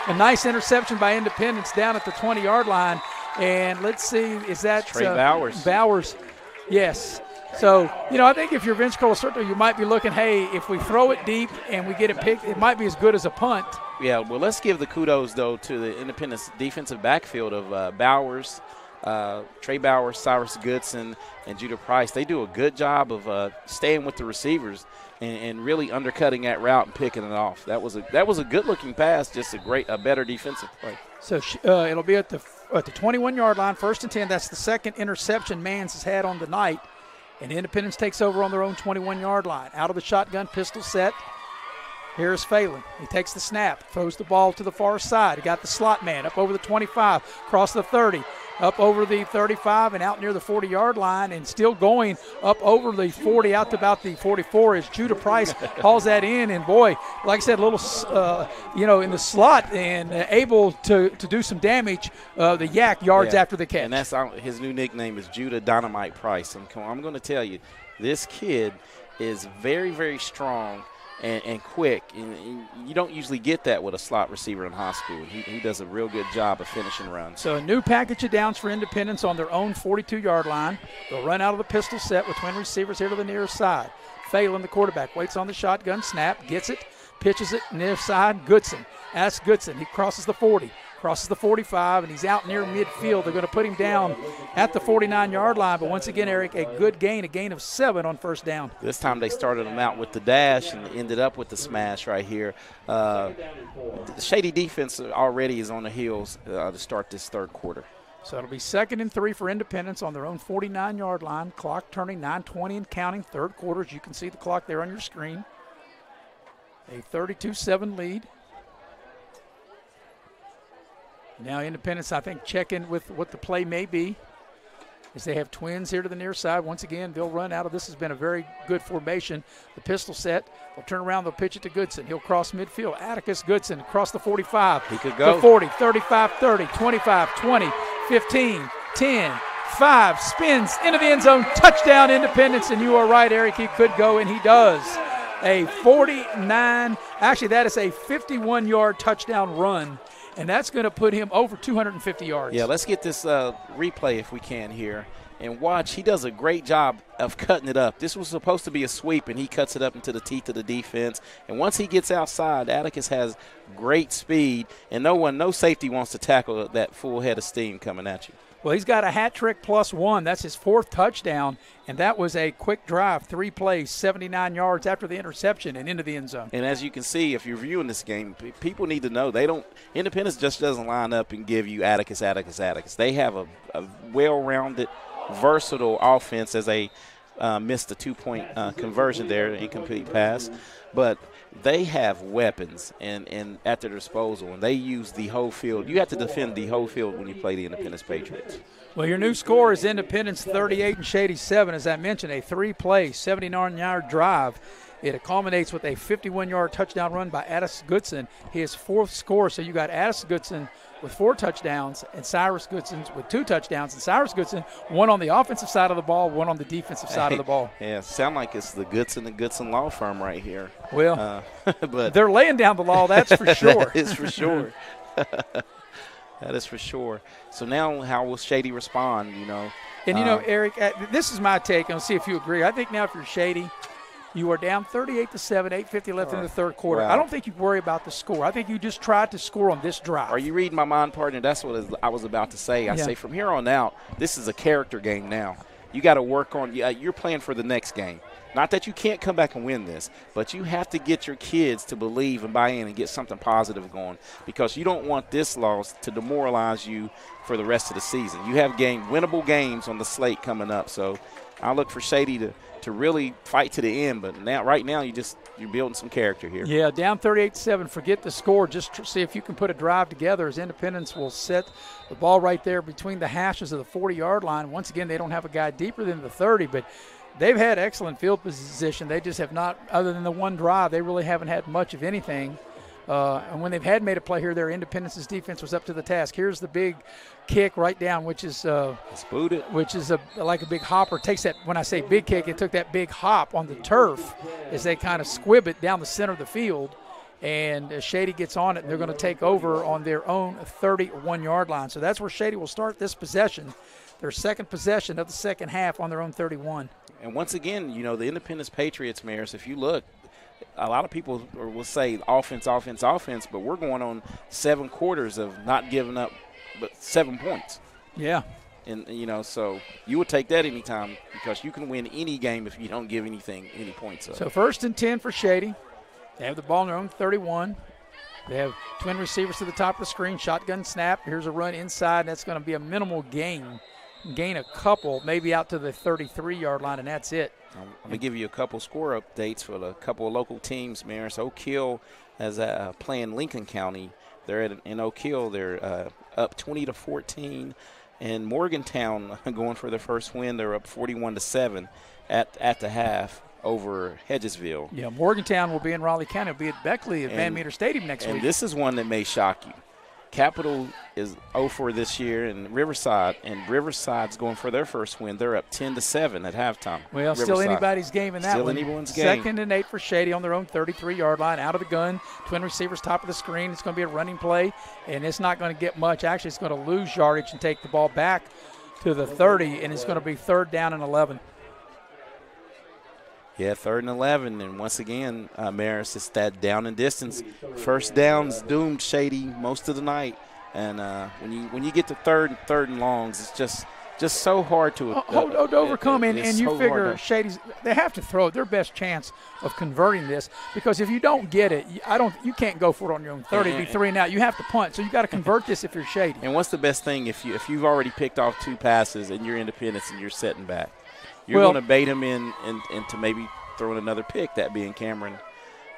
A nice interception by Independence down at the 20-yard line. And let's see, is that Trey Bowers? Bowers, yes. So, I think if you're Vince Colasurto, you might be looking, hey, if we throw it deep and we get it picked, it might be as good as a punt. Yeah, well, let's give the kudos, though, to the Independence defensive backfield of Bowers, Trey Bowers, Cyrus Goodson, and Judah Price. They do a good job of staying with the receivers and really undercutting that route and picking it off. That was a good-looking pass, just a better defensive play. So it'll be at the 21-yard line, 1st and 10. That's the second interception Mans has had on the night. And Independence takes over on their own 21-yard line. Out of the shotgun, pistol set. Here's Phelan. He takes the snap, throws the ball to the far side. He got the slot man up over the 25, across the 30, up over the 35, and out near the 40-yard line, and still going up over the 40, out to about the 44 as Judah Price hauls that in. And, boy, like I said, a little, in the slot and able to do some damage, the yak yards after the catch. And that's his new nickname is Judah Dynamite Price. I'm going to tell you, this kid is very, very strong and quick. And you don't usually get that with a slot receiver in high school. He does a real good job of finishing runs. So a new package of downs for Independence on their own 42-yard line. They'll run out of the pistol set with twin receivers here to the near side. Phelan, the quarterback, waits on the shotgun, snap, gets it, pitches it near side. Goodson. That's Goodson. He crosses the 40. Crosses the 45, and he's out near midfield. They're going to put him down at the 49-yard line. But once again, Eric, a good gain, a gain of 7 on first down. This time they started him out with the dash and ended up with the smash right here. The Shady defense already is on the heels to start this third quarter. So it'll be 2nd and 3 for Independence on their own 49-yard line. Clock turning, 9:20 and counting. Third quarter, as you can see the clock there on your screen. A 32-7 lead. Now Independence, I think, check in with what the play may be as they have twins here to the near side. Once again, they'll run out of this. Has been a very good formation. The pistol set. They'll turn around. They'll pitch it to Goodson. He'll cross midfield. Atticus Goodson across the 45. He could go. The 40, 35, 30, 25, 20, 15, 10, 5. Spins into the end zone. Touchdown Independence. And you are right, Eric. He could go, and he does. A 49. Actually, that is a 51-yard touchdown run. And that's going to put him over 250 yards. Yeah, let's get this replay if we can here. And watch, he does a great job of cutting it up. This was supposed to be a sweep, and he cuts it up into the teeth of the defense. And once he gets outside, Atticus has great speed, and no safety wants to tackle that full head of steam coming at you. Well, he's got a hat trick plus 1. That's his 4th touchdown, and that was a quick drive, 3 plays, 79 yards after the interception and into the end zone. And as you can see, if you're viewing this game, people need to know Independence just doesn't line up and give you Atticus. They have a well-rounded, versatile offense as they missed a 2-point conversion there, incomplete pass. But they have weapons and at their disposal, and they use the whole field. You have to defend the whole field when you play the Independence Patriots. Well, your new score is Independence 38 and Shady 7. As I mentioned, a 3-play, 79-yard drive. It culminates with a 51-yard touchdown run by Addis Goodson, his 4th score. So you got Addis Goodson with 4 touchdowns and Cyrus Goodson with 2 touchdowns. And Cyrus Goodson, 1 on the offensive side of the ball, 1 on the defensive side of the ball. Yeah, sound like it's the Goodson and Goodson law firm right here. Well, but they're laying down the law, that's for sure. That is for sure. That is for sure. So now how will Shady respond, And, Eric, this is my take, and I'll see if you agree. I think now if you're Shady, you are down 38-7, 8:50 left in the third quarter. Wow. I don't think you worry about the score. I think you just try to score on this drive. Are you reading my mind, partner? That's what I was about to say. I say from here on out, this is a character game now. You got to work on – you're playing for the next game. Not that you can't come back and win this, but you have to get your kids to believe and buy in and get something positive going, because you don't want this loss to demoralize you for the rest of the season. You have winnable games on the slate coming up, so I look for Shady to really fight to the end. But right now, you're building some character here. Yeah, down 38-7. Forget the score. Just see if you can put a drive together, as Independence will set the ball right there between the hashes of the 40-yard line. Once again, they don't have a guy deeper than the 30, but they've had excellent field position. They just have not, other than the one drive, they really haven't had much of anything And when they've had made a play here, their Independence's defense was up to the task. Here's the big kick right down, which is it's booted. Which is like a big hopper. Takes that, when I say big kick, it took that big hop on the turf as they kind of squib it down the center of the field. And Shady gets on it, and they're going to take over on their own 31-yard line. So that's where Shady will start this possession, their second possession of the second half on their own 31. And once again, you know, the Independence Patriots, Maris, if you look, a lot of people will say offense, but we're going on 7 quarters of not giving up but 7 points. Yeah. And, you know, so you would take that anytime because you can win any game if you don't give any points up. So 1st and 10 for Shady. They have the ball on their own 31. They have twin receivers to the top of the screen, shotgun snap. Here's a run inside. That's going to be a minimal gain a couple, maybe out to the 33-yard line, and that's it. I'm going to give you a couple score updates for a couple of local teams, Maris. Oak Hill is playing Lincoln County. They're in Oak Hill. They're up 20-14. And Morgantown going for their first win. They're up 41-7 at the half over Hedgesville. Yeah, Morgantown will be in Raleigh County. It'll be at Beckley at Van Meter Stadium next week. And this is one that may shock you. Capital is 0-4 this year, and Riverside's going for their first win. They're up 10-7 at halftime. Well, still anybody's game in that one. Still anyone's game. 2nd and 8 for Shady on their own 33-yard line, out of the gun. Twin receivers top of the screen. It's going to be a running play, and it's not going to get much. Actually, it's going to lose yardage and take the ball back to the 30, and it's going to be 3rd down and 11. Yeah, 3rd and 11, and once again, Maris, it's that down and distance. First downs doomed Shady most of the night, and when you get to third and longs, it's just so hard to overcome. And you figure Shady's, they have to throw it. Their best chance of converting this, because if you don't get it, you can't go for it on your own 30. It'd be 3 and out. You have to punt, so you got to convert this if you're Shady. And what's the best thing if you've already picked off 2 passes and you're Independence and you're setting back? You're going to bait him into maybe throwing another pick, that being Cameron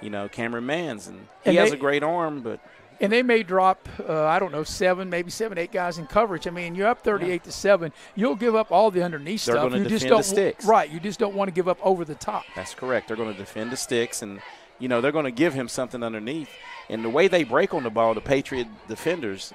Mans. And he has a great arm, but. And they may drop, 7, 8 guys in coverage. I mean, you're up 38-7. You'll give up all the underneath They're stuff. Going to defend the sticks. Right. You just don't want to give up over the top. That's correct. They're going to defend the sticks, and, they're going to give him something underneath. And the way they break on the ball, the Patriot defenders,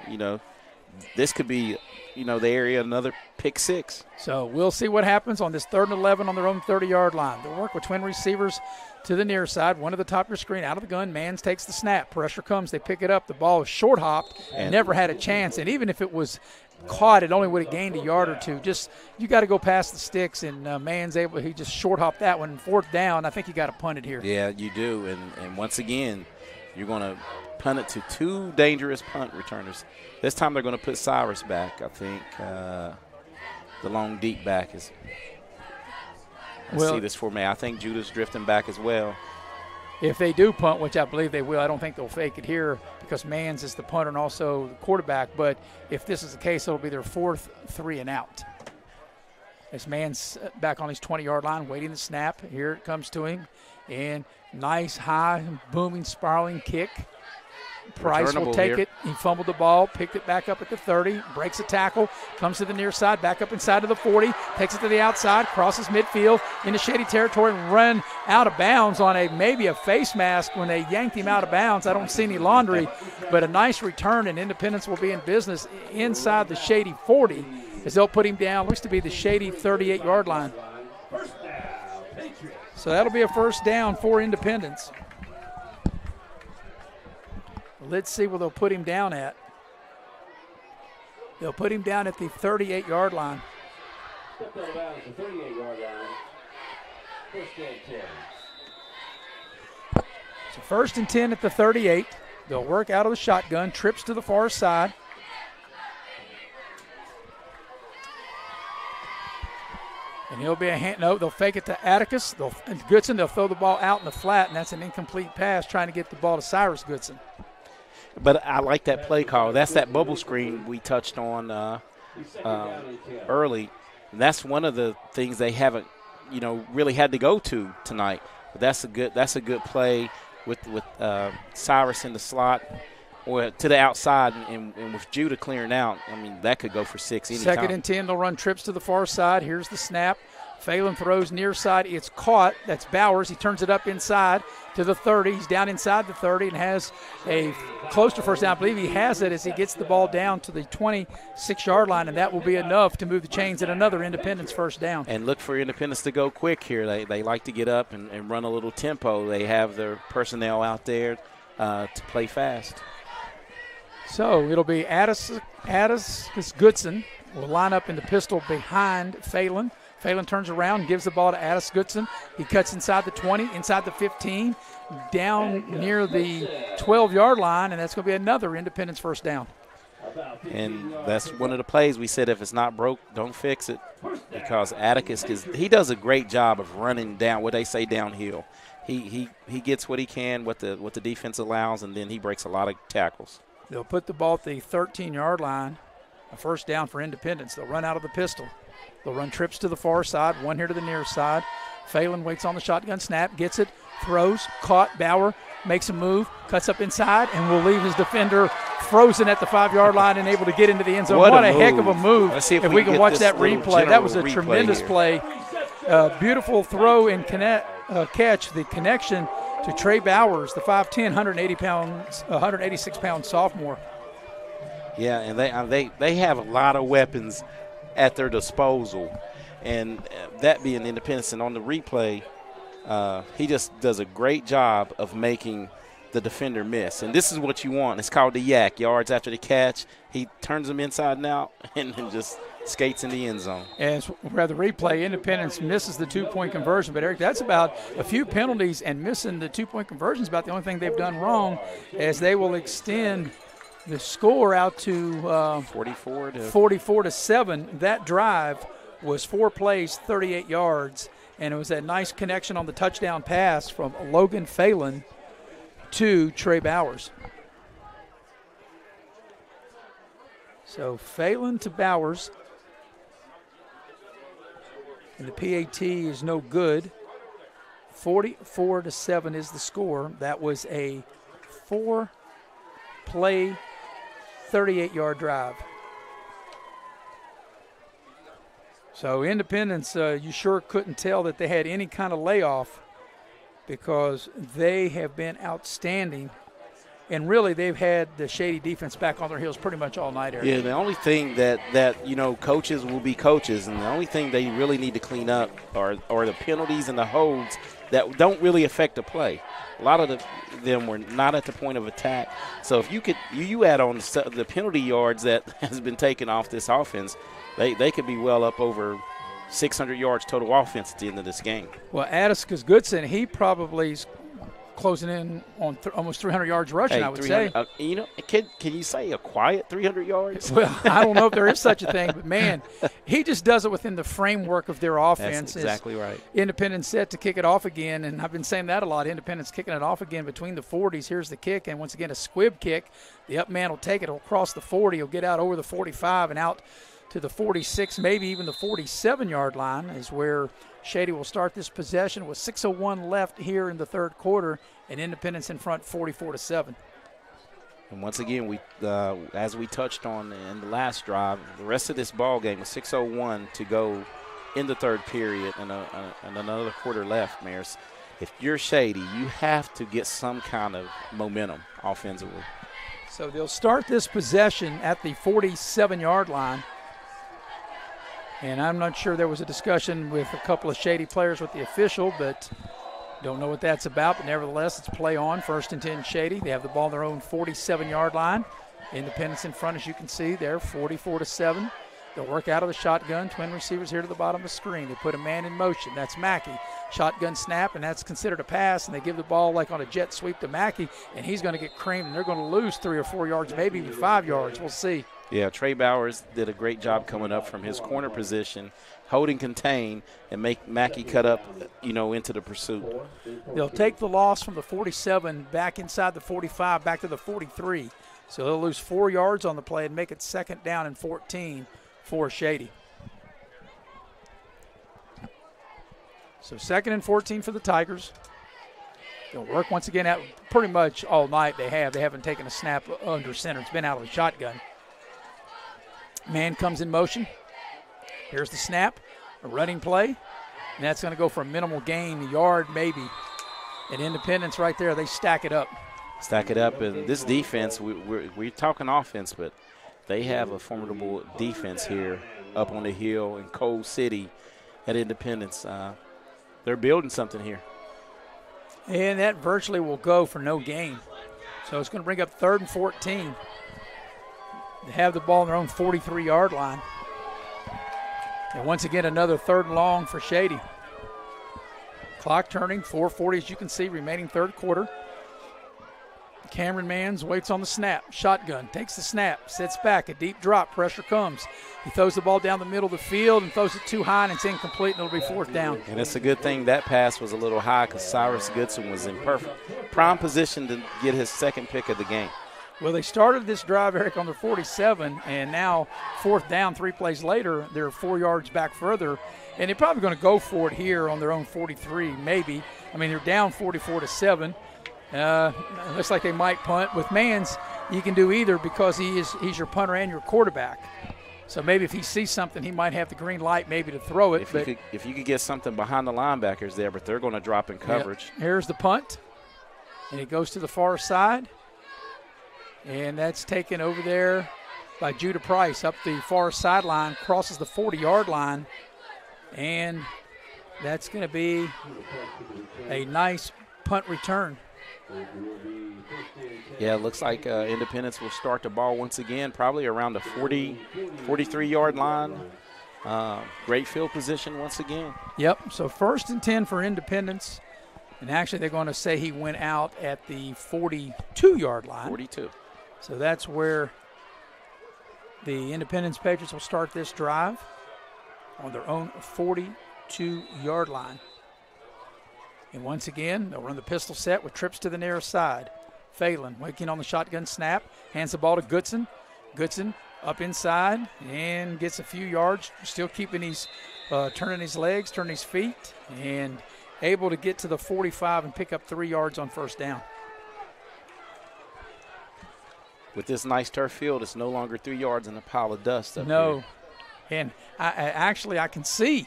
this could be, the area, another pick 6. So we'll see what happens on this 3rd and 11 on their own 30-yard line. They'll work with twin receivers to the near side, one at the top of your screen, out of the gun. Mans takes the snap. Pressure comes. They pick it up. The ball is short hopped and never had a chance. And even if it was caught, it only would have gained a yard or two. Just, you got to go past the sticks, and Mans he just short hopped that one. 4th down, I think you got to punt it here. Yeah, you do. And once again, you're going to punt it to 2 dangerous punt returners. This time they're going to put Cyrus back. I think the long deep back is. Let's see this for me. I think Judah's drifting back as well. If they do punt, which I believe they will, I don't think they'll fake it here because Mans is the punter and also the quarterback. But if this is the case, it'll be their 4th 3 and out. As Mans back on his 20-yard line, waiting the snap. Here it comes to him. And nice, high, booming, spiraling kick. Price will take it. He fumbled the ball, picked it back up at the 30, breaks a tackle, comes to the near side, back up inside of the 40, takes it to the outside, crosses midfield into Shady territory, and run out of bounds on maybe a face mask when they yanked him out of bounds. I don't see any laundry, but a nice return, and Independence will be in business inside the Shady 40 as they'll put him down. Looks to be the Shady 38-yard line. So that'll be a 1st down for Independence. Let's see where they'll put him down at. They'll put him down at the 38-yard line. So 1st and 10 at the 38. They'll work out of the shotgun, trips to the far side. And he'll be they'll fake it to Atticus. Goodson, they'll throw the ball out in the flat, and that's an incomplete pass trying to get the ball to Cyrus Goodson. But I like that play call. That's that bubble screen we touched on early. And that's one of the things they haven't, really had to go to tonight. But that's a good play with Cyrus in the slot or to the outside, and with Judah clearing out. I mean, that could go for 6 anytime. 2nd and 10, they'll run trips to the far side. Here's the snap. Phelan throws near side. It's caught. That's Bowers. He turns it up inside to the 30. He's down inside the 30 and has a close to first down. I believe he has it as he gets the ball down to the 26-yard line, and that will be enough to move the chains and another Independence first down. And look for Independence to go quick here. They like to get up and run a little tempo. They have their personnel out there to play fast. So it'll be Addis Goodson will line up in the pistol behind Phelan. Phelan turns around, gives the ball to Addis Goodson. He cuts inside the 20, inside the 15, down near the 12-yard line, and that's going to be another Independence first down. And that's one of the plays we said, if it's not broke, don't fix it, because Atticus, he does a great job of running down, what they say downhill. He gets what he can, what the defense allows, and then he breaks a lot of tackles. They'll put the ball at the 13-yard line, a first down for Independence. They'll run out of the pistol. They'll run trips to the far side, one here to the near side. Phelan waits on the shotgun snap, gets it, throws, caught. Bauer makes a move, cuts up inside, and will leave his defender frozen at the 5-yard line and able to get into the end zone. What a heck of a move. Let's see if we can watch that replay. That was a replay tremendous play. Beautiful throw and catch. The connection to Trey Bowers, the 5'10", 186-pound sophomore. Yeah, and they have a lot of weapons at their disposal, and that being Independence. And on the replay, he just does a great job of making the defender miss. And this is what you want. It's called the yak, yards after the catch. He turns them inside and out and then just skates in the end zone. And rather replay, Independence misses the 2-point conversion. But, Eric, that's about a few penalties, and missing the 2-point conversion is about the only thing they've done wrong, as they will extend the score out to 44 to 7. That drive was 4 plays, 38 yards, and it was that nice connection on the touchdown pass from Logan Phelan to Trey Bowers. So Phelan to Bowers, and the PAT is no good. 44 to 7 is the score. That was a 4-play, 38-yard drive. So Independence, you sure couldn't tell that they had any kind of layoff, because they have been outstanding. And really, they've had the Shady defense back on their heels pretty much all night, Eric. Yeah, the only thing that coaches will be coaches, and the only thing they really need to clean up are the penalties and the holds that don't really affect the play. A lot of them were not at the point of attack. So if you add on the penalty yards that has been taken off this offense, they could be well up over 600 yards total offense at the end of this game. Well, Addis Goodson, he probably is closing in on almost 300 yards rushing, I would say. Can you say a quiet 300 yards? Well, I don't know if there is such a thing, but, man, he just does it within the framework of their offense. That's exactly right. Independence set to kick it off again, and I've been saying that a lot. Independence kicking it off again between the 40s. Here's the kick, and once again a squib kick. The up man will take it. He'll cross the 40. He'll get out over the 45 and out to the 46, maybe even the 47-yard line is where Shady will start this possession with 6:01 left here in the third quarter, and Independence in front 44 to 7. And once again, we as we touched on in the last drive, the rest of this ball game with 6:01 to go in the third period and another quarter left, Maris. If you're Shady, you have to get some kind of momentum offensively. So they'll start this possession at the 47-yard line. And I'm not sure there was a discussion with a couple of Shady players with the official, but don't know what that's about. But nevertheless, it's play on. 1st and 10 Shady. They have the ball on their own 47-yard line. Independence in front, as you can see there, 44 to 7. They'll work out of the shotgun. Twin receivers here to the bottom of the screen. They put a man in motion. That's Mackey. Shotgun snap, and that's considered a pass. And they give the ball like on a jet sweep to Mackey, and he's going to get creamed, and they're going to lose 3 or 4 yards, maybe even 5 yards. We'll see. Yeah, Trey Bowers did a great job coming up from his corner position, holding contain, and make Mackey cut up, into the pursuit. They'll take the loss from the 47 back inside the 45, back to the 43. So they'll lose 4 yards on the play and make it 2nd down and 14 for Shady. So 2nd and 14 for the Tigers. They'll work once again out pretty much all night. They haven't taken a snap under center. It's been out of the shotgun. Man comes in motion. Here's the snap, a running play. And that's going to go for a minimal gain, a yard maybe. And Independence right there, they stack it up. Stack it up. And this defense, we're talking offense, but they have a formidable defense here up on the hill in Coal City at Independence. They're building something here. And that virtually will go for no gain. So it's going to bring up 3rd and 14. They have the ball on their own 43-yard line. And once again, another 3rd and long for Shady. Clock turning, 4:40 as you can see, remaining third quarter. Cameron Mans waits on the snap. Shotgun, takes the snap, sits back, a deep drop, pressure comes. He throws the ball down the middle of the field and throws it too high, and it's incomplete, and it'll be 4th down. And it's a good thing that pass was a little high because Cyrus Goodson was in prime position to get his 2nd pick of the game. Well, they started this drive, Eric, on their 47, and now 4th down, 3 plays later, they're 4 yards back further, and they're probably going to go for it here on their own 43, maybe. I mean, they're down 44-7. It looks like they might punt. With Mans, you can do either because he's your punter and your quarterback. So maybe if he sees something, he might have the green light maybe to throw it. If you could get something behind the linebackers there, but they're going to drop in coverage. Yep. Here's the punt, and it goes to the far side. And that's taken over there by Judah Price up the far sideline, crosses the 40-yard line, and that's going to be a nice punt return. Yeah, it looks like Independence will start the ball once again, probably around the 43-yard line. Great field position once again. Yep, so 1st and 10 for Independence. And actually they're going to say he went out at the 42-yard line. 42. So that's where the Independence Patriots will start this drive on their own 42-yard line. And once again, they'll run the pistol set with trips to the near side. Phelan waiting on the shotgun snap, hands the ball to Goodson. Goodson up inside and gets a few yards, still keeping his, turning his legs, turning his feet, and able to get to the 45 and pick up 3 yards on 1st down. With this nice turf field, it's no longer 3 yards in a pile of dust up here. And I can see.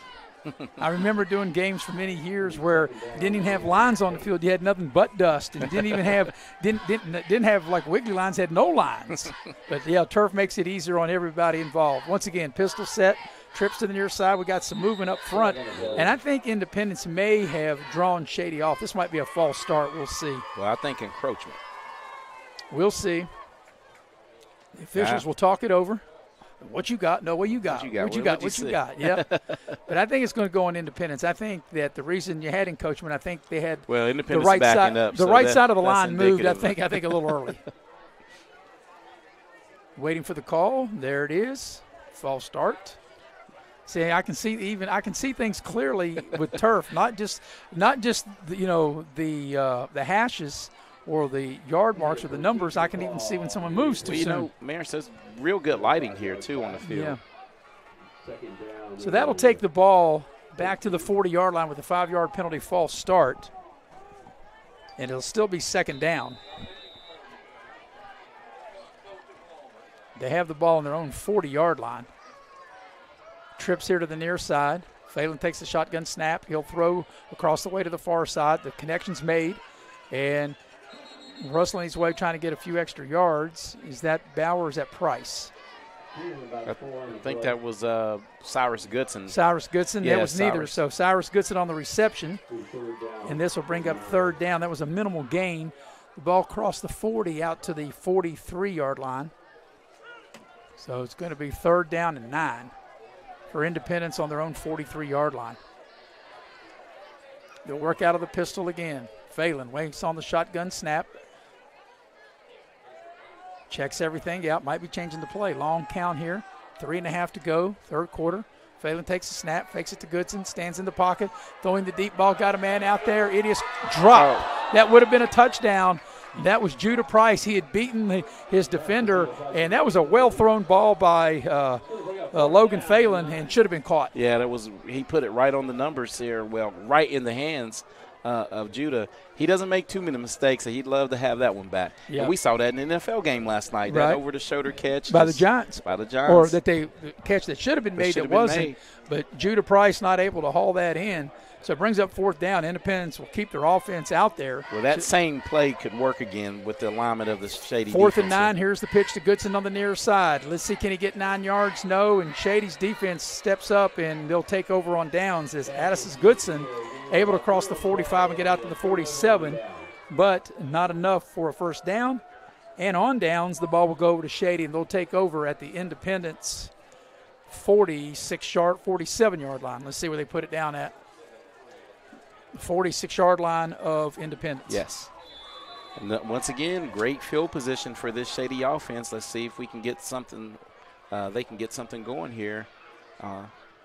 I remember doing games for many years where you didn't even have lines on the field. You had nothing but dust, and didn't even have didn't have like wiggly lines. Had no lines. But yeah, turf makes it easier on everybody involved. Once again, pistol set, trips to the near side. We got some movement up front, and I think Independence may have drawn Shady off. This might be a false start. We'll see. Well, I think encroachment. We'll see. The officials will talk it over. What you got? No, what you got? What you got? Yeah. But I think it's going to go on Independence. I think that the reason you had encroachment, I think they had Independence the right backing side, up. the right side of the line moved. I think a little early. Waiting for the call. There it is. False start. See, I can see things clearly with turf, not just the hashes or the yard marks or the numbers. I can even see when someone moves too soon. Mayor says real good lighting here, too, on the field. Yeah. So that'll take the ball back to the 40-yard line with a 5-yard penalty false start. And it'll still be 2nd down. They have the ball on their own 40-yard line. Trips here to the near side. Phelan takes the shotgun snap. He'll throw across the way to the far side. The connection's made. And rustling his way, trying to get a few extra yards. Is that Bauer or is that Price? I think that was Cyrus Goodson. Cyrus Goodson? Yeah, that was neither. So Cyrus Goodson on the reception. And this will bring up 3rd down. That was a minimal gain. The ball crossed the 40 out to the 43-yard line. So it's going to be 3rd down and 9 for Independence on their own 43-yard line. They'll work out of the pistol again. Phelan waits on the shotgun snap. Checks everything out. Might be changing the play. Long count here. 3.5 to go. 3rd quarter. Phelan takes the snap. Fakes it to Goodson. Stands in the pocket. Throwing the deep ball. Got a man out there. It is dropped. That would have been a touchdown. That was Judah Price. He had beaten his defender, and that was a well-thrown ball by Logan Phelan and should have been caught. Yeah, he put it right on the numbers here. Well, right in the hands of Judah, he doesn't make too many mistakes, and he'd love to have that one back. Yep. And we saw that in the NFL game last night, Right. that over-the-shoulder catch. By the Giants. By the Giants. Or that the catch that should have been made that wasn't. But Judah Price not able to haul that in. So it brings up 4th down. Independence will keep their offense out there. Well, that same play could work again with the alignment of the Shady 4th defense. and 9. Here's the pitch to Goodson on the near side. Let's see, can he get 9 yards? No. And Shady's defense steps up, and they'll take over on downs as Addison's Goodson able to cross the 45 and get out to the 47, but not enough for a first down. And on downs, the ball will go over to Shady, and they'll take over at the Independence 47-yard line. Let's see where they put it down at. 46-yard line of Independence. Yes. And once again, great field position for this Shady offense. Let's see if we can get something. They can get something going here.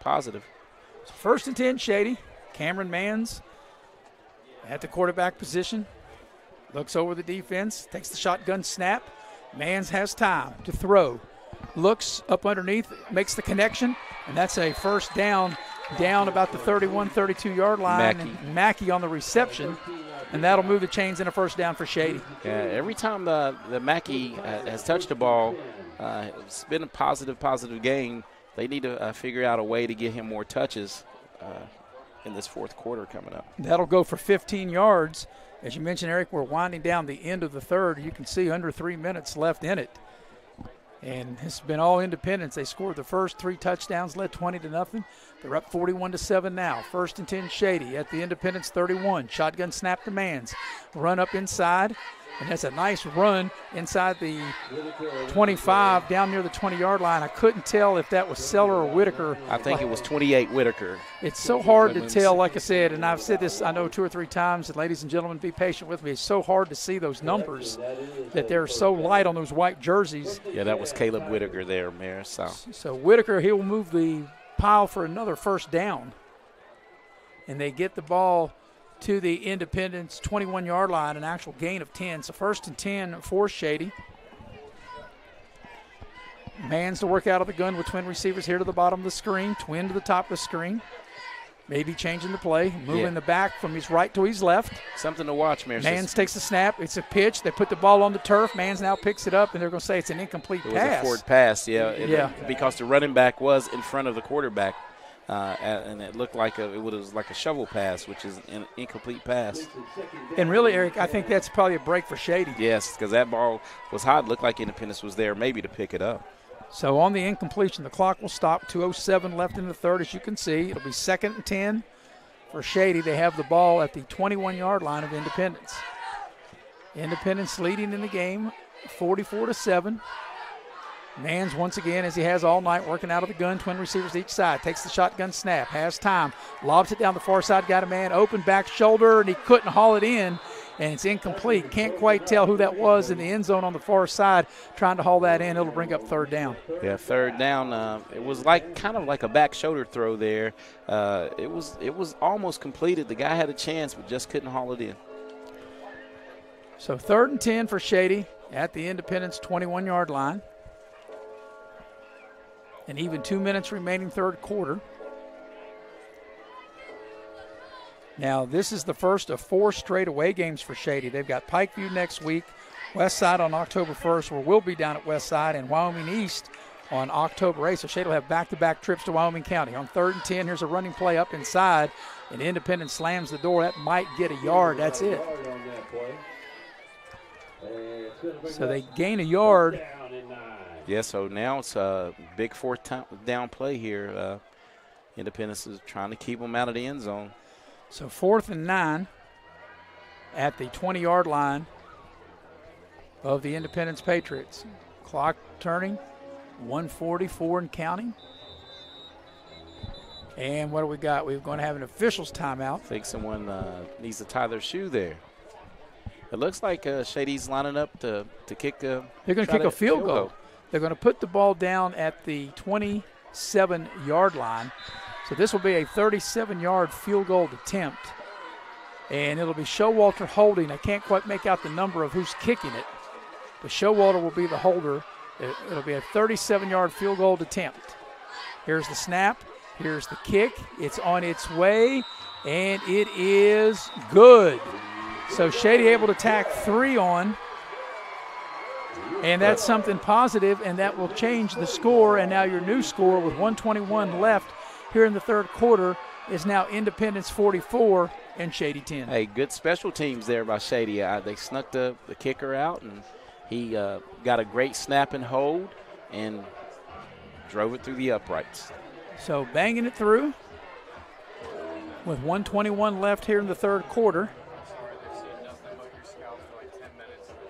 Positive. So 1st and 10, Shady. Cameron Mans at the quarterback position. Looks over the defense. Takes the shotgun snap. Mans has time to throw. Looks up underneath. Makes the connection. And that's a first down. Down about the 31, 32-yard line. And Mackey on the reception. And that'll move the chains in a first down for Shady. Yeah, every time the Mackey has touched the ball, it's been a positive gain. They need to figure out a way to get him more touches in this 4th quarter coming up. That'll go for 15 yards. As you mentioned, Eric, we're winding down the end of the 3rd. You can see under 3 minutes left in it. And it's been all Independence. They scored the first 3 touchdowns, led 20-0. They're up 41-7 now. 1st and 10, Shady at the Independence 31. Shotgun snap to Mans. Run up inside. And that's a nice run inside the 25 down near the 20-yard line. I couldn't tell if that was Seller or Whitaker. I think it was 28 Whitaker. It's so hard to tell, like I said, and I've said this I know 2 or 3 times, and ladies and gentlemen, be patient with me. It's so hard to see those numbers that they're so light on those white jerseys. Yeah, that was Caleb Whitaker there, Mayor. So Whitaker, he will move the pile for another first down. And they get the ball to the Independence 21-yard line, an actual gain of 10. So 1st and 10 for Shady. Mans to work out of the gun with twin receivers here to the bottom of the screen, twin to the top of the screen. Maybe changing the play, moving the back from his right to his left. Something to watch, Mayor. Mans takes the snap. It's a pitch. They put the ball on the turf. Mans now picks it up, and they're going to say it's an incomplete pass. It was a forward pass, because the running back was in front of the quarterback. And it looked like it was like a shovel pass, which is an incomplete pass. And really, Eric, I think that's probably a break for Shady. Yes, because that ball was hot. It looked like Independence was there maybe to pick it up. So on the incompletion, the clock will stop. 2:07 left in the 3rd, as you can see. It'll be 2nd and 10 for Shady. They have the ball at the 21-yard line of Independence. Independence leading in the game, 44-7. Mans once again, as he has all night, working out of the gun, twin receivers each side, takes the shotgun snap, has time, lobs it down the far side, got a man, open back shoulder, and he couldn't haul it in, and it's incomplete. Can't quite tell who that was in the end zone on the far side, trying to haul that in. It'll bring up 3rd down. Yeah, 3rd down. It was kind of like a back shoulder throw there. It was almost completed. The guy had a chance, but just couldn't haul it in. So 3rd and 10 for Shady at the Independence 21-yard line. And even 2 minutes remaining 3rd quarter. Now, this is the first of 4 straight away games for Shady. They've got Pikeview next week, West Side on October 1st, where we'll be down at West Side, and Wyoming East on October 8th. So Shady will have back-to-back trips to Wyoming County. On 3rd and 10, here's a running play up inside, and Independence slams the door. That might get a yard. That's it. So they gain a yard. Yeah, so now it's a big 4th down play here. Independence is trying to keep them out of the end zone. So 4th and 9 at the 20-yard line of the Independence Patriots. Clock turning, 1:44 and counting. And what do we got? We're going to have an officials timeout. I think someone needs to tie their shoe there. It looks like Shady's lining up to kick a They're going to kick a field goal. They're going to put the ball down at the 27-yard line. So this will be a 37-yard field goal attempt. And it'll be Showalter holding. I can't quite make out the number of who's kicking it. But Showalter will be the holder. It'll be a 37-yard field goal attempt. Here's the snap. Here's the kick. It's on its way. And it is good. So Shady able to tack 3 on. And that's something positive, and that will change the score. And now your new score with 1:21 left here in the third quarter is now Independence 44 and Shady 10. Hey, good special teams there by Shady. They snuck the kicker out, and he got a great snap and hold and drove it through the uprights. So banging it through with 1:21 left here in the third quarter.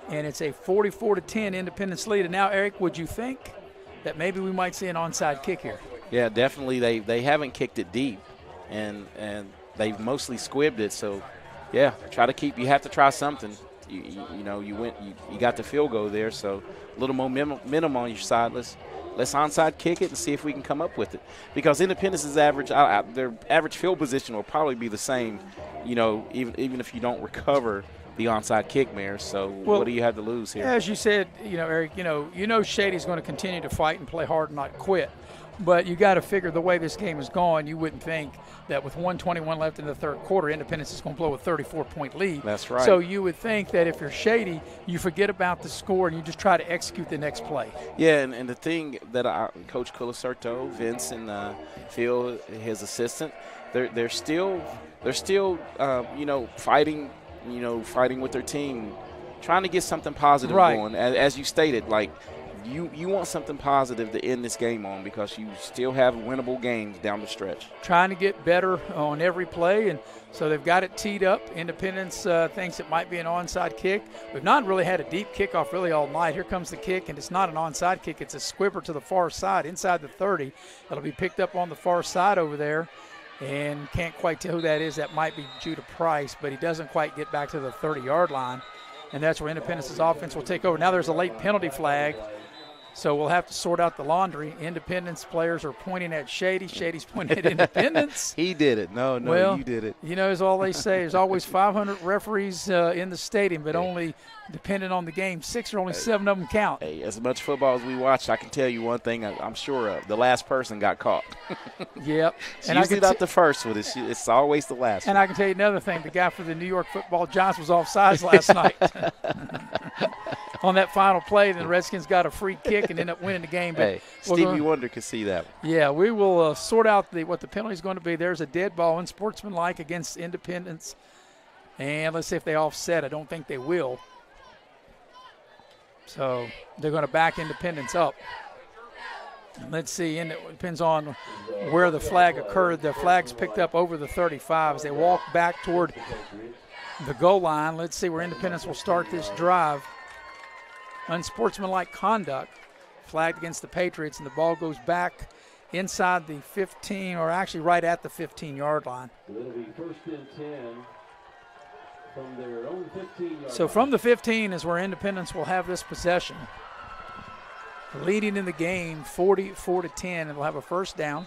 And it's a 44-10 Independence lead. And now, Eric, would you think that maybe we might see an onside kick here? Yeah, definitely. They haven't kicked it deep, and they've mostly squibbed it. So, yeah, you have to try something. You got the field goal there, so a little momentum on your side. Let's onside kick it and see if we can come up with it. Because Independence's average, their average field position will probably be the same, even if you don't recover the onside kick, Mayor. So what do you have to lose here? As you said, Eric, Shady's going to continue to fight and play hard and not quit. But you got to figure the way this game is going, you wouldn't think that with 1:21 left in the third quarter, Independence is going to blow a 34-point lead. That's right. So you would think that if you're Shady, you forget about the score and you just try to execute the next play. Yeah, and the thing that Coach Colacerto, Vince, and Phil, his assistant, they're still fighting. Fighting with their team, trying to get something positive going. As you stated, you want something positive to end this game on because you still have winnable games down the stretch. Trying to get better on every play, and so they've got it teed up. Independence thinks it might be an onside kick. We've not really had a deep kickoff really all night. Here comes the kick, and it's not an onside kick. It's a squibber to the far side, inside the 30. It'll be picked up on the far side over there. And can't quite tell who that is. That might be Judah Price, but he doesn't quite get back to the 30-yard line. And that's where Independence's offense will take over. Now there's a late penalty flag, so we'll have to sort out the laundry. Independence players are pointing at Shady. Shady's pointing at Independence. He did it. No, well, you did it. As all they say, there's always 500 referees in the stadium, but only, depending on the game, 6 or only 7 of them count. Hey, as much football as we watch, I can tell you one thing I'm sure of. The last person got caught. Yep. It's usually not the first one. It's always the last one. And I can tell you another thing. The guy for the New York Football Giants was offsides last night. On that final play, then the Redskins got a free kick and ended up winning the game. But Stevie Wonder could see that one. Yeah, we will sort out what the penalty is going to be. There's a dead ball, unsportsmanlike against Independence. And let's see if they offset. I don't think they will. So they're going to back Independence up. Let's see, and it depends on where the flag occurred. The flag's picked up over the 35 as they walk back toward the goal line. Let's see where Independence will start this drive. Unsportsmanlike conduct flagged against the Patriots, and the ball goes back inside the 15, or actually right at the 15-yard line. It'll be first and 10 from their own 15-yard So from the 15 is where Independence will have this possession. Leading in the game 44-10, and they'll have a first down.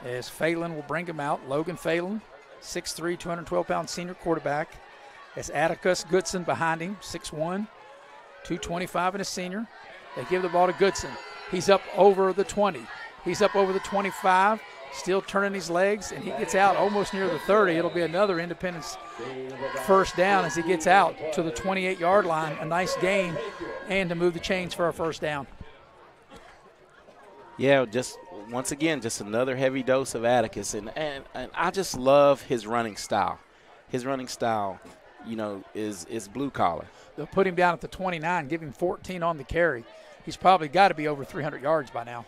As Phelan will bring him out. Logan Phelan, 6'3", 212-pound senior quarterback. As Atticus Goodson behind him, 6'1", 225 and a senior. They give the ball to Goodson. He's up over the 20. He's up over the 25, still turning his legs, and he gets out almost near the 30. It'll be another Independence first down as he gets out to the 28-yard line. A nice gain, and to move the chains for a first down. Yeah, once again, another heavy dose of Atticus, and I just love his running style. His running style, is blue collar. They'll put him down at the 29, give him 14 on the carry. He's probably got to be over 300 yards by now.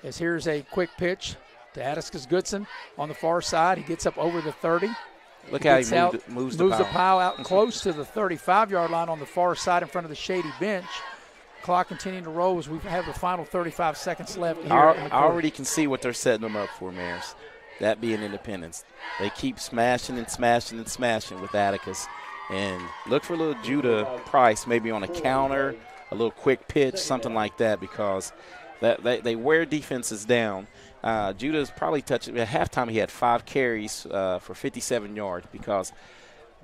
As here's a quick pitch to Atticus Goodson on the far side. He gets up over the 30. Look how he moves the pile out close to the 35-yard line on the far side in front of the Shady bench. Clock continuing to roll as we have the final 35 seconds left here. I already can see what they're setting them up for, Maris. That being Independence. They keep smashing and smashing and smashing with Atticus. And look for a little Judah Price, maybe on a counter, a little quick pitch, something like that, because they wear defenses down. Judah's probably touching. At halftime, he had 5 carries for 57 yards because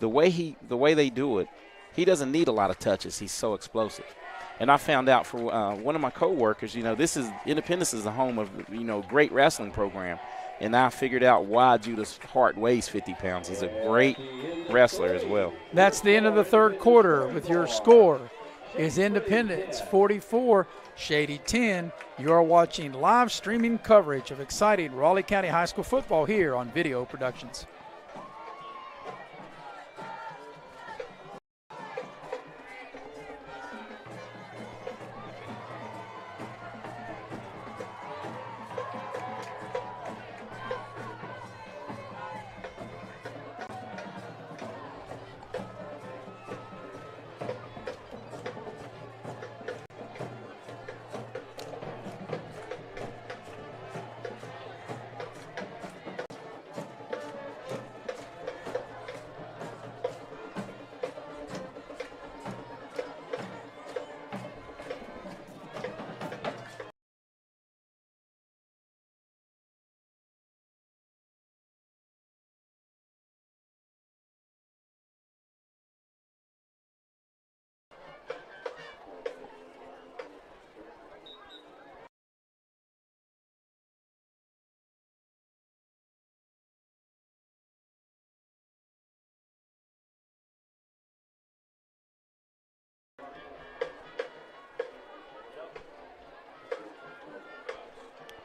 the way they do it, he doesn't need a lot of touches. He's so explosive. And I found out for one of my coworkers, Independence is the home of great wrestling program. and now I figured out why Judas Hart weighs 50 pounds. He's a great wrestler as well. That's the end of the third quarter with your score is Independence 44, Shady 10. You are watching live streaming coverage of exciting Raleigh County High School football here on Video Productions.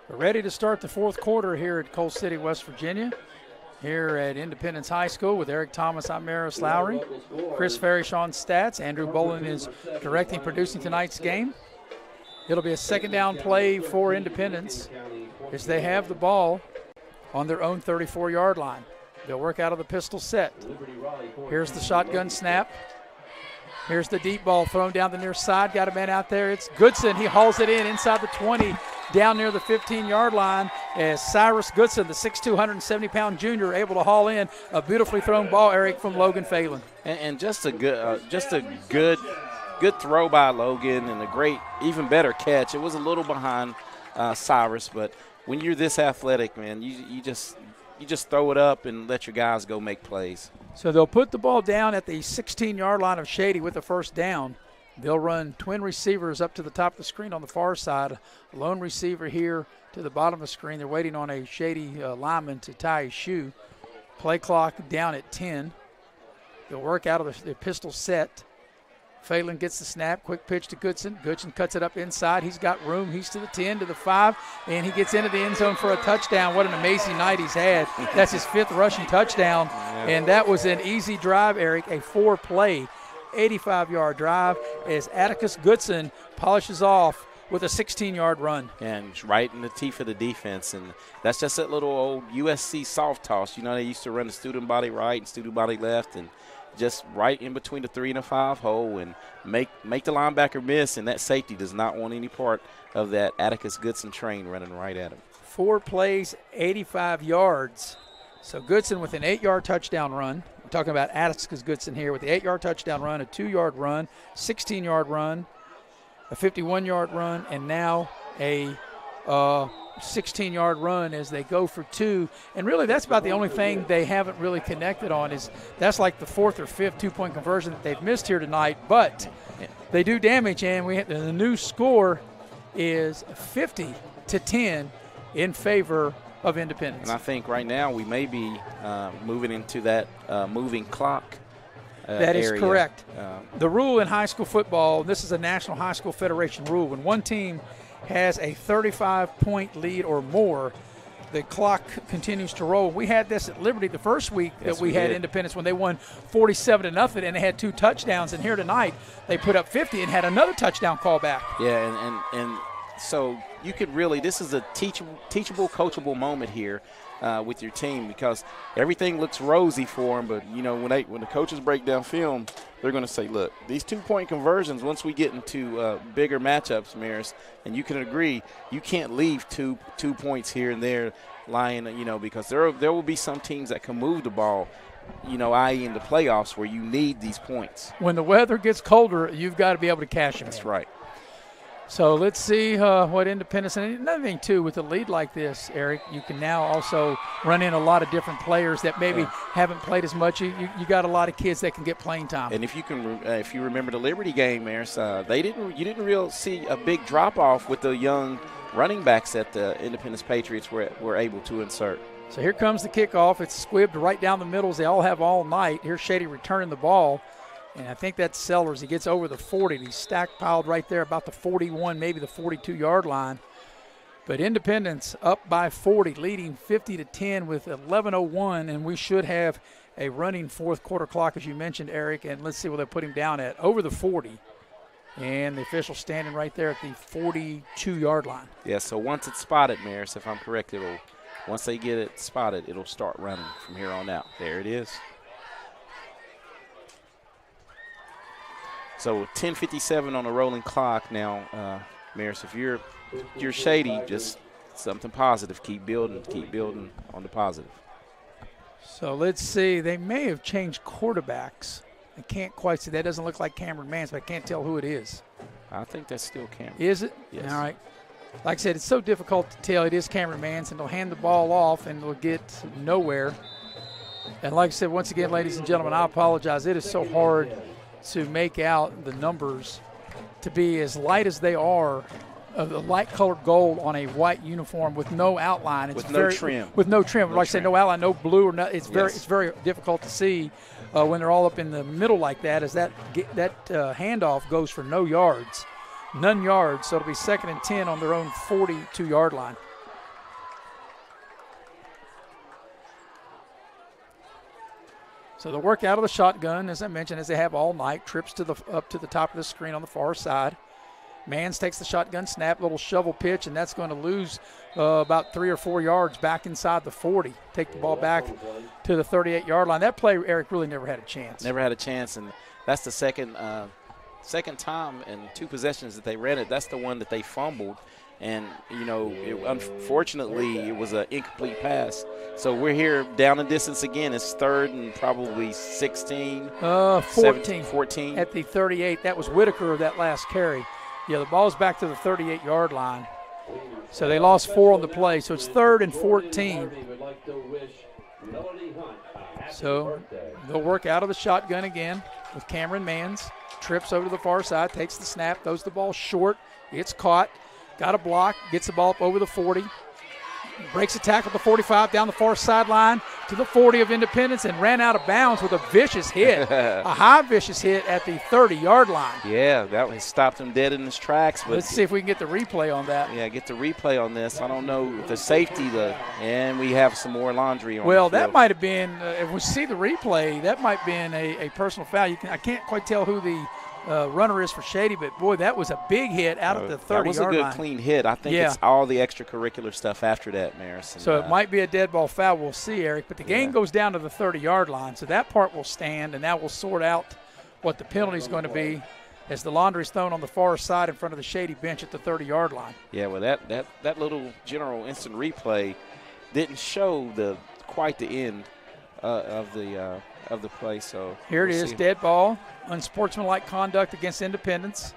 We're ready to start the fourth quarter here at Coal City, West Virginia. Here at Independence High School with Eric Thomas, I'm Maris Lowry. Chris Farish on stats. Andrew Bolin is directing, producing tonight's game. It'll be a second down play for Independence as they have the ball on their own 34-yard line. They'll work out of the pistol set. Here's the shotgun snap. Here's the deep ball thrown down the near side. Got a man out there. It's Goodson. He hauls it in inside the 20, down near the 15-yard line as Cyrus Goodson, the 6'2", 170-pound junior, able to haul in a beautifully thrown ball, Eric, from Logan Phelan. And just a good throw by Logan and a great, even better catch. It was a little behind Cyrus, but when you're this athletic, man, you just throw it up and let your guys go make plays. So they'll put the ball down at the 16-yard line of Shady with the first down. They'll run twin receivers up to the top of the screen on the far side. Lone receiver here to the bottom of the screen. They're waiting on a Shady lineman to tie his shoe. Play clock down at 10. They'll work out of the pistol set. Phelan gets the snap, quick pitch to Goodson. Goodson cuts it up inside. He's got room. He's to the 10, to the 5, and he gets into the end zone for a touchdown. What an amazing night he's had. That's his 5th rushing touchdown, and that was an easy drive, Eric, a 4-play, 85-yard drive as Atticus Goodson polishes off with a 16-yard run. And right in the teeth of the defense, and that's just that little old USC soft toss. You know, they used to run the student body right and student body left, and just right in between the 3 and the 5 hole and make the linebacker miss, and that safety does not want any part of that Atticus Goodson train running right at him. 4 plays, 85 yards. So Goodson with an 8-yard touchdown run. We're talking about Atticus Goodson here with the 8-yard touchdown run, a 2-yard run, 16-yard run, a 51-yard run, and now a 16-yard run as they go for 2. And really that's about the only thing they haven't really connected on. Is that's like the 4th or 5th 2-point conversion that they've missed here tonight, but they do damage, and the new score is 50-10 in favor of Independence. And I think right now we may be moving into that moving clock That is area. correct. The rule in high school football, this is a National High School Federation rule, when one team has a 35-point lead or more, the clock continues to roll. We had this at Liberty the first week that we had Independence when they won 47-0, and they had 2 touchdowns. And here tonight they put up 50 and had another touchdown call back. Yeah, and so you could really, this is a teachable, coachable moment here with your team, because everything looks rosy for them. But you know, when the coaches break down film, they're going to say, look, these 2-point conversions, once we get into bigger matchups, Maris, and you can agree, you can't leave two points here and there lying, you know, because there will be some teams that can move the ball, you know, i.e. in the playoffs, where you need these points. When the weather gets colder, you've got to be able to cash them. That's right. So let's see what Independence, and another thing too, with a lead like this, Eric, you can now also run in a lot of different players that maybe haven't played as much. You got a lot of kids that can get playing time. And if you remember the Liberty game, Maris, you didn't really see a big drop off with the young running backs that the Independence Patriots were able to insert. So here comes the kickoff. It's squibbed right down the middle as they all have all night. Here's Shady returning the ball. And I think that's Sellers. He gets over the 40. He's stackpiled right there about the 41, maybe the 42-yard line. But Independence up by 40, leading 50-10 with 11:01, and we should have a running fourth quarter clock, as you mentioned, Eric. And let's see what they put him down at. Over the 40. And the official standing right there at the 42-yard line. Yeah, so once it's spotted, Maris, if I'm correct, once they get it spotted, it'll start running from here on out. There it is. So 10:57 on the rolling clock now, Maris. If you're Shady, just something positive. Keep building on the positive. So let's see. They may have changed quarterbacks. I can't quite see. That doesn't look like Cameron Mans, but I can't tell who it is. I think that's still Cameron. Is it? Yes. All right. Like I said, it's so difficult to tell. It is Cameron Mans, and they'll hand the ball off, and they'll get nowhere. And like I said, once again, ladies and gentlemen, I apologize. It is so hard to make out the numbers to be as light as they are, of the light-colored gold on a white uniform with no outline. It's no trim. With no trim. Like I said, no outline, no blue or no. It's very difficult to see when they're all up in the middle like that, as that handoff goes for no yards. None yards, so it'll be 2nd and 10 on their own 42-yard line. So they'll work out of the shotgun, as I mentioned, as they have all night. Trips up to the top of the screen on the far side. Mans takes the shotgun snap, little shovel pitch, and that's going to lose about 3 or 4 yards back inside the 40. Take the ball back to the 38-yard line. That play, Eric, really never had a chance. Never had a chance, and that's the second time in 2 possessions that they ran it. That's the one that they fumbled. And, unfortunately, it was an incomplete pass. So we're here down in distance again. It's 3rd and probably 16. 14. At the 38. That was Whitaker of that last carry. Yeah, the ball's back to the 38-yard line. So they lost 4 on the play. So it's 3rd and 14. So they'll work out of the shotgun again with Cameron Mans. Trips over to the far side, takes the snap, throws the ball short. It's caught. Got a block, gets the ball up over the 40. Breaks a tackle at the 45 down the far sideline to the 40 of Independence and ran out of bounds with a vicious hit, a high vicious hit at the 30-yard line. Yeah, that has stopped him dead in his tracks. But let's see if we can get the replay on that. Yeah, get the replay on this. I don't know the safety, and we have some more laundry on. Well, that might have been, if we see the replay, that might have been a personal foul. I can't quite tell who the runner is for Shady, but boy, that was a big hit out of the 30-yard line. That was a good, clean hit. I think it's all the extracurricular stuff after that, Maris. So it might be a dead ball foul. We'll see, Eric. But the game goes down to the 30-yard line, so that part will stand, and now we'll sort out what the penalty is going to be as the laundry is thrown on the far side in front of the Shady bench at the 30-yard line. Yeah, well, that little general instant replay didn't show quite the end of the play. So here it is, dead ball, unsportsmanlike conduct against Independence,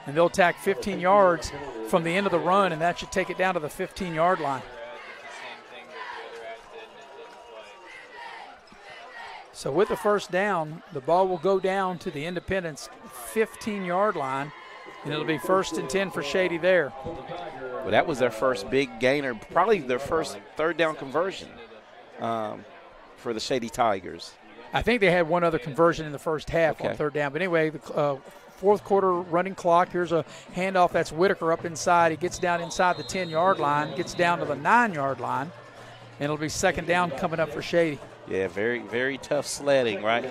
and they'll attack 15 yards from the end of the run, and that should take it down to the 15-yard line. So with the first down, the ball will go down to the Independence 15-yard line, and it'll be 1st and 10 for Shady there. Well, that was their first big gainer, probably their first 3rd down conversion for the Shady Tigers. I think they had one other conversion in the first half on 3rd down. But anyway, the fourth quarter running clock. Here's a handoff. That's Whitaker up inside. He gets down inside the 10-yard line, gets down to the 9-yard line, and it'll be 2nd down coming up for Shady. Yeah, very, very tough sledding right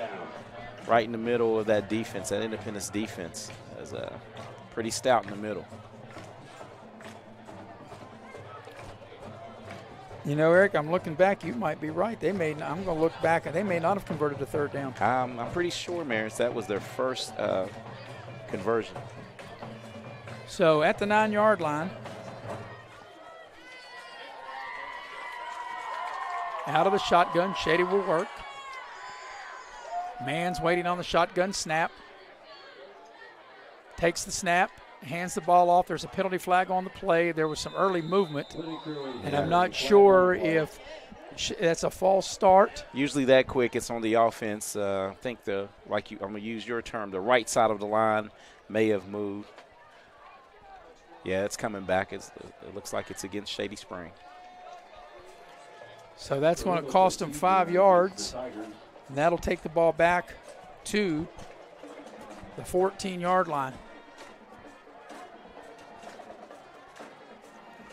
in the middle of that defense. That Independence defense is pretty stout in the middle. You know, Eric, I'm looking back. You might be right. I'm going to look back, and they may not have converted to 3rd down. I'm pretty sure, Maris, that was their first conversion. So at the 9-yard line, out of the shotgun, Shady will work. Mans waiting on the shotgun snap. Takes the snap hands the ball off. There's a penalty flag on the play. There was some early movement, and I'm not sure if that's a false start. Usually that quick, it's on the offense. I think I'm going to use your term, the right side of the line may have moved. Yeah, it's coming back. It looks like it's against Shady Spring. So that's going to cost them 5 yards, and that'll take the ball back to the 14-yard line.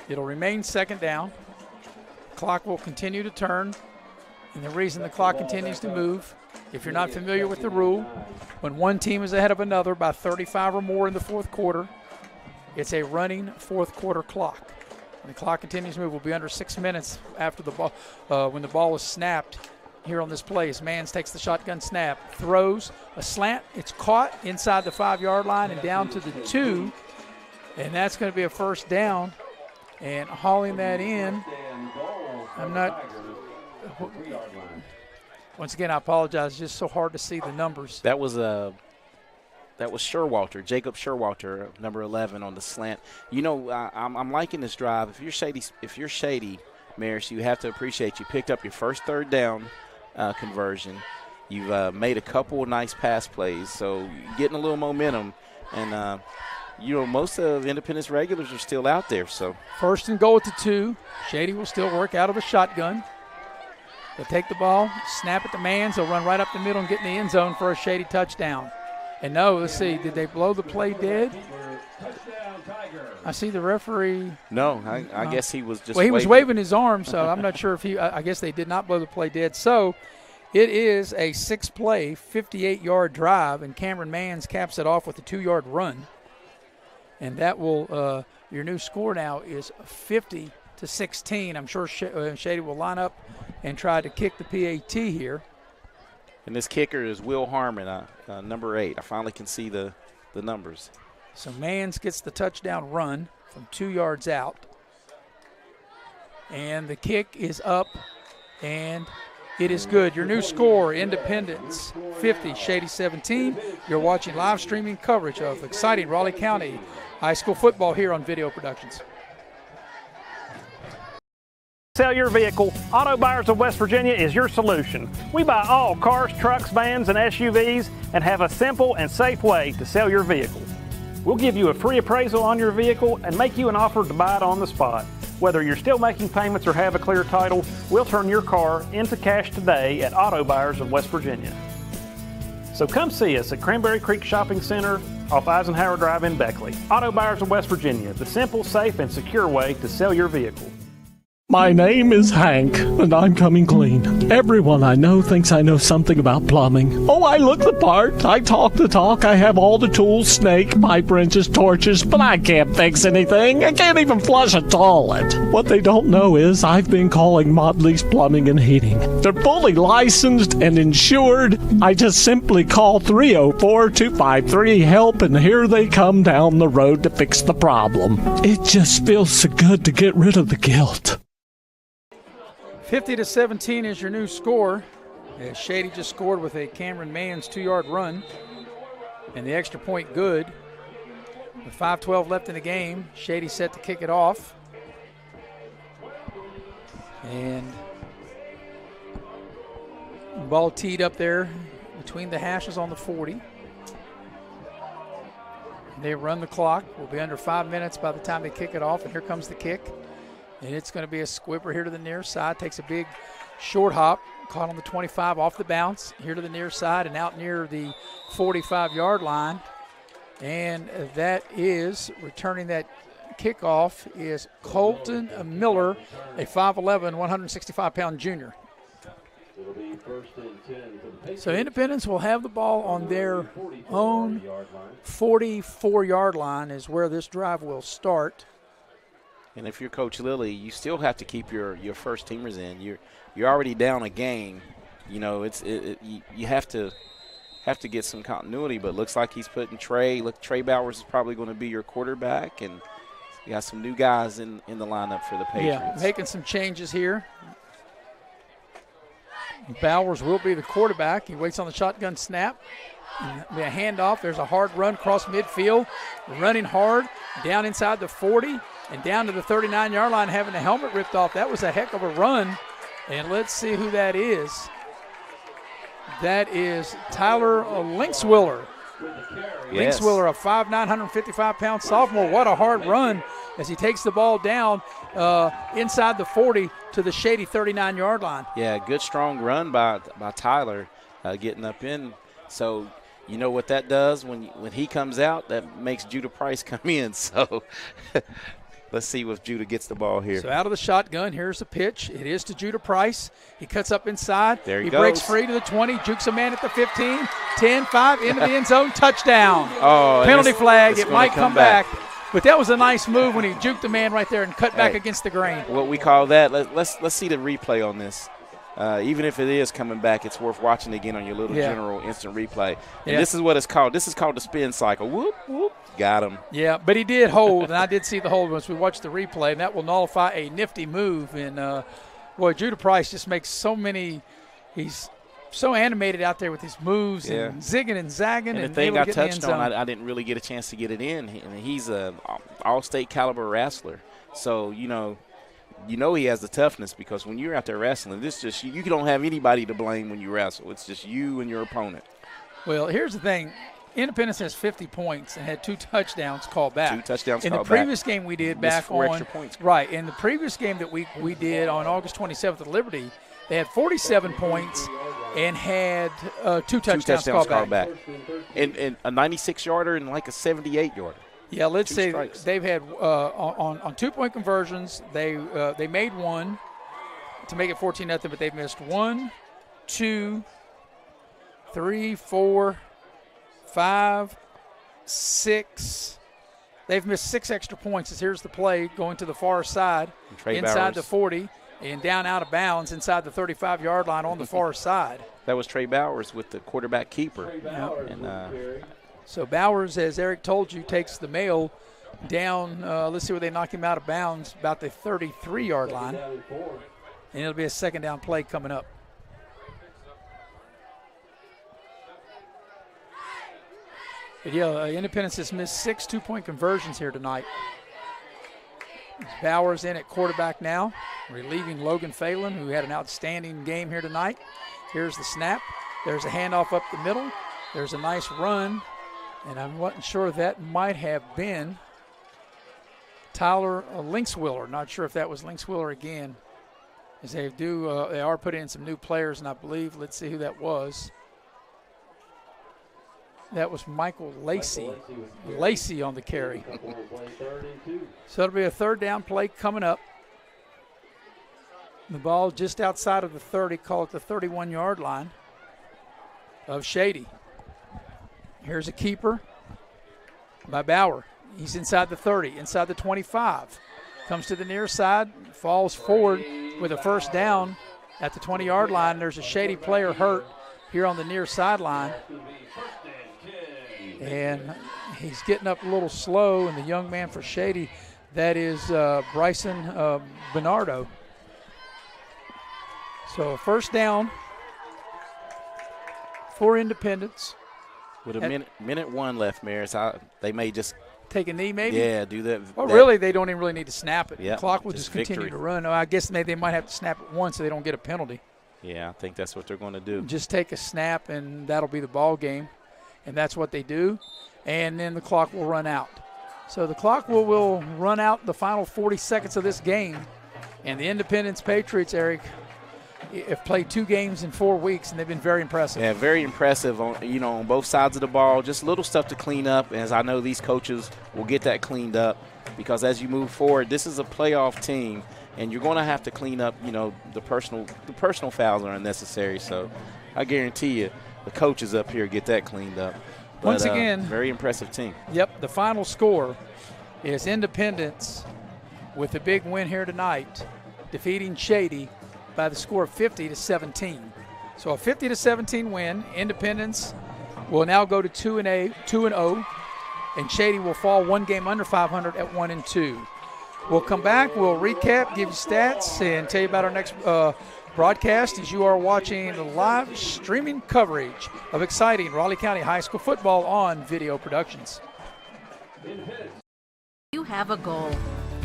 It'll remain second down. Clock will continue to turn, and the reason the clock continues to move, if you're not familiar with the rule, when one team is ahead of another by 35 or more in the fourth quarter, it's a running fourth quarter clock. When the clock continues to move, we'll be under 6 minutes after the ball, when the ball is snapped here on this play. As Mans takes the shotgun snap, throws a slant. It's caught inside the 5-yard line and down to the 2, and that's going to be a first down. And hauling that in, I'm not. Once again, I apologize. It's just so hard to see the numbers. That was Sherwalter, Jacob Sherwalter, number 11 on the slant. You know, I'm liking this drive. If you're Shady, Maris, you have to appreciate you picked up your first third down conversion. You've made a couple of nice pass plays, so you're getting a little momentum. And you know, most of Independence regulars are still out there. So first and goal at the 2. Shady will still work out of a shotgun. They'll take the ball, snap it to Mans. They'll run right up the middle and get in the end zone for a Shady touchdown. And no, let's see, did they blow the play dead? I see the referee. No, I guess he was just he was waving his arm, so I'm not sure if I guess they did not blow the play dead. So it is a 6-play, 58-yard drive, and Cameron Mans caps it off with a 2-yard run. And that will, your new score now is 50-16. I'm sure Shady will line up and try to kick the PAT here. And this kicker is Will Harmon, number 8. I finally can see the numbers. So Mans gets the touchdown run from 2 yards out. And the kick is up, and it is good. Your new score, Independence 50, Shady 17. You're watching live streaming coverage of exciting Raleigh County high school football here on Video Productions. Sell your vehicle, Auto Buyers of West Virginia is your solution. We buy all cars, trucks, vans, and SUVs and have a simple and safe way to sell your vehicle. We'll give you a free appraisal on your vehicle and make you an offer to buy it on the spot. Whether you're still making payments or have a clear title, we'll turn your car into cash today at Auto Buyers of West Virginia. So come see us at Cranberry Creek Shopping Center off Eisenhower Drive in Beckley. Auto Buyers of West Virginia, the simple, safe, and secure way to sell your vehicle. My name is Hank, and I'm coming clean. Everyone I know thinks I know something about plumbing. Oh, I look the part. I talk the talk. I have all the tools, snake, pipe wrenches, torches, but I can't fix anything. I can't even flush a toilet. What they don't know is I've been calling Motley's Plumbing and Heating. They're fully licensed and insured. I just simply call 304-253-HELP, and here they come down the road to fix the problem. It just feels so good to get rid of the guilt. 50-17 is your new score. As Shady just scored with a Cameron Mans 2-yard run, and the extra point good. With 5:12 left in the game, Shady set to kick it off. And ball teed up there between the hashes on the 40. They run the clock. We'll be under 5 minutes by the time they kick it off, and here comes the kick. And it's going to be a squibber here to the near side. Takes a big short hop, caught on the 25 off the bounce, here to the near side and out near the 45-yard line. And that is, returning that kickoff is Colton Miller, a 5'11", 165-pound junior. It'll be first and 10 for the Patriots. So Independence will have the ball on their own 44-yard line is where this drive will start. And if you're Coach Lilly, you still have to keep your first teamers in. You're already down a game. You know, you have to get some continuity. But it looks like he's putting Trey. Look, Trey Bowers is probably going to be your quarterback, and you got some new guys in the lineup for the Patriots. Yeah, making some changes here. Bowers will be the quarterback. He waits on the shotgun snap. A handoff. There's a hard run across midfield. Running hard down inside the 40 and down to the 39-yard line, having the helmet ripped off. That was a heck of a run. And let's see who that is. That is Tyler Linkswiller. Yes. Linkswiller, a 5'9", 155-pound sophomore. What a hard run as he takes the ball down inside the 40 to the Shady 39-yard line. Yeah, good strong run by Tyler getting up in. So you know what that does when he comes out, that makes Judah Price come in. So let's see if Judah gets the ball here. So out of the shotgun, here's the pitch. It is to Judah Price. He cuts up inside. There he goes. Breaks free to the 20, jukes a man at the 15, 10, 5, into the end zone, touchdown. Oh, penalty flag. It might come back. But that was a nice move when he juked the man right there and cut back against the grain. What we call that, let's see the replay on this. Even if it is coming back, it's worth watching again on your little general instant replay. And this is what it's called. This is called the spin cycle. Whoop, whoop. Got him. Yeah, but he did hold, and I did see the hold once we watched the replay, and that will nullify a nifty move. And, boy, Judah Price just makes so many – he's so animated out there with his moves and zigging and zagging. And the thing I touched on, I didn't really get a chance to get it in. He's an all-state caliber wrestler. So, you know he has the toughness, because when you're out there wrestling, this just you don't have anybody to blame when you wrestle. It's just you and your opponent. Well, here's the thing. Independence has 50 points and had 2 touchdowns called back. 2 touchdowns in called the previous game we did back on 4 extra points. Right. In the previous game that we did on August 27th at Liberty, they had 47 points and had 2 touchdowns called back. And a 96-yarder and like a 78-yarder. Yeah, let's say they've had on 2-point conversions, they made 1 to make it 14-0, but they've missed 1, 2, 3, 4, 5, 6. They've missed 6 extra points. As here's the play going to the far side, inside the 40, and down out of bounds inside the 35-yard line on the far side. That was Trey Bowers with the quarterback keeper. So Bowers, as Eric told you, takes the mail down. Let's see where they knock him out of bounds, about the 33-yard line. And it'll be a second down play coming up. But yeah, Independence has missed 6 2-point conversions here tonight. Bowers in at quarterback now, relieving Logan Phelan, who had an outstanding game here tonight. Here's the snap. There's a handoff up the middle. There's a nice run, and I wasn't sure that might have been Tyler Linkswiller. Not sure if that was Linkswiller again, as they are putting in some new players, and I believe, let's see who that was. That was Michael Lacey. Lacey on the carry. So it'll be a third down play coming up. The ball just outside of the 30, call it the 31-yard line of Shady. Here's a keeper by Bauer. He's inside the 30, inside the 25. Comes to the near side, falls forward with a first down at the 20-yard line. There's a Shady player hurt here on the near sideline. And he's getting up a little slow, and the young man for Shady, that is Bryson Bernardo. So first down for Independence. With a minute 1 left, Maris, they may just take a knee, maybe. Yeah, do that. Well, really, they don't even really need to snap it. Yep, the clock will just continue to run. I guess they might have to snap it once so they don't get a penalty. Yeah, I think that's what they're going to do. Just take a snap, and that'll be the ball game, and that's what they do. And then the clock will run out. So the clock will run out the final 40 seconds of this game, and the Independence Patriots, Eric, have played 2 games in 4 weeks, and they've been very impressive. Yeah, very impressive on both sides of the ball. Just little stuff to clean up, as I know these coaches will get that cleaned up, because as you move forward, this is a playoff team, and you're going to have to clean up. The personal fouls are unnecessary. So I guarantee you, the coaches up here get that cleaned up. But, once again, very impressive team. Yep, the final score is Independence with a big win here tonight, defeating Shady by the score of 50-17. So a 50-17 win. Independence will now go to 2-0, and Shady will fall 1 game under 500 at 1-2. We'll come back. We'll recap, give you stats, and tell you about our next broadcast as you are watching the live streaming coverage of exciting Raleigh County High School football on Video Productions. You have a goal.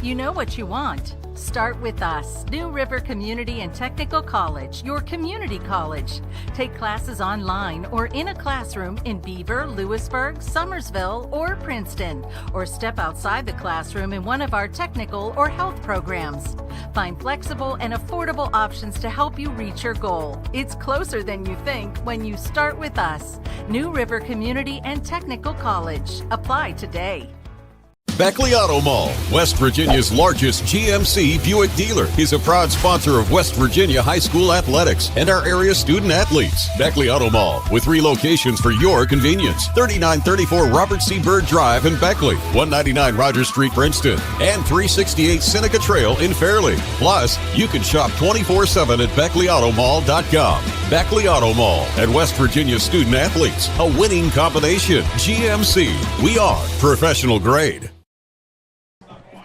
You know what you want. Start with us. New River Community and Technical College, your community college. Take classes online or in a classroom in Beaver, Lewisburg, Summersville, or Princeton, or step outside the classroom in one of our technical or health programs. Find flexible and affordable options to help you reach your goal. It's closer than you think when you start with us. New River Community and Technical College. Apply today. Beckley Auto Mall, West Virginia's largest GMC Buick dealer, is a proud sponsor of West Virginia High School athletics and our area student athletes. Beckley Auto Mall, with 3 locations for your convenience: 3934 Robert C. Byrd Drive in Beckley, 199 Rogers Street, Princeton, and 368 Seneca Trail in Fairleigh. Plus, you can shop 24/7 at BeckleyAutomall.com. Beckley Auto Mall and West Virginia student athletes, a winning combination. GMC, we are professional grade.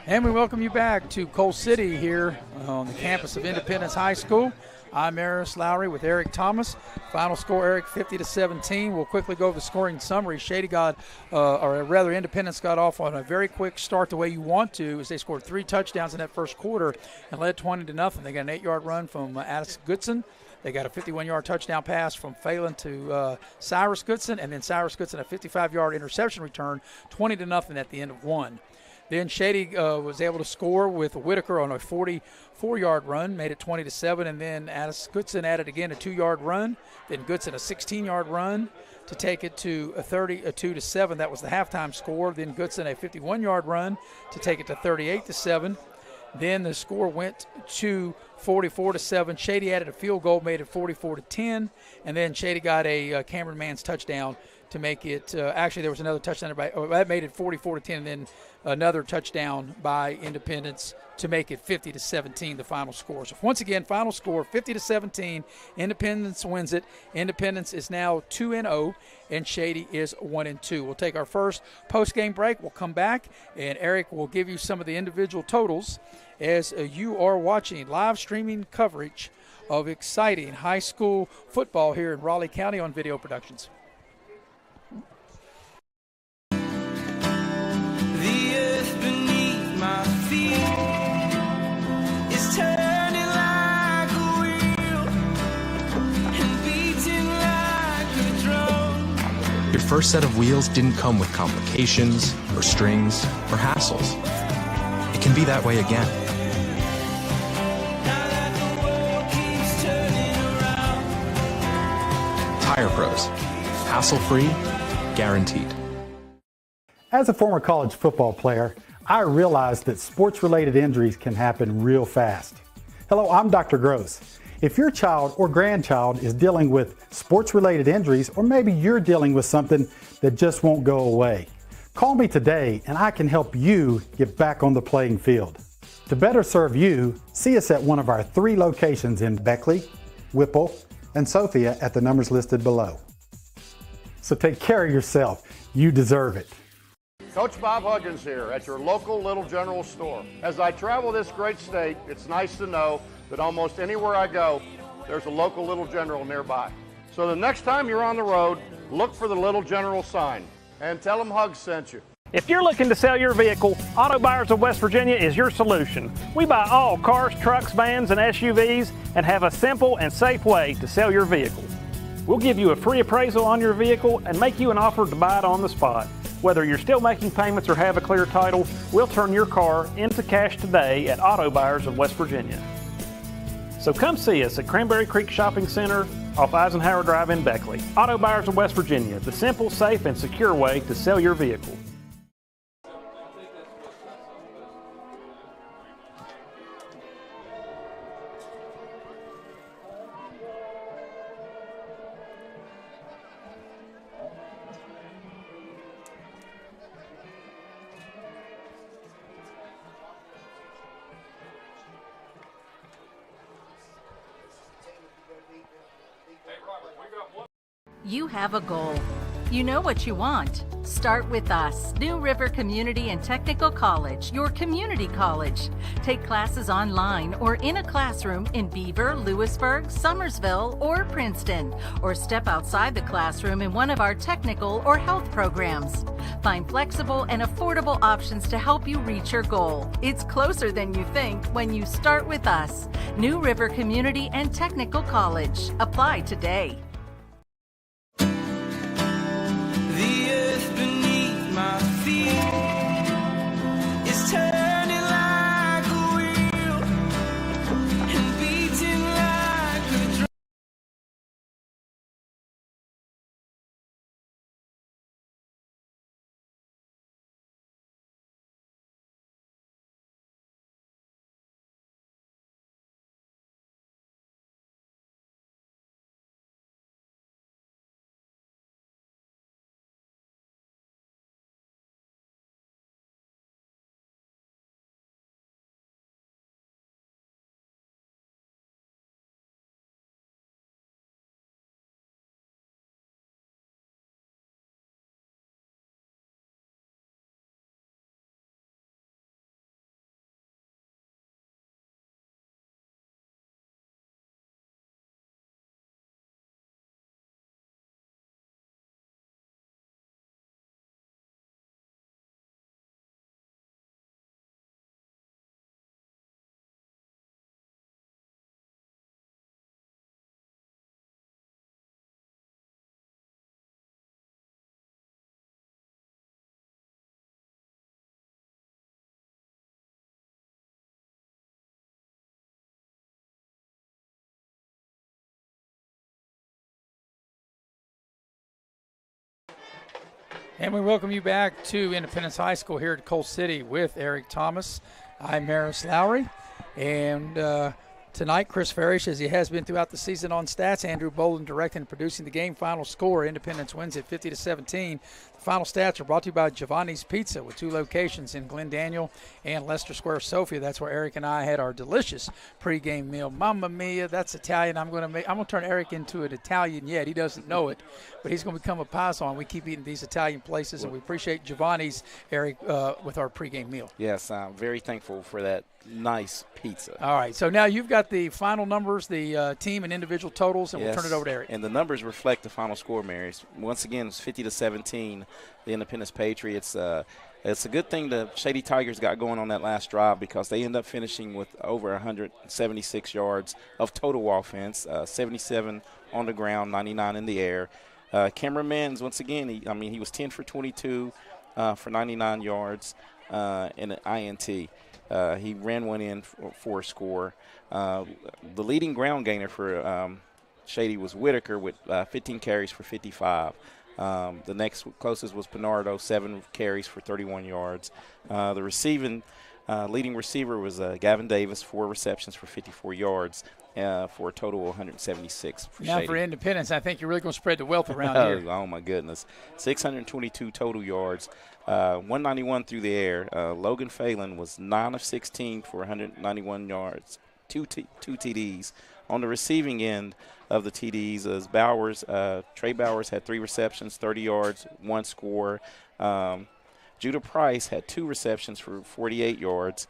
And we welcome you back to Coal City here on the campus of Independence High School. I'm Eris Lowry with Eric Thomas. Final score, Eric, 50-17. We'll quickly go over the scoring summary. Independence got off on a very quick start the way you want to, as they scored 3 touchdowns in that first quarter and led 20-0. They got an 8-yard run from Addis Goodson. They got a 51-yard touchdown pass from Phelan to Cyrus Goodson, and then Cyrus Goodson a 55-yard interception return, 20-0 at the end of 1. Then Shady was able to score with Whitaker on a 44-yard run, made it 20-7, and then Addis Goodson added again a 2-yard run. Then Goodson a 16-yard run to take it to a 32-7. That was the halftime score. Then Goodson a 51-yard run to take it to 38-7. Then the score went to 44-7. Shady added a field goal, made it 44-10, and then Shady got a Cameron Mann's touchdown to make it. Actually, there was another touchdown that made it 44-10, and then another touchdown by Independence to make it 50-17, the final score. So once again, final score 50-17. Independence wins it. Independence is now 2-0, and Shady is 1-2. We'll take our first post-game break. We'll come back, and Eric will give you some of the individual totals as you are watching live streaming coverage of exciting high school football here in Raleigh County on Video Productions. The earth beneath my feet is turning like a wheel and beating like a drum. Your first set of wheels didn't come with complications or strings or hassles. It can be that way again. Tire Pros. Hassle-free, guaranteed. As a former college football player, I realized that sports-related injuries can happen real fast. Hello, I'm Dr. GROSE. If your child or grandchild is dealing with sports-related injuries, or maybe you're dealing with something that just won't go away, call me today and I can help you get back on the playing field. To better serve you, see us at one of our 3 locations in Beckley, Whipple, and Sophia at the numbers listed below. So take care of yourself. You deserve it. Coach Bob Huggins here at your local Little General store. As I travel this great state, it's nice to know that almost anywhere I go, there's a local Little General nearby. So the next time you're on the road, look for the Little General sign and tell them Hugs sent you. If you're looking to sell your vehicle, Auto Buyers of West Virginia is your solution. We buy all cars, trucks, vans, and SUVs and have a simple and safe way to sell your vehicle. We'll give you a free appraisal on your vehicle and make you an offer to buy it on the spot. Whether you're still making payments or have a clear title, we'll turn your car into cash today at Auto Buyers of West Virginia. So come see us at Cranberry Creek Shopping Center off Eisenhower Drive in Beckley. Auto Buyers of West Virginia, the simple, safe, and secure way to sell your vehicle. You have a goal. You know what you want. Start with us, New River Community and Technical College, your community college. Take classes online or in a classroom in Beaver, Lewisburg, Summersville, or Princeton, or step outside the classroom in one of our technical or health programs. Find flexible and affordable options to help you reach your goal. It's closer than you think when you start with us, New River Community and Technical College. Apply today. The earth beneath my feet is turning like a wheel and beating like a drum. And we welcome you back to Independence High School here at Coal City with Eric Thomas. I'm Maris Lowry. And tonight, Chris Farish, as he has been throughout the season on stats, Andrew Bolden directing and producing the game. Final score, Independence wins at 50-17. The final stats are brought to you by Giovanni's Pizza with 2 locations in Glen Daniel and Leicester Square, Sophia. That's where Eric and I had our delicious pregame meal. Mamma mia, that's Italian. I'm going to turn Eric into an Italian yet. He doesn't know it, but he's going to become a Paisan. We keep eating these Italian places, and we appreciate Giovanni's, Eric, with our pregame meal. Yes, I'm very thankful for that nice pizza. All right, so now you've got the final numbers, the team and individual totals, and we'll turn it over to Eric. And the numbers reflect the final score, Marys. Once again, it's 50-17, the Independence Patriots. It's a good thing the Shady Tigers got going on that last drive because they end up finishing with over 176 yards of total offense, 77 on the ground, 99 in the air. Cameron Mans, once again, he was 10 for 22 for 99 yards and an INT. He ran one in for a score. The leading ground gainer for Shady was Whitaker with 15 carries for 55. The next closest was Pinardo, 7 carries for 31 yards. The leading receiver was Gavin Davis, 4 receptions for 54 yards for a total of 176 for Now Shady. for Independence, I think you're really going to spread the wealth around here. Oh, my goodness. 622 total yards, 191 through the air. Logan Phelan was 9 of 16 for 191 yards, 2 TDs. On the receiving end of the TDs, as Trey Bowers had 3 receptions, 30 yards, 1 score. Judah Price had 2 receptions for 48 yards.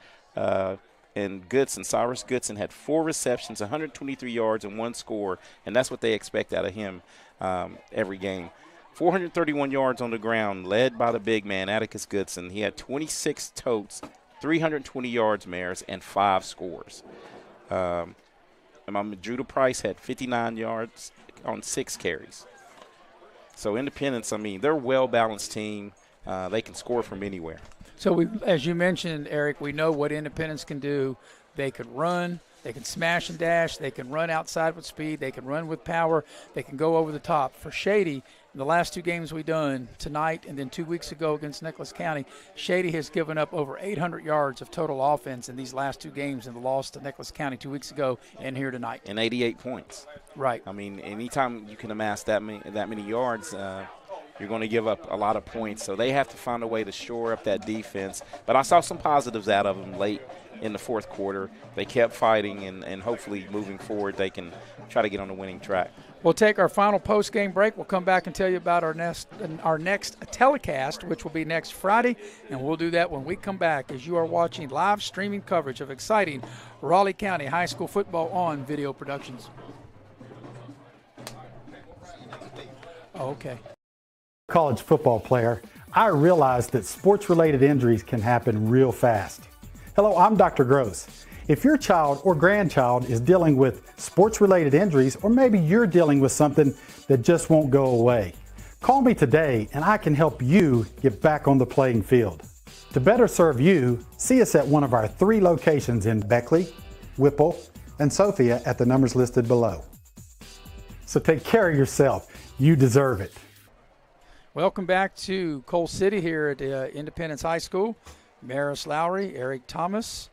And Cyrus Goodson had 4 receptions, 123 yards, and 1 score. And that's what they expect out of him every game. 431 yards on the ground, led by the big man, Atticus Goodson. He had 26 totes, 320 yards, Maris, and 5 scores. Judah Price had 59 yards on 6 carries. So Independence, they're a well-balanced team. They can score from anywhere. So, as you mentioned, Eric, we know what Independence can do. They could run. They can smash and dash. They can run outside with speed. They can run with power. They can go over the top. For Shady, in the last 2 games we've done, tonight and then 2 weeks ago against Nicholas County, Shady has given up over 800 yards of total offense in these last 2 games in the loss to Nicholas County 2 weeks ago and here tonight. And 88 points. Right. Anytime you can amass that many yards, you're going to give up a lot of points. So they have to find a way to shore up that defense. But I saw some positives out of them late in the fourth quarter. They kept fighting, and hopefully moving forward they can try to get on the winning track. We'll take our final post-game break. We'll come back and tell you about our next telecast, which will be next Friday, and we'll do that when we come back as you are watching live streaming coverage of exciting Raleigh County High School football on Video Productions. Okay. College football player, I realized that sports-related injuries can happen real fast. Hello, I'm Dr. GROSE. If your child or grandchild is dealing with sports-related injuries, or maybe you're dealing with something that just won't go away, call me today and I can help you get back on the playing field. To better serve you, see us at one of our 3 locations in Beckley, Whipple, and Sophia at the numbers listed below. So take care of yourself. You deserve it. Welcome back to Coal City here at Independence High School. Maris Lowry, Eric Thomas,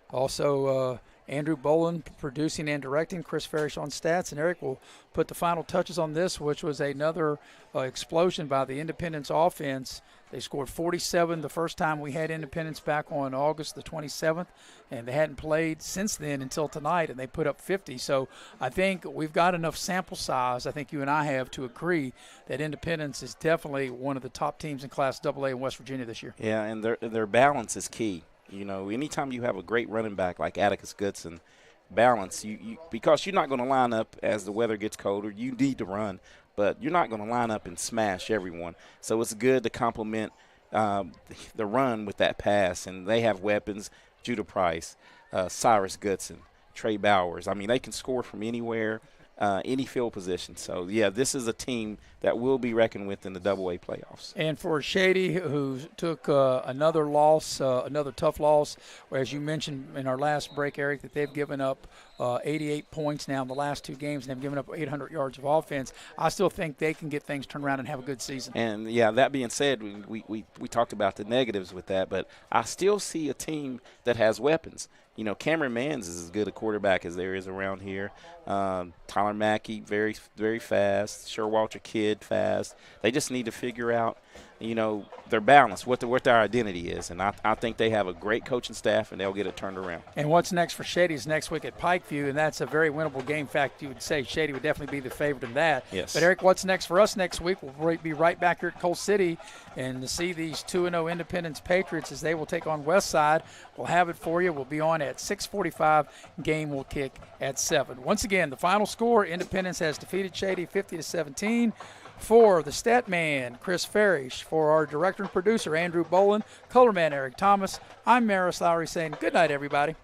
also Andrew Boland producing and directing, Chris Farish on stats, and Eric will put the final touches on this, which was another explosion by the Independence offense. They scored 47 the first time we had Independence back on August the 27th, and they hadn't played since then until tonight, and they put up 50. So I think we've got enough sample size, I think you and I have, to agree that Independence is definitely one of the top teams in Class AA in West Virginia this year. Yeah, and their balance is key. You know, anytime you have a great running back like Atticus Goodson, balance, because you're not going to line up as the weather gets colder. You need to run, but you're not going to line up and smash everyone. So it's good to complement the run with that pass, and they have weapons. Judah Price, Cyrus Goodson, Trey Bowers. I mean, they can score from anywhere, any field position. So, yeah, this is a team that will be reckoned with in the AA playoffs. And for Shady, who took another loss, another tough loss, as you mentioned in our last break, Eric, that they've given up 88 points now in the last 2 games, and they've given up 800 yards of offense. I still think they can get things turned around and have a good season. And, yeah, that being said, we talked about the negatives with that, but I still see a team that has weapons. You know, Cameron Manns is as good a quarterback as there is around here. Tyler Mackey, very, very fast. Sherwalter Kidd, fast. They just need to figure out, you know, their balance, what their identity is. And I think they have a great coaching staff, and they'll get it turned around. And what's next for Shady is next week at Pikeview, and that's a very winnable game. In fact, you would say Shady would definitely be the favorite in that. Yes. But, Eric, what's next for us next week? We'll be right back here at Coal City and to see these 2-0 Independence Patriots as they will take on Westside. We'll have it for you. We'll be on at 6:45. Game will kick at 7. Once again, the final score, Independence has defeated Shady 50-17. For the stat man, Chris Farish, for our director and producer, Andrew Boland, color man, Eric Thomas, I'm Maris Lowry saying good night, everybody.